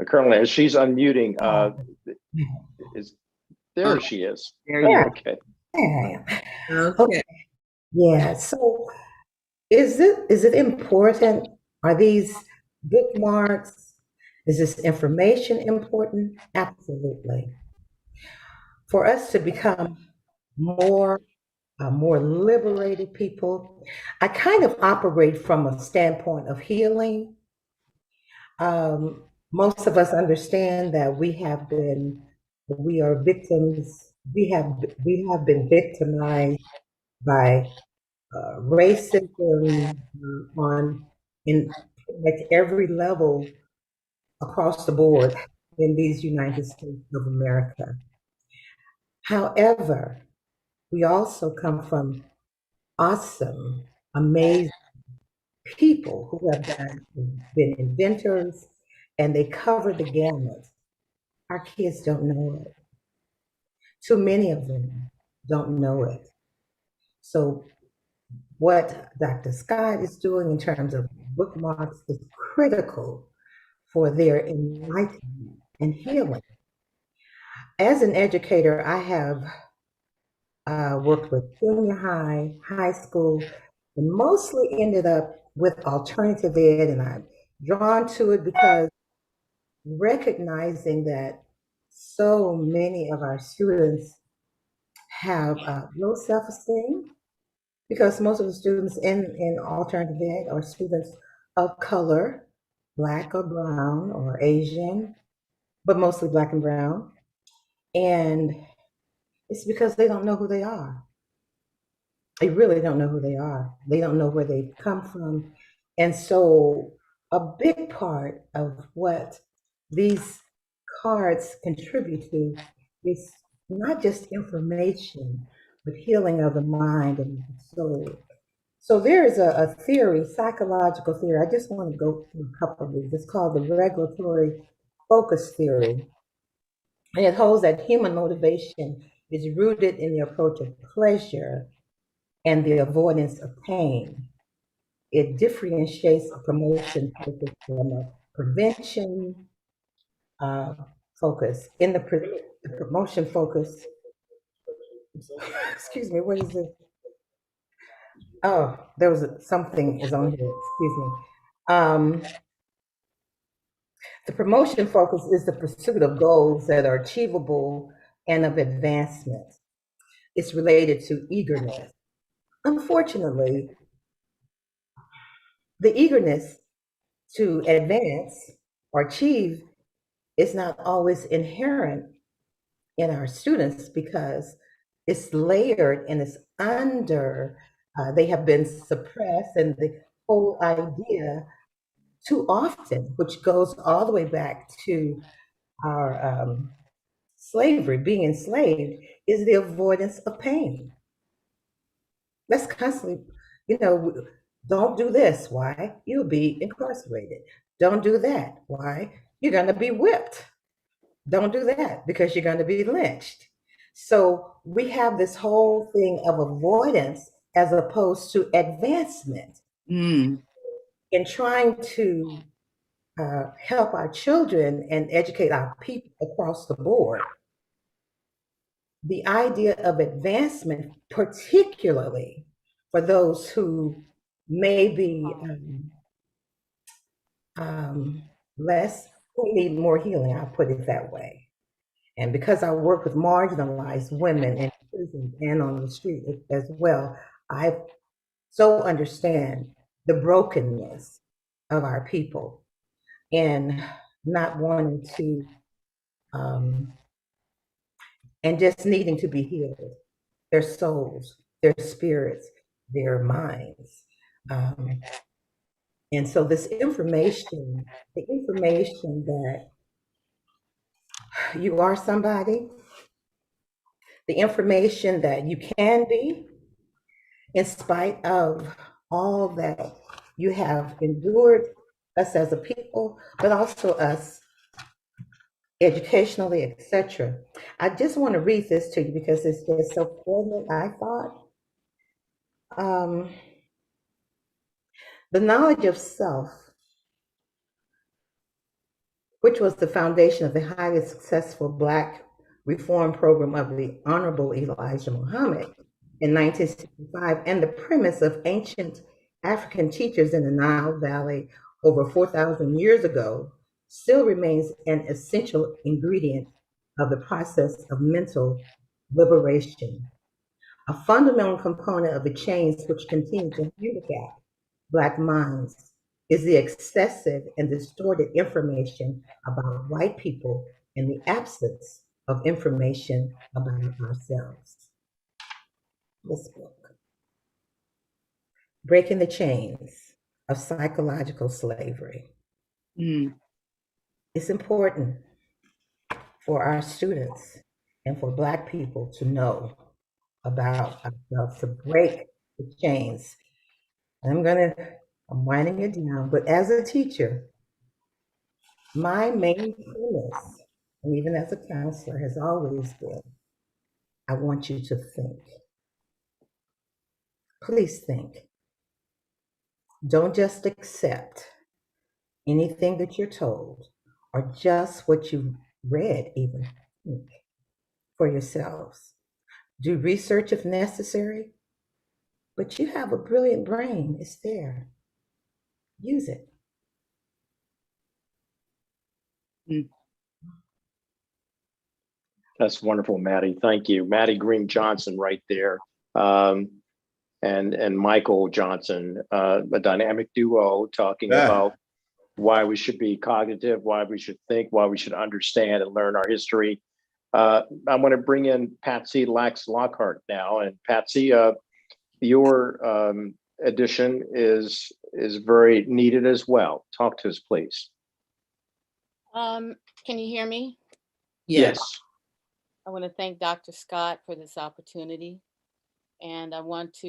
S3: Currently, as she's unmuting, there she is.
S9: There you go.
S3: Okay.
S11: There I am.
S9: Okay.
S11: Yeah. So is it important? Are these bookmarks? Is this information important? Absolutely. For us to become more liberated people, I kind of operate from a standpoint of healing. Most of us understand that we are victims. We have been victimized by racism in at every level across the board in these United States of America. However, we also come from awesome, amazing people who have been inventors, and they cover the gamut. Our kids don't know it. Too many of them don't know it. So what Dr. Scott is doing in terms of bookmarks is critical for their enlightenment and healing. As an educator, I have worked with junior high, high school, and mostly ended up with alternative ed, and I'm drawn to it because recognizing that so many of our students have low self-esteem, because most of the students in alternative ed are students of color, Black or brown or Asian, but mostly Black and brown. And it's because they don't know who they are. They really don't know who they are. They don't know where they've come from. And so a big part of what these cards contribute to is not just information, but healing of the mind and the soul. So there is a theory, psychological theory. I just want to go through a couple of these. It's called the regulatory focus theory. And it holds that human motivation is rooted in the approach of pleasure and the avoidance of pain. It differentiates a promotion focus from a prevention focus. In the promotion focus, excuse me, what is it? Oh, there was something is on here, excuse me. The promotion focus is the pursuit of goals that are achievable and of advancement. It's related to eagerness. Unfortunately, the eagerness to advance or achieve is not always inherent in our students because it's layered and it's under, they have been suppressed, and the whole idea too often, which goes all the way back to our slavery, being enslaved, is the avoidance of pain. That's constantly, don't do this. Why? You'll be incarcerated. Don't do that. Why? You're going to be whipped. Don't do that because you're going to be lynched. So we have this whole thing of avoidance as opposed to advancement.
S9: Mm.
S11: In trying to help our children and educate our people across the board, the idea of advancement, particularly for those who may be less, who need more healing, I'll put it that way. And because I work with marginalized women in prison and on the street as well, I so understand the brokenness of our people and not wanting to, and just needing to be healed, their souls, their spirits, their minds. And so this information, the information that you are somebody, the information that you can be, in spite of all that you have endured, us as a people, but also us educationally, etc. I just want to read this to you because it's just so poignant, I thought. The knowledge of self, which was the foundation of the highly successful Black reform program of the Honorable Elijah Muhammad in 1965, and the premise of ancient African teachers in the Nile Valley over 4,000 years ago, still remains an essential ingredient of the process of mental liberation. A fundamental component of the chains which continue to handicap Black minds is the excessive and distorted information about white people and the absence of information about ourselves. This book, Breaking the Chains of Psychological Slavery.
S9: Mm.
S11: It's important for our students and for Black people to know about ourselves, to break the chains. I'm winding it down, but as a teacher, my main premise, and even as a counselor, has always been, I want you to think. Please think. Don't just accept anything that you're told or just what you read, even. Think for yourselves. Do research if necessary, but you have a brilliant brain. It's there. Use it.
S9: Mm.
S3: That's wonderful, Maddie. Thank you. Maddie Green Johnson right there. And Michael Johnson, a dynamic duo talking about why we should be cognitive, why we should think, why we should understand and learn our history. I want to bring in Patsy Lax Lockhart now. And Patsy, your addition is very needed as well. Talk to us, please.
S12: Can you hear me?
S3: Yes.
S12: I want to thank Dr. Scott for this opportunity. And I wish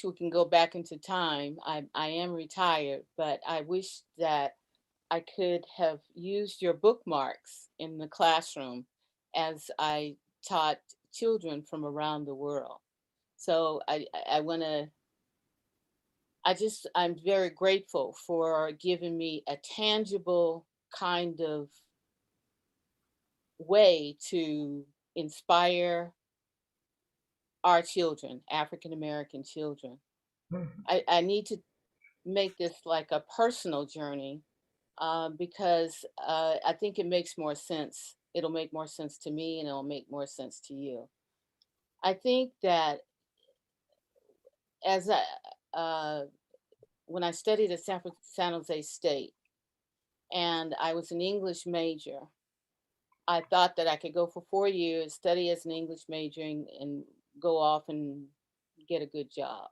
S12: we can go back into time. I am retired, but I wish that I could have used your bookmarks in the classroom as I taught children from around the world. So I'm very grateful for giving me a tangible kind of way to inspire our children, African American children. I need to make this like a personal journey because I think it makes more sense. It'll make more sense to me and it'll make more sense to you. I think that as when I studied at San Jose State and I was an English major, I thought that I could go for 4 years, study as an English major and go off and get a good job.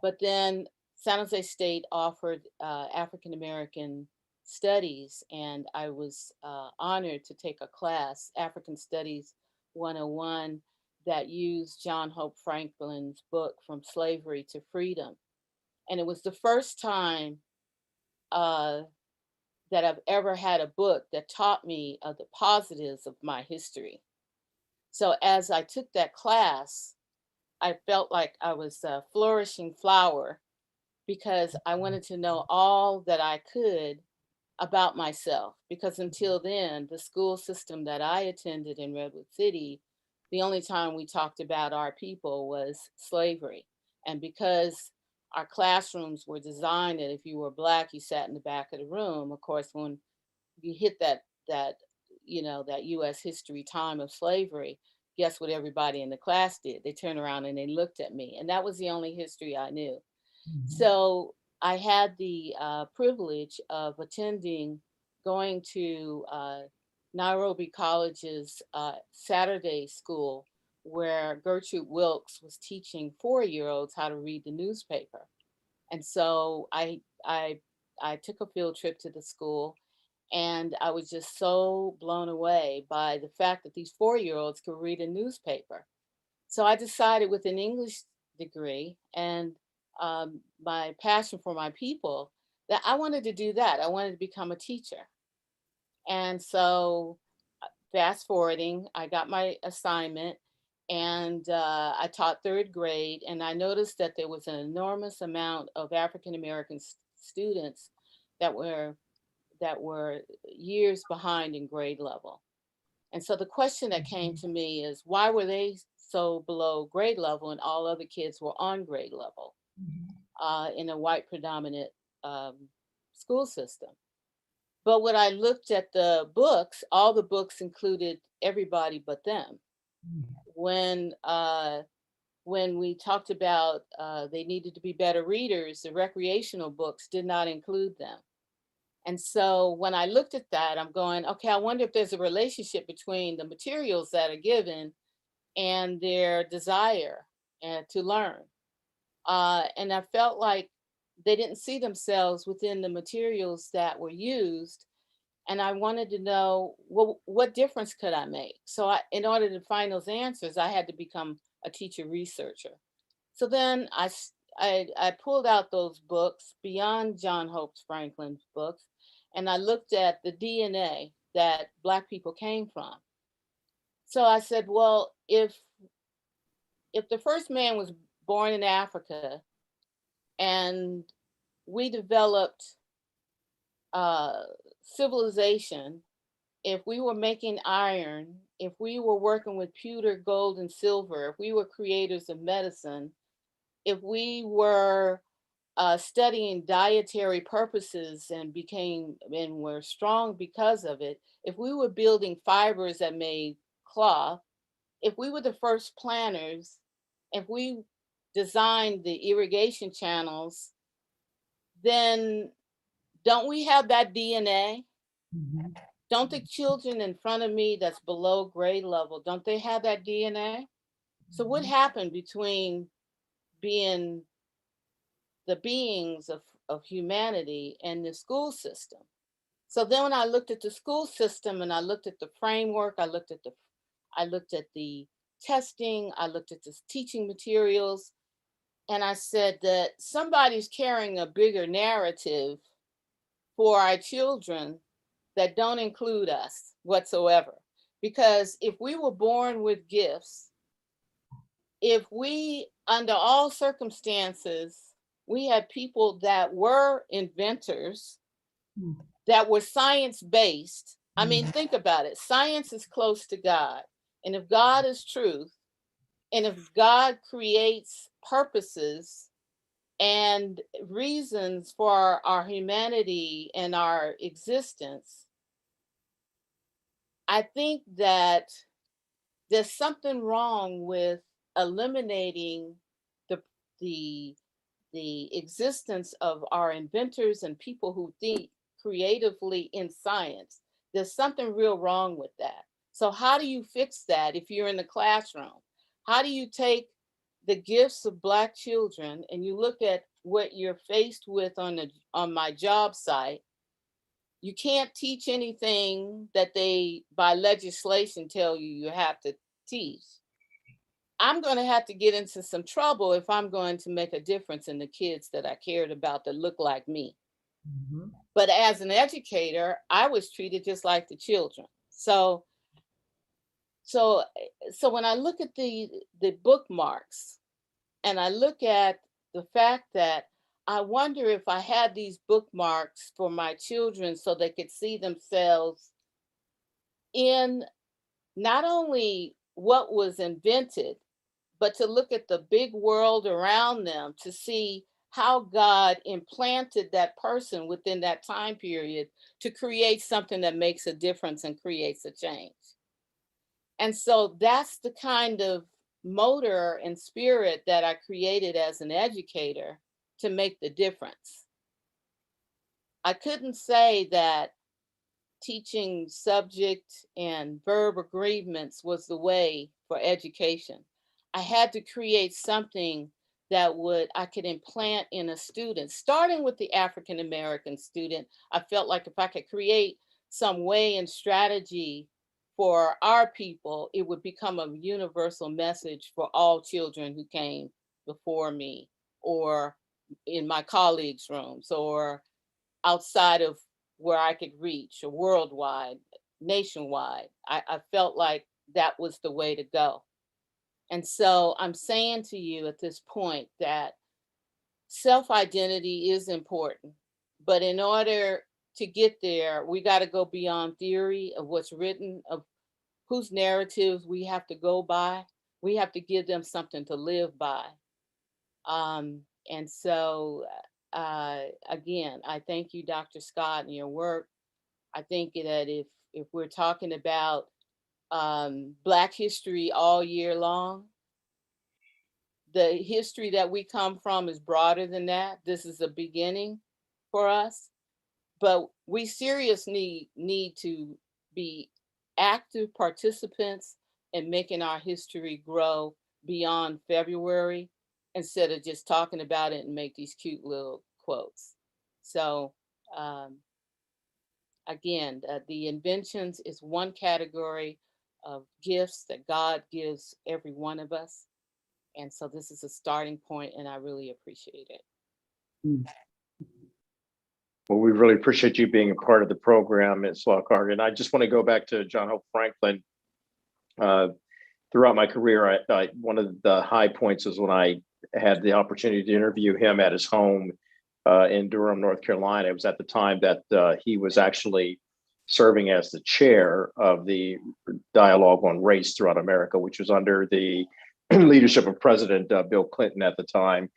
S12: But then San Jose State offered African American studies, and I was honored to take a class, African Studies 101, that used John Hope Franklin's book From Slavery to Freedom. And it was the first time that I've ever had a book that taught me of the positives of my history. So as I took that class, I felt like I was a flourishing flower because I wanted to know all that I could about myself. Because until then, the school system that I attended in Redwood City, the only time we talked about our people was slavery. And because our classrooms were designed that if you were Black, you sat in the back of the room. Of course, when you hit that that U.S. history time of slavery, guess what everybody in the class did? They turned around and they looked at me, and that was the only history I knew. So I had the privilege of going to Nairobi College's Saturday school, where Gertrude Wilkes was teaching 4-year-olds how to read the newspaper. And so I took a field trip to the school, and I was just so blown away by the fact that these 4-year-olds could read a newspaper. So I decided, with an English degree and my passion for my people, that I wanted to do that. I wanted to become a teacher. And so, fast forwarding, I got my assignment, and I taught 3rd grade, and I noticed that there was an enormous amount of African American students that were years behind in grade level. And so the question that came to me is, why were they so below grade level and all other kids were on grade level in a white predominant school system? But when I looked at the books, all the books included everybody but them. When we talked about they needed to be better readers, the recreational books did not include them. And so when I looked at that, I'm going, okay, I wonder if there's a relationship between the materials that are given and their desire to learn. And I felt like they didn't see themselves within the materials that were used. And I wanted to know, well, what difference could I make? So in order to find those answers, I had to become a teacher researcher. So then I pulled out those books beyond John Hope Franklin's books, and I looked at the DNA that Black people came from. So I said, well, if the first man was born in Africa and we developed civilization, if we were making iron, if we were working with pewter, gold, and silver, if we were creators of medicine, if we were studying dietary purposes and were strong because of it, if we were building fibers that made cloth, if we were the first planters, if we designed the irrigation channels, then don't we have that DNA? Don't the children in front of me that's below grade level, don't they have that DNA? So what happened between being the beings of humanity and the school system? So then when I looked at the school system and I looked at the framework, I looked at the testing, I looked at the teaching materials, and I said that somebody's carrying a bigger narrative for our children that don't include us whatsoever. Because if we were born with gifts, if we, under all circumstances, we had people that were inventors, that were science-based. I mean, think about it. Science is close to God. And if God is truth, and if God creates purposes and reasons for our humanity and our existence, I think that there's something wrong with eliminating the existence of our inventors and people who think creatively in science. There's something real wrong with that. So how do you fix that if you're in the classroom? How do you take the gifts of Black children and you look at what you're faced with on my job site, you can't teach anything that they, by legislation, tell you have to teach. I'm going to have to get into some trouble if I'm going to make a difference in the kids that I cared about that look like me. Mm-hmm. But as an educator, I was treated just like the children. So when I look at the bookmarks and I look at the fact that I wonder if I had these bookmarks for my children so they could see themselves in not only what was invented, but to look at the big world around them to see how God implanted that person within that time period to create something that makes a difference and creates a change. And so that's the kind of motor and spirit that I created as an educator to make the difference. I couldn't say that teaching subject and verb agreements was the way for education. I had to create something that I could implant in a student, starting with the African American student. I felt like if I could create some way and strategy for our people, it would become a universal message for all children who came before me, or in my colleagues' rooms, or outside of where I could reach, or worldwide, nationwide. I felt like that was the way to go. And so I'm saying to you at this point that self-identity is important, but in order to get there, we got to go beyond theory of what's written, of whose narratives we have to go by. We have to give them something to live by. And so, again, I thank you, Dr. Scott, and your work. I think that if we're talking about Black history all year long, the history that we come from is broader than that. This is a beginning for us, but we seriously need to be active participants in making our history grow beyond February, instead of just talking about it and make these cute little quotes. So again, the inventions is one category of gifts that God gives every one of us. And so this is a starting point, and I really appreciate it.
S3: Well, we really appreciate you being a part of the program, Ms. Lockhart. And I just want to go back to John Hope Franklin. Throughout my career, one of the high points was when I had the opportunity to interview him at his home in Durham, North Carolina. It was at the time that he was actually serving as the chair of the Dialogue on Race throughout America, which was under the leadership of President Bill Clinton at the time.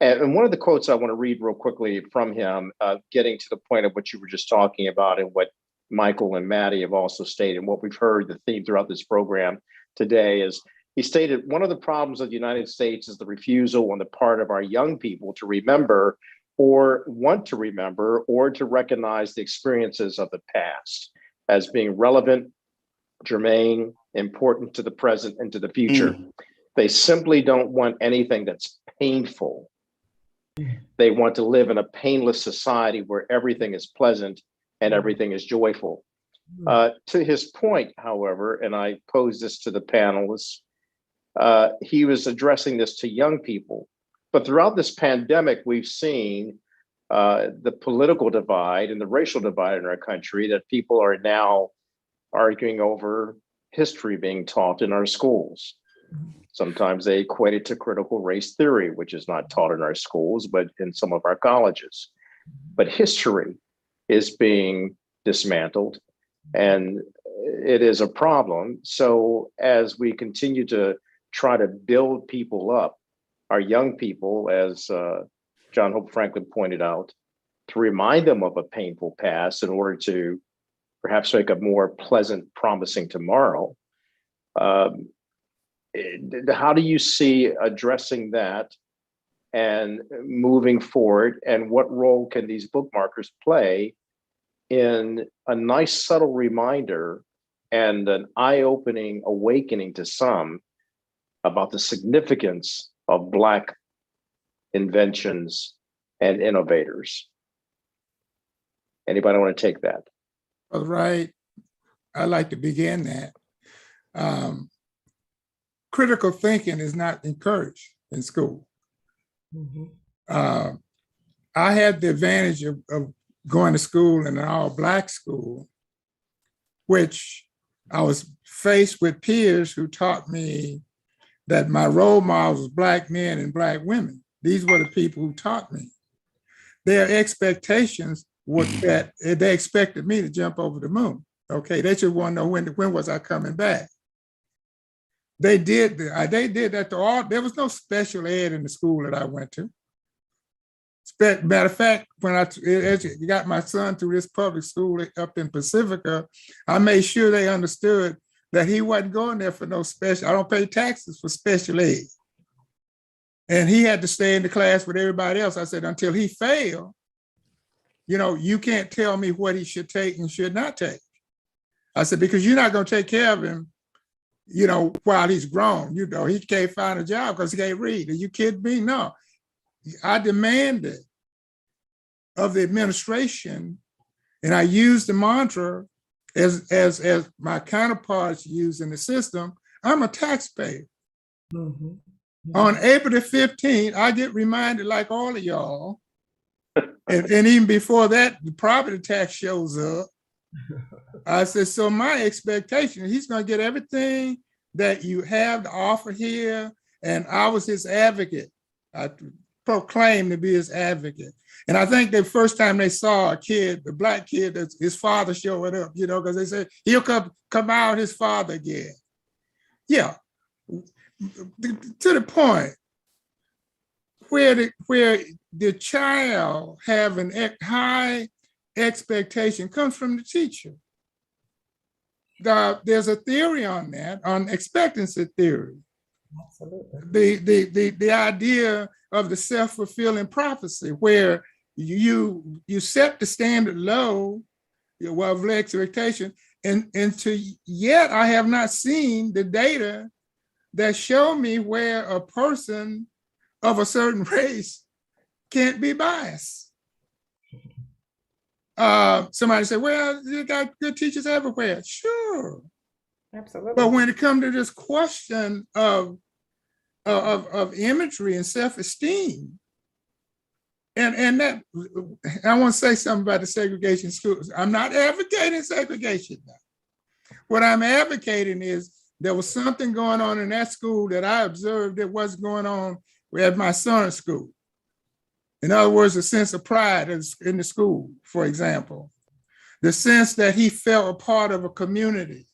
S3: And one of the quotes I want to read real quickly from him, getting to the point of what you were just talking about and what Michael and Maddie have also stated, and what we've heard, the theme throughout this program today is, he stated, one of the problems of the United States is the refusal on the part of our young people to remember, or want to remember, or to recognize the experiences of the past as being relevant, germane, important to the present and to the future. They simply don't want anything that's painful. They want to live in a painless society where everything is pleasant and everything is joyful. To his point, however, and I pose this to the panelists, he was addressing this to young people. But throughout this pandemic, we've seen the political divide and the racial divide in our country, that people are now arguing over history being taught in our schools. Sometimes they equate it to critical race theory, which is not taught in our schools, but in some of our colleges. But history is being dismantled, and it is a problem. So as we continue to try to build people up, our young people, as John Hope Franklin pointed out, to remind them of a painful past in order to perhaps make a more pleasant, promising tomorrow. How do you see addressing that and moving forward? And what role can these bookmarkers play in a nice, subtle reminder and an eye-opening awakening to some about the significance of Black inventions and innovators. Anybody want to take that?
S8: All right. I'd like to begin that. Critical thinking is not encouraged in school. I had the advantage of going to school in an all-Black school, which I was faced with peers who taught me that my role models was Black men and Black women. These were the people who taught me. Their expectations were that they expected me to jump over the moon. Okay, they just want to know when was I coming back. They did that to all. There was no special ed in the school that I went to. Matter of fact, when I got my son through this public school up in Pacifica, I made sure they understood that he wasn't going there for no special. I don't pay taxes for special ed. And he had to stay in the class with everybody else. I said, until he failed, you can't tell me what he should take and should not take. I said, because you're not going to take care of him, while he's grown. He can't find a job because he can't read. Are you kidding me? No. I demanded of the administration, and I used the mantra as my counterparts use in the system, I'm a taxpayer. On April the 15th, I get reminded, like all of y'all, and even before that, the property tax shows up. I said, so my expectation, he's going to get everything that you have to offer here. And I was his advocate. I proclaimed to be his advocate. And I think the first time they saw a kid, the Black kid, his father showing up, because they said, he'll come out his father again. Yeah, to the point where the child have an high expectation comes from the teacher. There's a theory on that, on expectancy theory. Absolutely. The idea of the self-fulfilling prophecy, where you set the standard low, of expectation, and yet I have not seen the data that show me where a person of a certain race can't be biased. Somebody said, well, you got good teachers everywhere. Sure. Absolutely. But when it comes to this question of imagery and self-esteem, and that, I want to say something about the segregation schools. I'm not advocating segregation now. What I'm advocating is there was something going on in that school that I observed that wasn't going on at my son's school. In other words, a sense of pride in the school, for example. The sense that he felt a part of a community.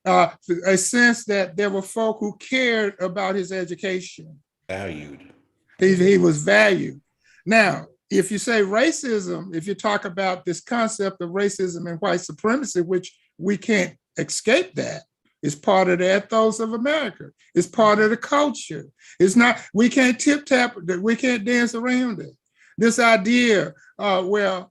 S8: A sense that there were folk who cared about his education.
S10: Valued.
S8: He was valued. Now, if you say racism, if you talk about this concept of racism and white supremacy, which we can't escape that, it's part of the ethos of America. It's part of the culture. It's not, we can't tip-tap, we can't dance around it. This idea, can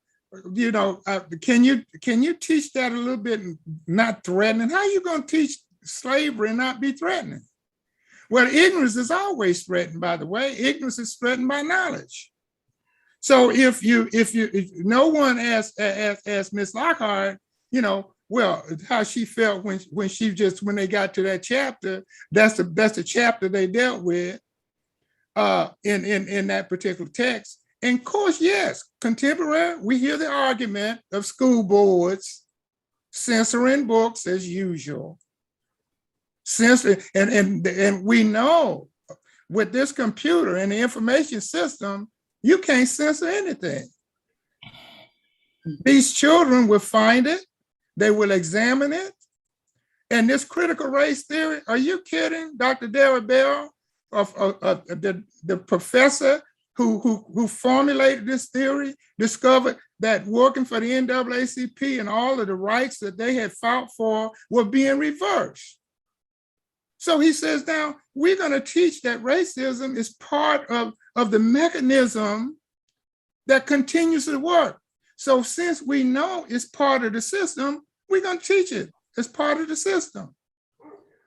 S8: you teach that a little bit, not threatening? How are you going to teach slavery and not be threatening? Well, ignorance is always threatened, by the way. Ignorance is threatened by knowledge. So if no one asked Miss Lockhart, well, how she felt when they got to that chapter, that's the chapter they dealt with in that particular text. And of course, yes, contemporary, we hear the argument of school boards censoring books as usual. And we know with this computer and the information system, you can't censor anything. These children will find it, they will examine it. And this critical race theory, are you kidding? Dr. Derek Bell, the professor who formulated this theory, discovered that working for the NAACP and all of the rights that they had fought for were being reversed. So he says, now we're going to teach that racism is part of the mechanism that continues to work. So since we know it's part of the system, we're going to teach it as part of the system.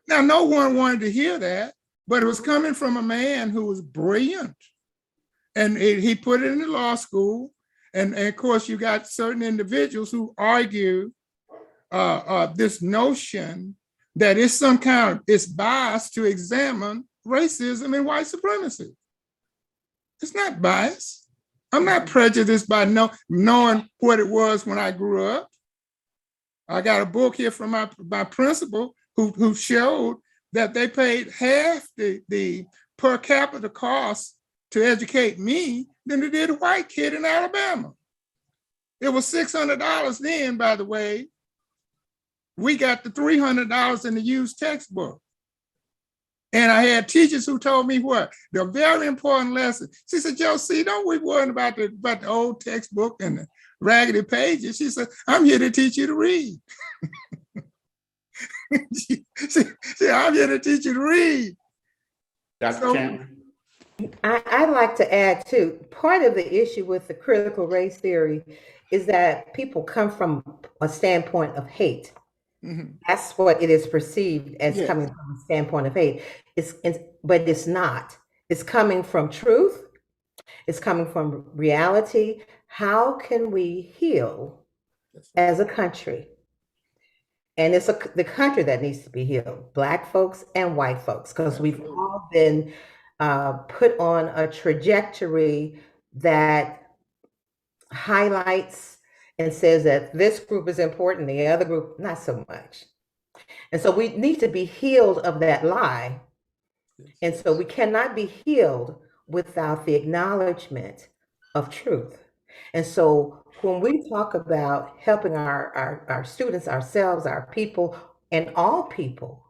S8: Now, no one wanted to hear that. but it was coming from a man who was brilliant. And he put it in the law school. And of course, you got certain individuals who argue this notion that it's some kind of, it's biased to examine racism and white supremacy. It's not biased. I'm not prejudiced by knowing what it was when I grew up. I got a book here from my principal who showed that they paid half the per capita cost to educate me than they did a white kid in Alabama. It was $600 then, by the way. We got the $300 in the used textbook. And I had teachers who told me what? The very important lesson. She said, Joe, see, don't we worry about the old textbook and the raggedy pages. She said, I'm here to teach you to read. she said, I'm here to teach you to read.
S10: Dr. Chandler?
S11: I'd like to add too, part of the issue with the critical race theory is that people come from a standpoint of hate. Mm-hmm. That's what it is perceived as, yes, coming from a standpoint of hate. But it's not. It's coming from truth. It's coming from reality. How can we heal as a country? And it's the country that needs to be healed, Black folks and white folks, because we've all been put on a trajectory that highlights and says that this group is important, the other group, not so much. And so we need to be healed of that lie. And so we cannot be healed without the acknowledgement of truth. And so when we talk about helping our students, ourselves, our people, and all people,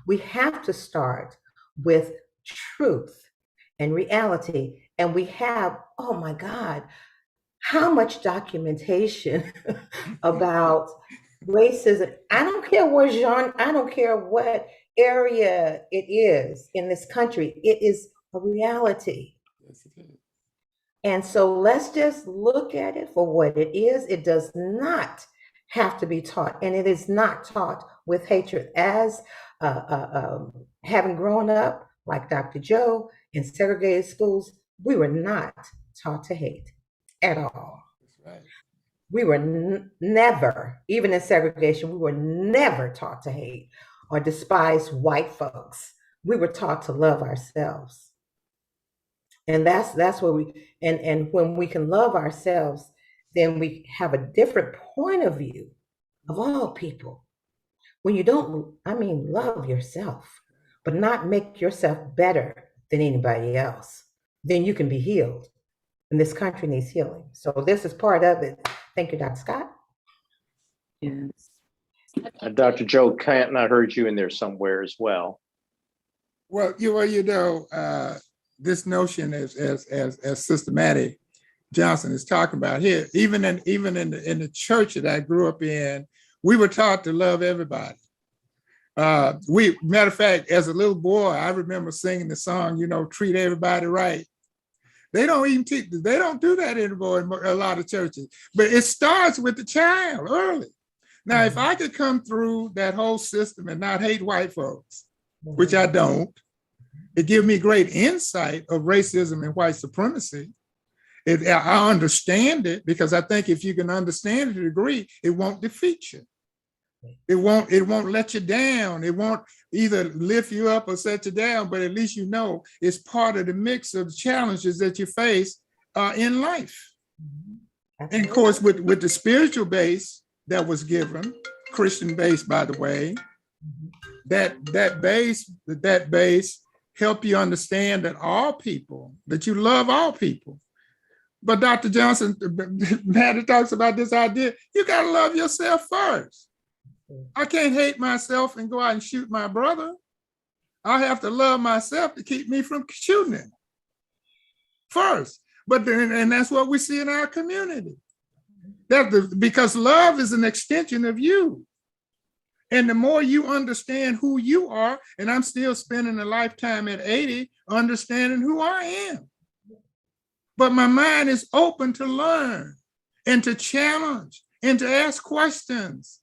S11: we have to start with truth and reality. And we have, oh my God, how much documentation about racism. I don't care what genre, I don't care what area it is in this country. It is a reality. Yes, it is. And so let's just look at it for what it is. It does not have to be taught, and it is not taught with hatred. As having grown up like Dr. Joe in segregated schools, we were not taught to hate at all. That's right. We were never, even in segregation, we were never taught to hate or despise white folks. We were taught to love ourselves. And that's where and when we can love ourselves, then we have a different point of view of all people. When you don't, love yourself, but not make yourself better than anybody else, then you can be healed. And this country needs healing. So this is part of it. Thank you, Dr. Scott.
S9: Yes.
S3: Dr. Joe Canton, I heard you in there somewhere as well.
S8: Well, this notion as systematic Johnson is talking about here, even in the church that I grew up in, we were taught to love everybody. Matter of fact, as a little boy, I remember singing the song, treat everybody right. They don't even teach, they don't do that anymore in a lot of churches, but it starts with the child early. Now, if I could come through that whole system and not hate white folks, which I don't, it gives me great insight of racism and white supremacy. I understand it because I think if you can understand it to a degree, it won't defeat you. It won't let you down. It won't either lift you up or set you down, but at least it's part of the mix of challenges that you face in life. And of course, with the spiritual base that was given, Christian base, by the way, that base help you understand that all people, that you love all people. But Dr. Johnson, Maddie talks about this idea, you gotta love yourself first. I can't hate myself and go out and shoot my brother. I have to love myself to keep me from shooting him first. And that's what we see in our community. Because love is an extension of you. And the more you understand who you are, and I'm still spending a lifetime at 80 understanding who I am. But my mind is open to learn and to challenge and to ask questions.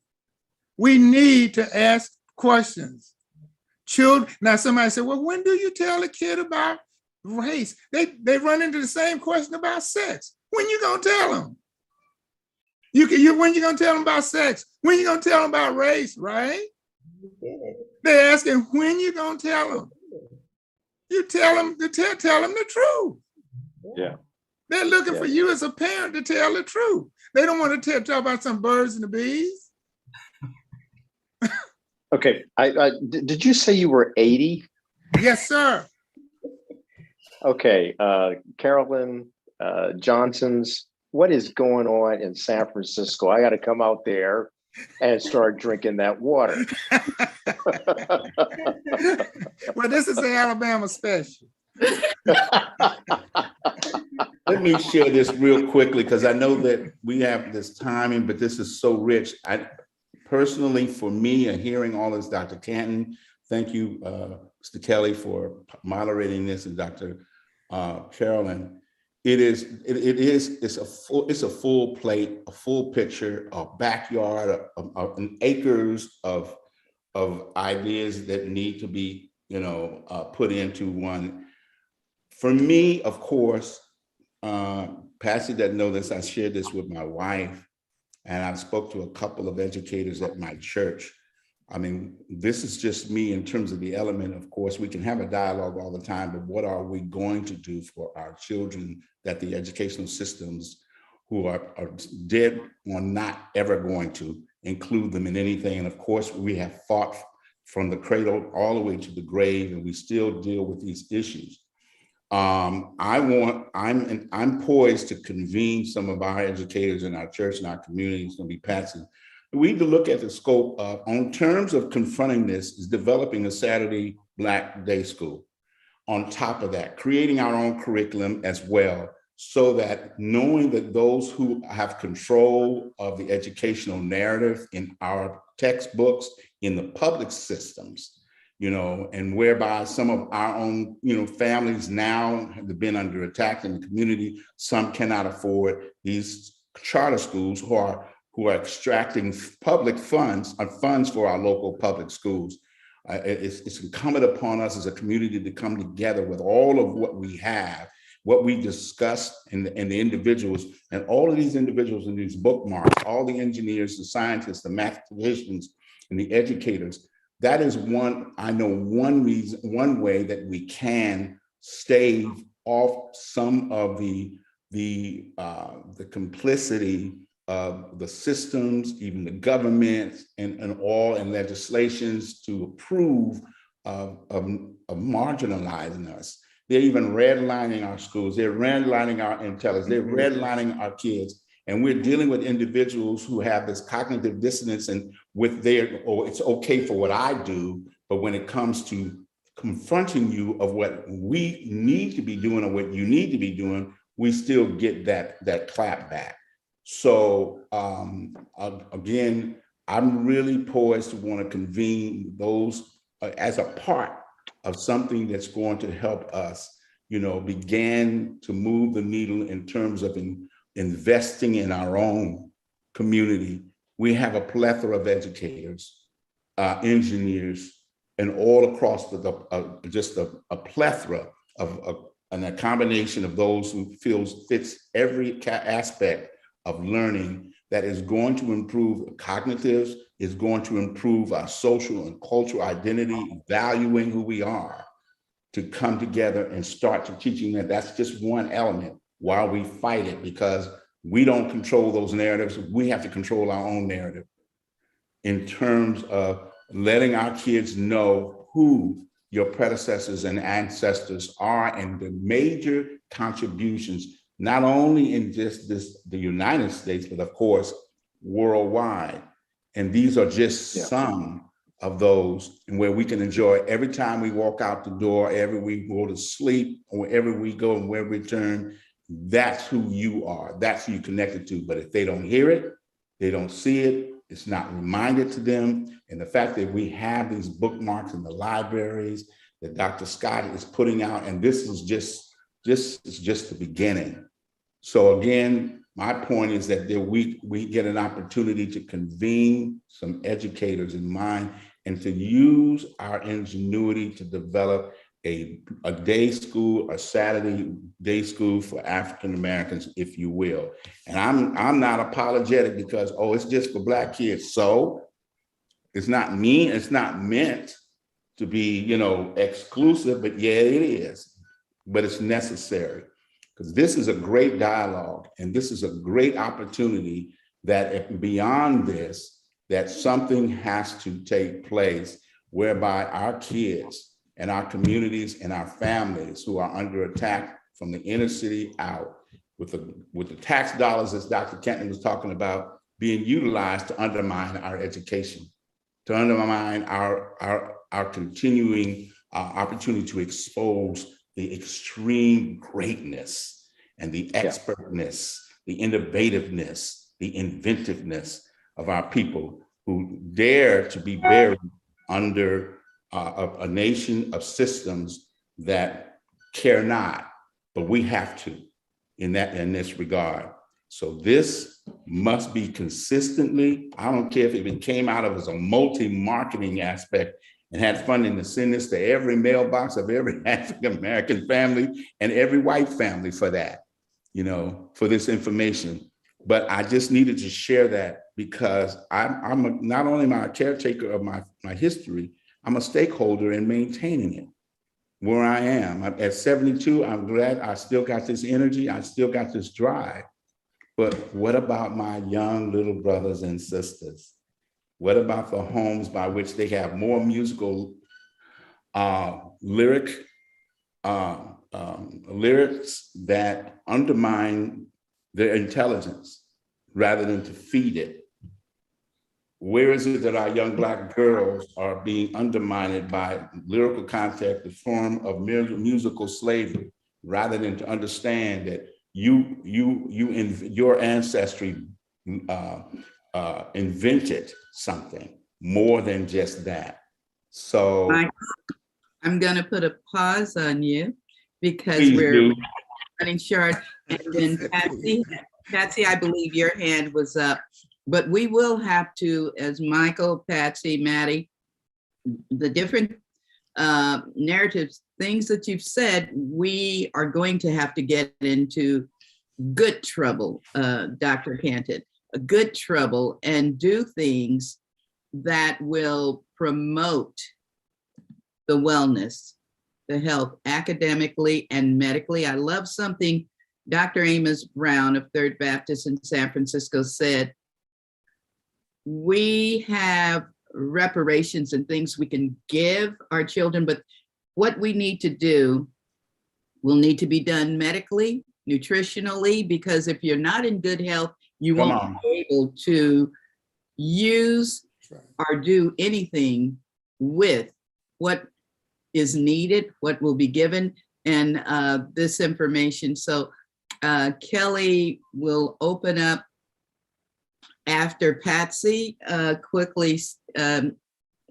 S8: We need to ask questions. Children, now somebody said, well, when do you tell a kid about race? They run into the same question about sex. When you gonna tell them? When you gonna tell them about sex? When you gonna tell them about race, right? They're asking, when you gonna tell them? You tell them tell them the truth.
S3: Yeah.
S8: They're looking for you as a parent to tell the truth. They don't want to talk about some birds and the bees.
S3: Okay, did you say you were 80?
S8: Yes, sir.
S3: Okay, Carolyn Johnson's, what is going on in San Francisco? I got to come out there and start drinking that water.
S8: Well, this is the Alabama special.
S10: Let me share this real quickly, because I know that we have this timing, but this is so rich. Personally, for me, and hearing all this, Dr. Canton, thank you, Mr. Kelly, for moderating this, and Dr. Carolyn. It's a full plate, a full picture, a backyard, an acres of ideas that need to be, put into one. For me, of course, Patsy doesn't know this, I shared this with my wife, and I spoke to a couple of educators at my church. I mean, this is just me in terms of the element. Of course, we can have a dialogue all the time, but what are we going to do for our children that the educational systems who are dead or not ever going to include them in anything? And of course, we have fought from the cradle all the way to the grave, and we still deal with these issues. I'm poised to convene some of our educators in our church and our community. It's going to be Patsy. We need to look at the scope of, on terms of confronting this, is developing a Saturday Black day school. On top of that, creating our own curriculum as well, so that knowing that those who have control of the educational narrative in our textbooks, in the public systems, and whereby some of our own, families now have been under attack in the community. Some cannot afford these charter schools who are extracting public funds for our local public schools. It's incumbent upon us as a community to come together with all of what we have, what we discussed, and the individuals, and all of these individuals in these bookmarks, all the engineers, the scientists, the mathematicians, and the educators. That is one reason, one way that we can stave off some of the complicity of the systems, even the government, and legislations to approve of marginalizing us. They're even redlining our schools. They're redlining our intelligence. They're redlining our kids. And we're dealing with individuals who have this cognitive dissonance, and with it's okay for what I do, but when it comes to confronting you of what we need to be doing or what you need to be doing, we still get that clap back. So again, I'm really poised to want to convene those as a part of something that's going to help us, begin to move the needle in terms of investing in our own community. We have a plethora of educators, engineers, and all across just a plethora and a combination of those who fits every aspect of learning that is going to improve cognitives, is going to improve our social and cultural identity, valuing who we are, to come together and start to teaching that. That's just one element while we fight it, because we don't control those narratives. We have to control our own narrative in terms of letting our kids know who your predecessors and ancestors are, and the major contributions, not only in just the United States, but of course, worldwide. And these are just some of those, and where we can enjoy every time we walk out the door, every we go to sleep, or wherever we go and where we return. That's who you are. That's who you're connected to. But if they don't hear it, they don't see it, it's not reminded to them. And the fact that we have these bookmarks in the libraries that Dr. Scott is putting out, and this is just the beginning. So again, my point is that we get an opportunity to convene some educators in mind and to use our ingenuity to develop a day school, a Saturday day school for African Americans, if you will. And I'm not apologetic because, oh, it's just for Black kids. So it's not meant to be, you know, exclusive, but yeah, it is. But it's necessary because this is a great dialogue and this is a great opportunity that if beyond this, that something has to take place whereby our kids and our communities and our families who are under attack from the inner city out with the tax dollars, as Dr. Kenton was talking about, being utilized to undermine our education, to undermine our continuing opportunity to expose the extreme greatness and the expertness, the innovativeness, the inventiveness of our people who dare to be buried under a nation of systems that care not, but we have to in this regard. So this must be consistently, I don't care if it came out of as a multi-marketing aspect and had funding to send this to every mailbox of every African-American family and every white family for that, you know, for this information. But I just needed to share that because not only am I a caretaker of my history, I'm a stakeholder in maintaining it where I am. At 72, I'm glad I still got this energy. I still got this drive. But what about my young little brothers and sisters? What about the homes by which they have more musical lyrics that undermine their intelligence rather than to feed it? Where is it that our young Black girls are being undermined by lyrical content, the form of musical slavery, rather than to understand that your ancestry invented something more than just that? So
S9: I'm going to put a pause on you because we're running short. And then Patsy, I believe your hand was up. But we will have to, as Michael, Patsy, Maddie, the different narratives, things that you've said, we are going to have to get into good trouble, Dr. Canton, good trouble, and do things that will promote the wellness, the health, academically and medically. I love something Dr. Amos Brown of Third Baptist in San Francisco said. We have reparations and things we can give our children, but what we need to do will need to be done medically, nutritionally, because if you're not in good health, you won't be able to use or do anything with what is needed, what will be given, and this information. So Kelly will open up after Patsy quickly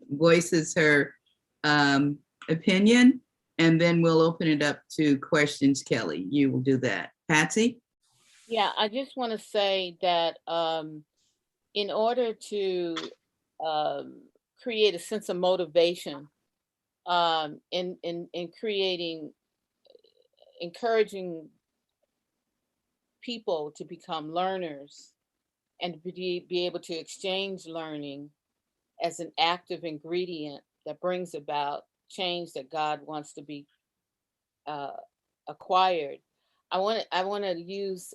S9: voices her opinion, and then we'll open it up to questions. Kelly, you will do that. Patsy?
S12: Yeah, I just want to say that in order to create a sense of motivation in creating, encouraging people to become learners and be able to exchange learning as an active ingredient that brings about change that God wants to be acquired. I want to use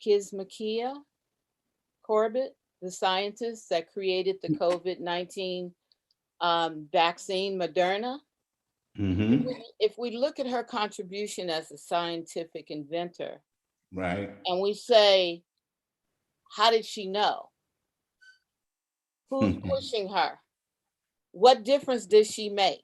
S12: Kismakia Corbett, the scientist that created the COVID-19 vaccine, Moderna.
S10: Mm-hmm.
S12: If we look at her contribution as a scientific inventor,
S10: right,
S12: and we say, how did she know? Who's pushing her? What difference did she make?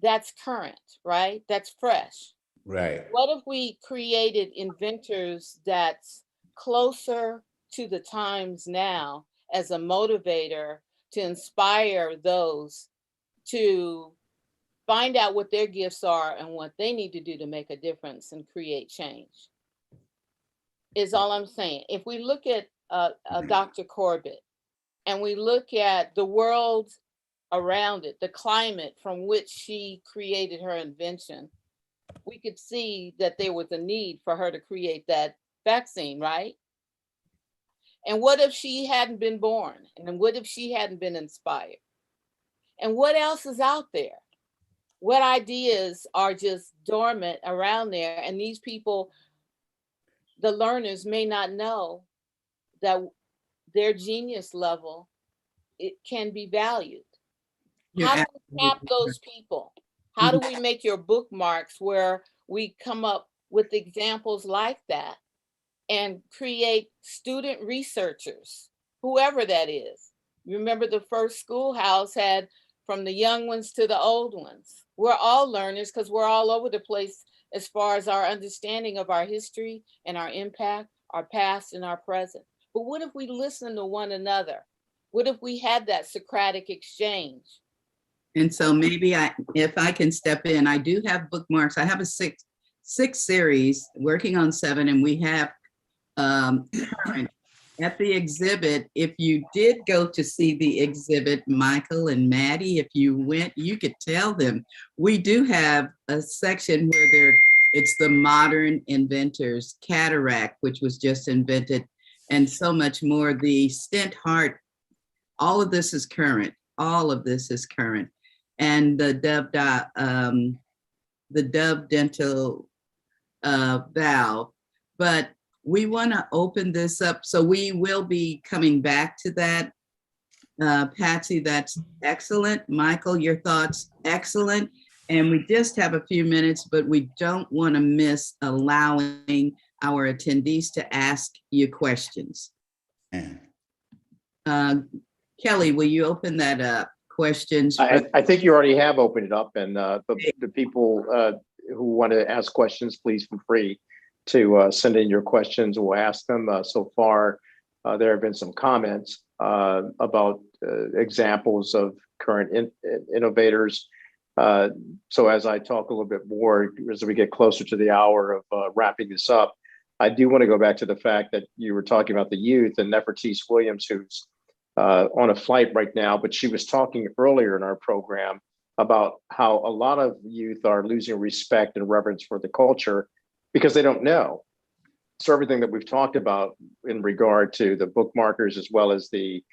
S12: That's current, right? That's fresh.
S10: right.
S12: What if we created inventors that's closer to the times now as a motivator to inspire those to find out what their gifts are and what they need to do to make a difference and create change? Is all I'm saying. If we look at Dr. Corbett, and we look at the world around it, the climate from which she created her invention, we could see that there was a need for her to create that vaccine, right? And what if she hadn't been born? And what if she hadn't been inspired? And what else is out there? What ideas are just dormant around there? And these people, the learners, may not know that their genius level, it can be valued. How do we tap those people? How do we make your bookmarks where we come up with examples like that and create student researchers, whoever that is? Remember, the first schoolhouse had from the young ones to the old ones. We're all learners because we're all over the place as far as our understanding of our history and our impact, our past and our present. But what if we listen to one another? What if we had that Socratic exchange?
S9: And so maybe if I can step in, I do have bookmarks. I have a six series, working on 7, and we have current. At the exhibit, if you did go to see the exhibit, Michael and Maddie, if you went, you could tell them, we do have a section where it's the modern inventors, cataract, which was just invented, and so much more. The stent heart, all of this is current. All of this is current. And the Dove dental valve. But we want to open this up, so we will be coming back to that. Patsy, that's excellent. Michael, your thoughts, excellent. And we just have a few minutes, but we don't want to miss allowing our attendees to ask you questions. Kelly, will you open that up? Questions?
S3: I think you already have opened it up, and the people who want to ask questions, please feel free to send in your questions. We'll ask them. So far, there have been some comments about examples of current innovators. So as I talk a little bit more, as we get closer to the hour of wrapping this up, I do want to go back to the fact that you were talking about the youth, and Nefertiti Williams, who's on a flight right now, but she was talking earlier in our program about how a lot of youth are losing respect and reverence for the culture because they don't know. So everything that we've talked about in regard to the bookmarkers as well as the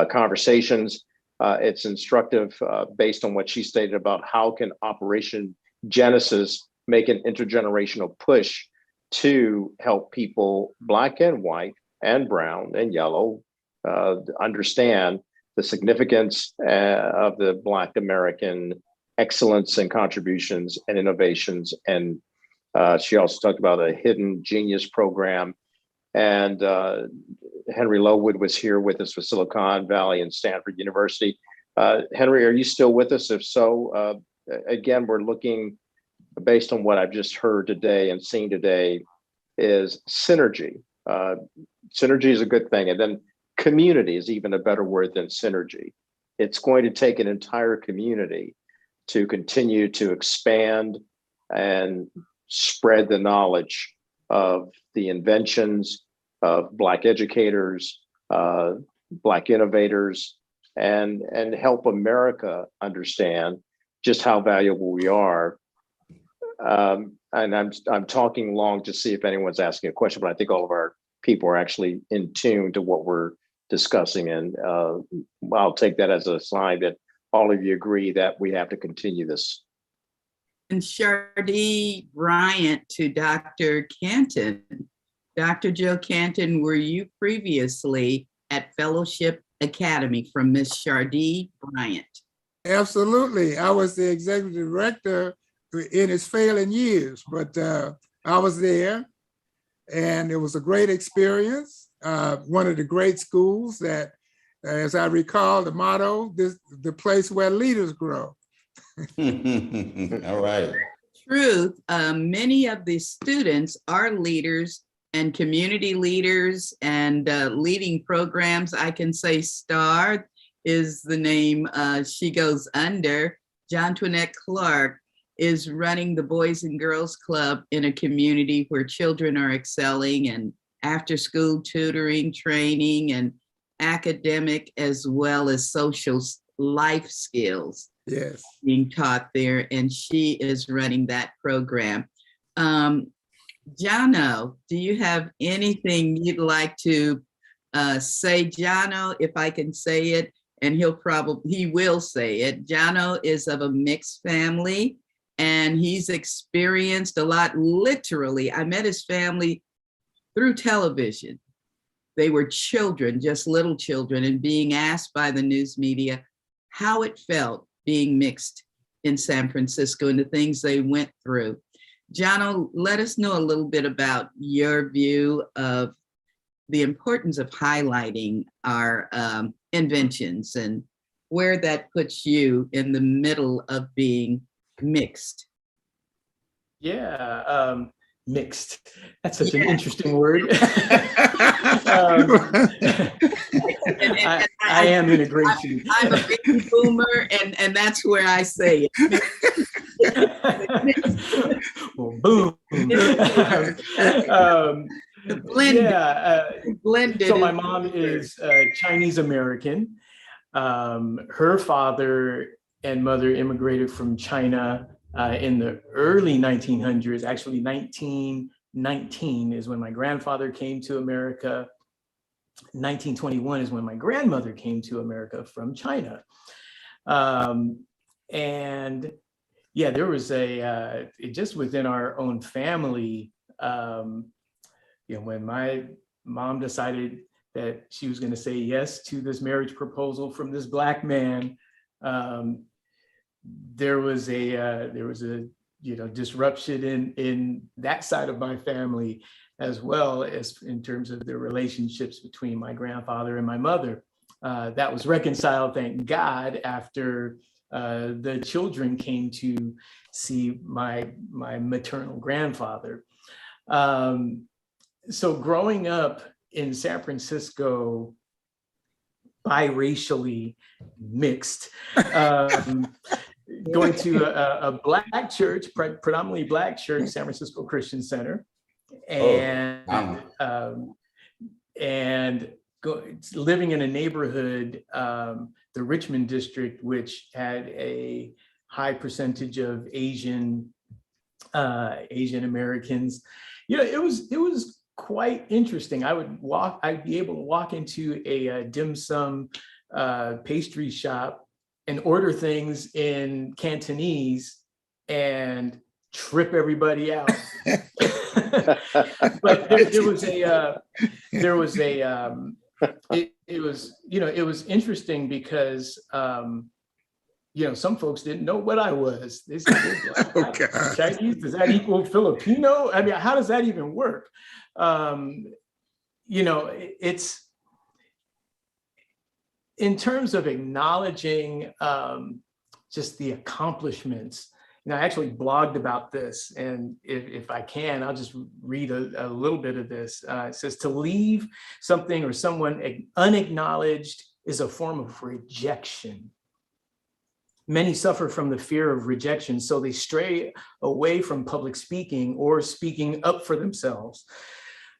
S3: conversations, it's instructive based on what she stated about how can Operation Genesis make an intergenerational push to help people, Black and white and brown and yellow, understand the significance of the Black American excellence and contributions and innovations. And she also talked about a hidden genius program. And Henry Lowood was here with us with Silicon Valley and Stanford University. Henry, are you still with us? If so, again, we're looking, based on what I've just heard today and seen today, is synergy. Synergy is a good thing. And then community is even a better word than synergy. It's going to take an entire community to continue to expand and spread the knowledge of the inventions of Black educators, Black innovators, and help America understand just how valuable we are. And I'm talking long to see if anyone's asking a question, but I think all of our people are actually in tune to what we're discussing. And I'll take that as a sign that all of you agree that we have to continue this.
S9: And Chardee Bryant to Dr. Canton. Dr. Joe Canton, were you previously at Fellowship Academy from Miss Chardee Bryant?
S8: Absolutely. I was the executive director in its failing years, but I was there and it was a great experience. One of the great schools that, as I recall, the motto, the place where leaders grow.
S10: All right.
S9: Truth, many of the students are leaders and community leaders and leading programs. I can say STAR is the name she goes under. Johntoinette Clark is running the Boys and Girls Club in a community where children are excelling, and after school tutoring, training, and academic as well as social life skills
S8: Yes.
S9: being taught there, and she is running that program. Jonno, do you have anything you'd like to say? Jonno, if I can say it, and he will say it. Jonno is of a mixed family, and he's experienced a lot. Literally, I met his family through television. They were children, just little children, and being asked by the news media how it felt being mixed in San Francisco and the things they went through. Jonno, let us know a little bit about your view of the importance of highlighting our inventions and where that puts you in the middle of being mixed.
S13: Yeah, mixed. That's such an interesting word. I am integration.
S9: I'm a baby boomer, and that's where I say it.
S13: Well, boom.
S9: Blended.
S13: Yeah.
S9: Blended.
S13: So my mom is Chinese American. Her father and mother immigrated from China in the early 1900s. Actually, 1919 is when my grandfather came to America. 1921 is when my grandmother came to America from China. And yeah, there was just within our own family, when my mom decided that she was going to say yes to this marriage proposal from this Black man, there was a disruption in that side of my family, as well as in terms of the relationships between my grandfather and my mother. That was reconciled, thank God, after the children came to see my maternal grandfather. So growing up in San Francisco, biracially mixed, going to a Black church, predominantly Black church, San Francisco Christian Center, and living in a neighborhood, the Richmond district, which had a high percentage of Asian Americans. It was quite interesting. I'd be able to walk into a dim sum pastry shop and order things in Cantonese and trip everybody out. But it was interesting because some folks didn't know what I was. They said, Chinese, does that equal Filipino? I mean, how does that even work? It's in terms of acknowledging just the accomplishments. I actually blogged about this, and if I can, I'll just read a little bit of this. It says, to leave something or someone unacknowledged is a form of rejection. Many suffer from the fear of rejection, so they stray away from public speaking or speaking up for themselves.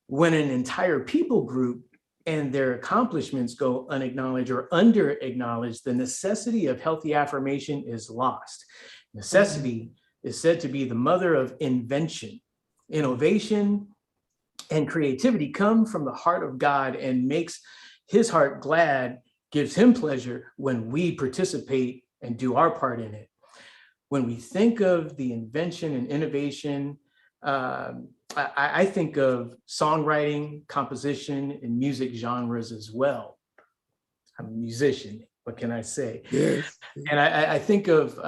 S13: When an entire people group and their accomplishments go unacknowledged or under-acknowledged, the necessity of healthy affirmation is lost. Necessity is said to be the mother of invention. Innovation and creativity come from the heart of God and makes his heart glad, gives him pleasure when we participate and do our part in it. When we think of the invention and innovation, I think of songwriting, composition, and music genres as well. I'm a musician, what can I say?
S8: Yes.
S13: And I think of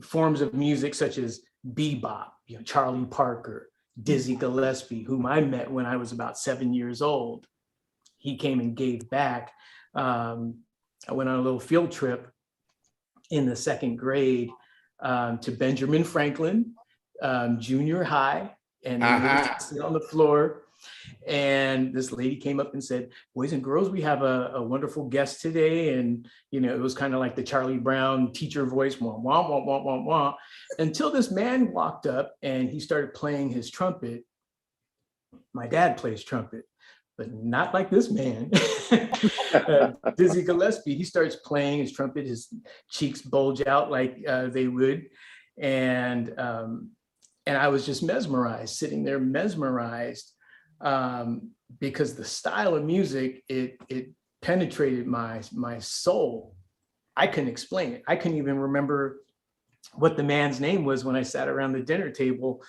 S13: forms of music such as bebop, Charlie Parker, Dizzy Gillespie, whom I met when I was about 7 years old. He came and gave back. I went on a little field trip in the second grade to Benjamin Franklin Junior High, and we were sitting on the floor. And this lady came up and said, boys and girls, we have a wonderful guest today. And, it was kind of like the Charlie Brown teacher voice, wah, wah, wah, wah, wah, wah, until this man walked up and he started playing his trumpet. My dad plays trumpet, but not like this man. Dizzy Gillespie, he starts playing his trumpet, his cheeks bulge out like they would. And I was just mesmerized, sitting there mesmerized, because the style of music, it penetrated my soul. I couldn't explain it. I couldn't even remember what the man's name was when I sat around the dinner table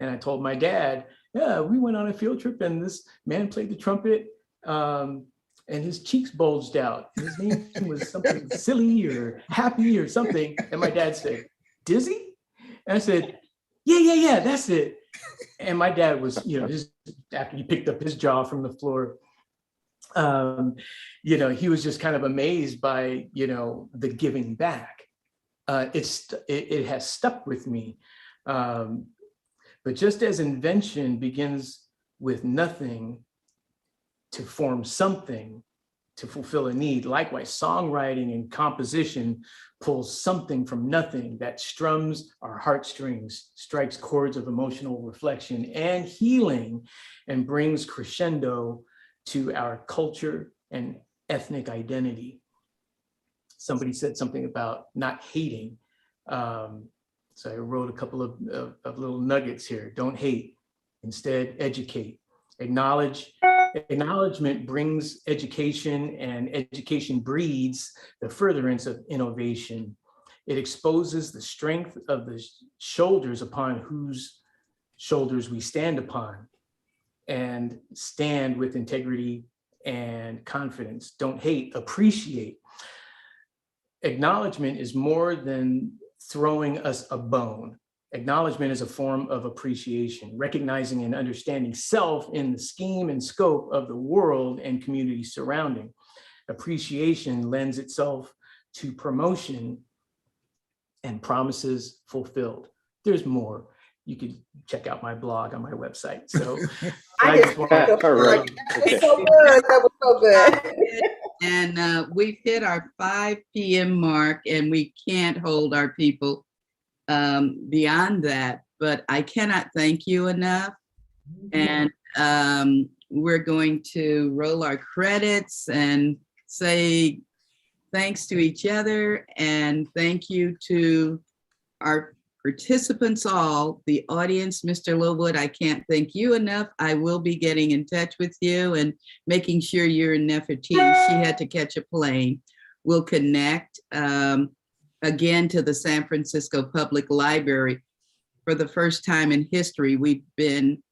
S13: and I told my dad, yeah, we went on a field trip and this man played the trumpet, and his cheeks bulged out. His name was something silly or happy or something. And my dad said, Dizzy? And I said, yeah, that's it. And my dad was, just after he picked up his jaw from the floor, he was just kind of amazed by, the giving back. It has stuck with me. But just as invention begins with nothing to form something, to fulfill a need, likewise, songwriting and composition pulls something from nothing that strums our heartstrings, strikes chords of emotional reflection and healing, and brings crescendo to our culture and ethnic identity. Somebody said something about not hating. So I wrote a couple of little nuggets here. Don't hate, instead educate. Acknowledgement brings education, and education breeds the furtherance of innovation. It exposes the strength of the shoulders upon whose shoulders we stand upon, and stand with integrity and confidence. Don't hate, appreciate. Acknowledgement is more than throwing us a bone. Acknowledgement is a form of appreciation, recognizing and understanding self in the scheme and scope of the world and community surrounding. Appreciation lends itself to promotion and promises fulfilled. There's more. You can check out my blog on my website. So
S11: I just want to
S3: all right.
S11: That was so good. That was so good.
S9: And we've hit our 5 p.m. mark, and we can't hold our people beyond that. But I cannot thank you enough. And we're going to roll our credits and say thanks to each other, and thank you to our participants all, the audience. Mr. Lowood, I can't thank you enough. I will be getting in touch with you and making sure you're in Nefertiti. She had to catch a plane. We'll connect again to the San Francisco Public Library. For the first time in history, we've been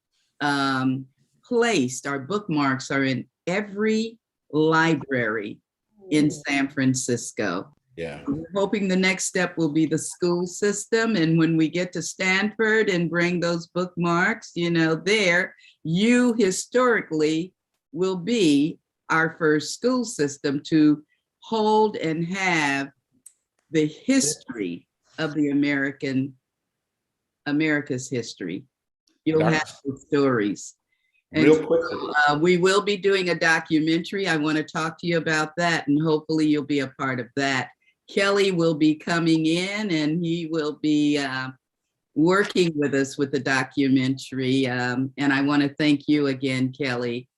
S9: placed, our bookmarks are in every library in San Francisco.
S10: Yeah.
S9: We're hoping the next step will be the school system. And when we get to Stanford and bring those bookmarks, there, you historically will be our first school system to hold and have the history of the America's history. You'll have the stories. And
S10: real quickly,
S9: we will be doing a documentary. I want to talk to you about that, and hopefully you'll be a part of that. Kelly will be coming in, and he will be working with us with the documentary. And I want to thank you again, Kelly,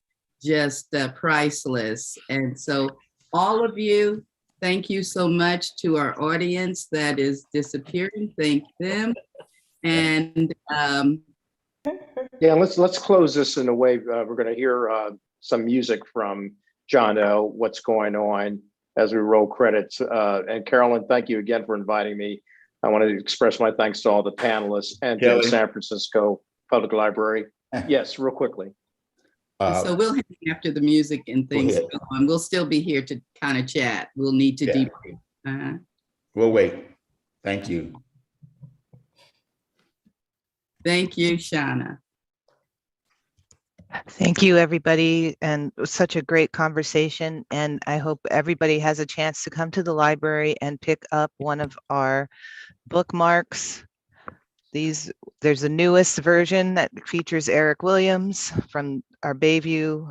S9: just priceless. And so all of you, thank you so much. To our audience that is disappearing, thank them. And
S3: yeah, let's close this in a way. We're going to hear some music from Jonno, what's going on, as we roll credits. And Carolyn, thank you again for inviting me. I want to express my thanks to all the panelists and to the San Francisco Public Library. Yes, real quickly.
S9: So we'll hang after the music and things go on. We'll still be here to kind of chat. We'll need to debrief.
S10: We'll wait. Thank you.
S9: Thank you, Shauna.
S1: Thank you, everybody. And it was such a great conversation. And I hope everybody has a chance to come to the library and pick up one of our bookmarks. There's the newest version that features Eric Williams from our Bayview,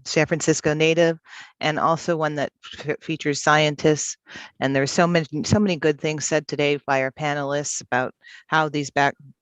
S1: San Francisco native, and also one that features scientists. And there's so many good things said today by our panelists about how these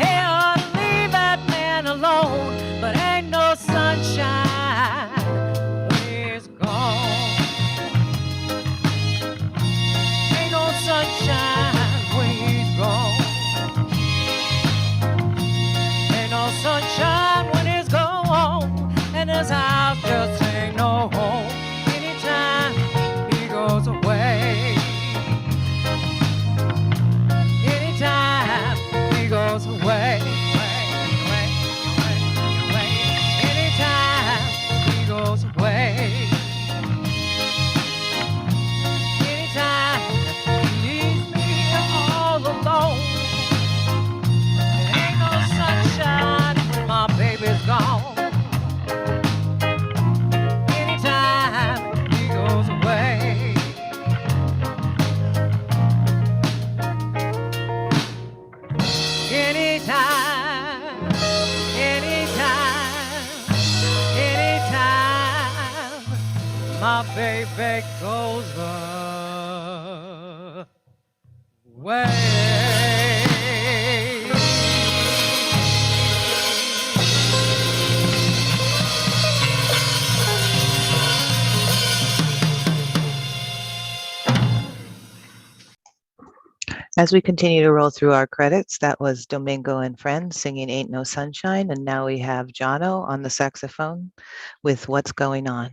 S14: Hell, leave that man alone, but ain't no sunshine when he's gone. Ain't no sunshine when he's gone. Ain't no sunshine when he's gone, and his house just ain't no home anytime he goes away. Anytime he goes away. Anytime he goes away. Anytime he leaves me all alone. There ain't no sunshine when my baby's gone. Anytime he goes away. Anytime, anytime, anytime my baby goes away.
S1: As we continue to roll through our credits, that was Domingo and Friends singing Ain't No Sunshine. And now we have Jonno on the saxophone with What's Going On.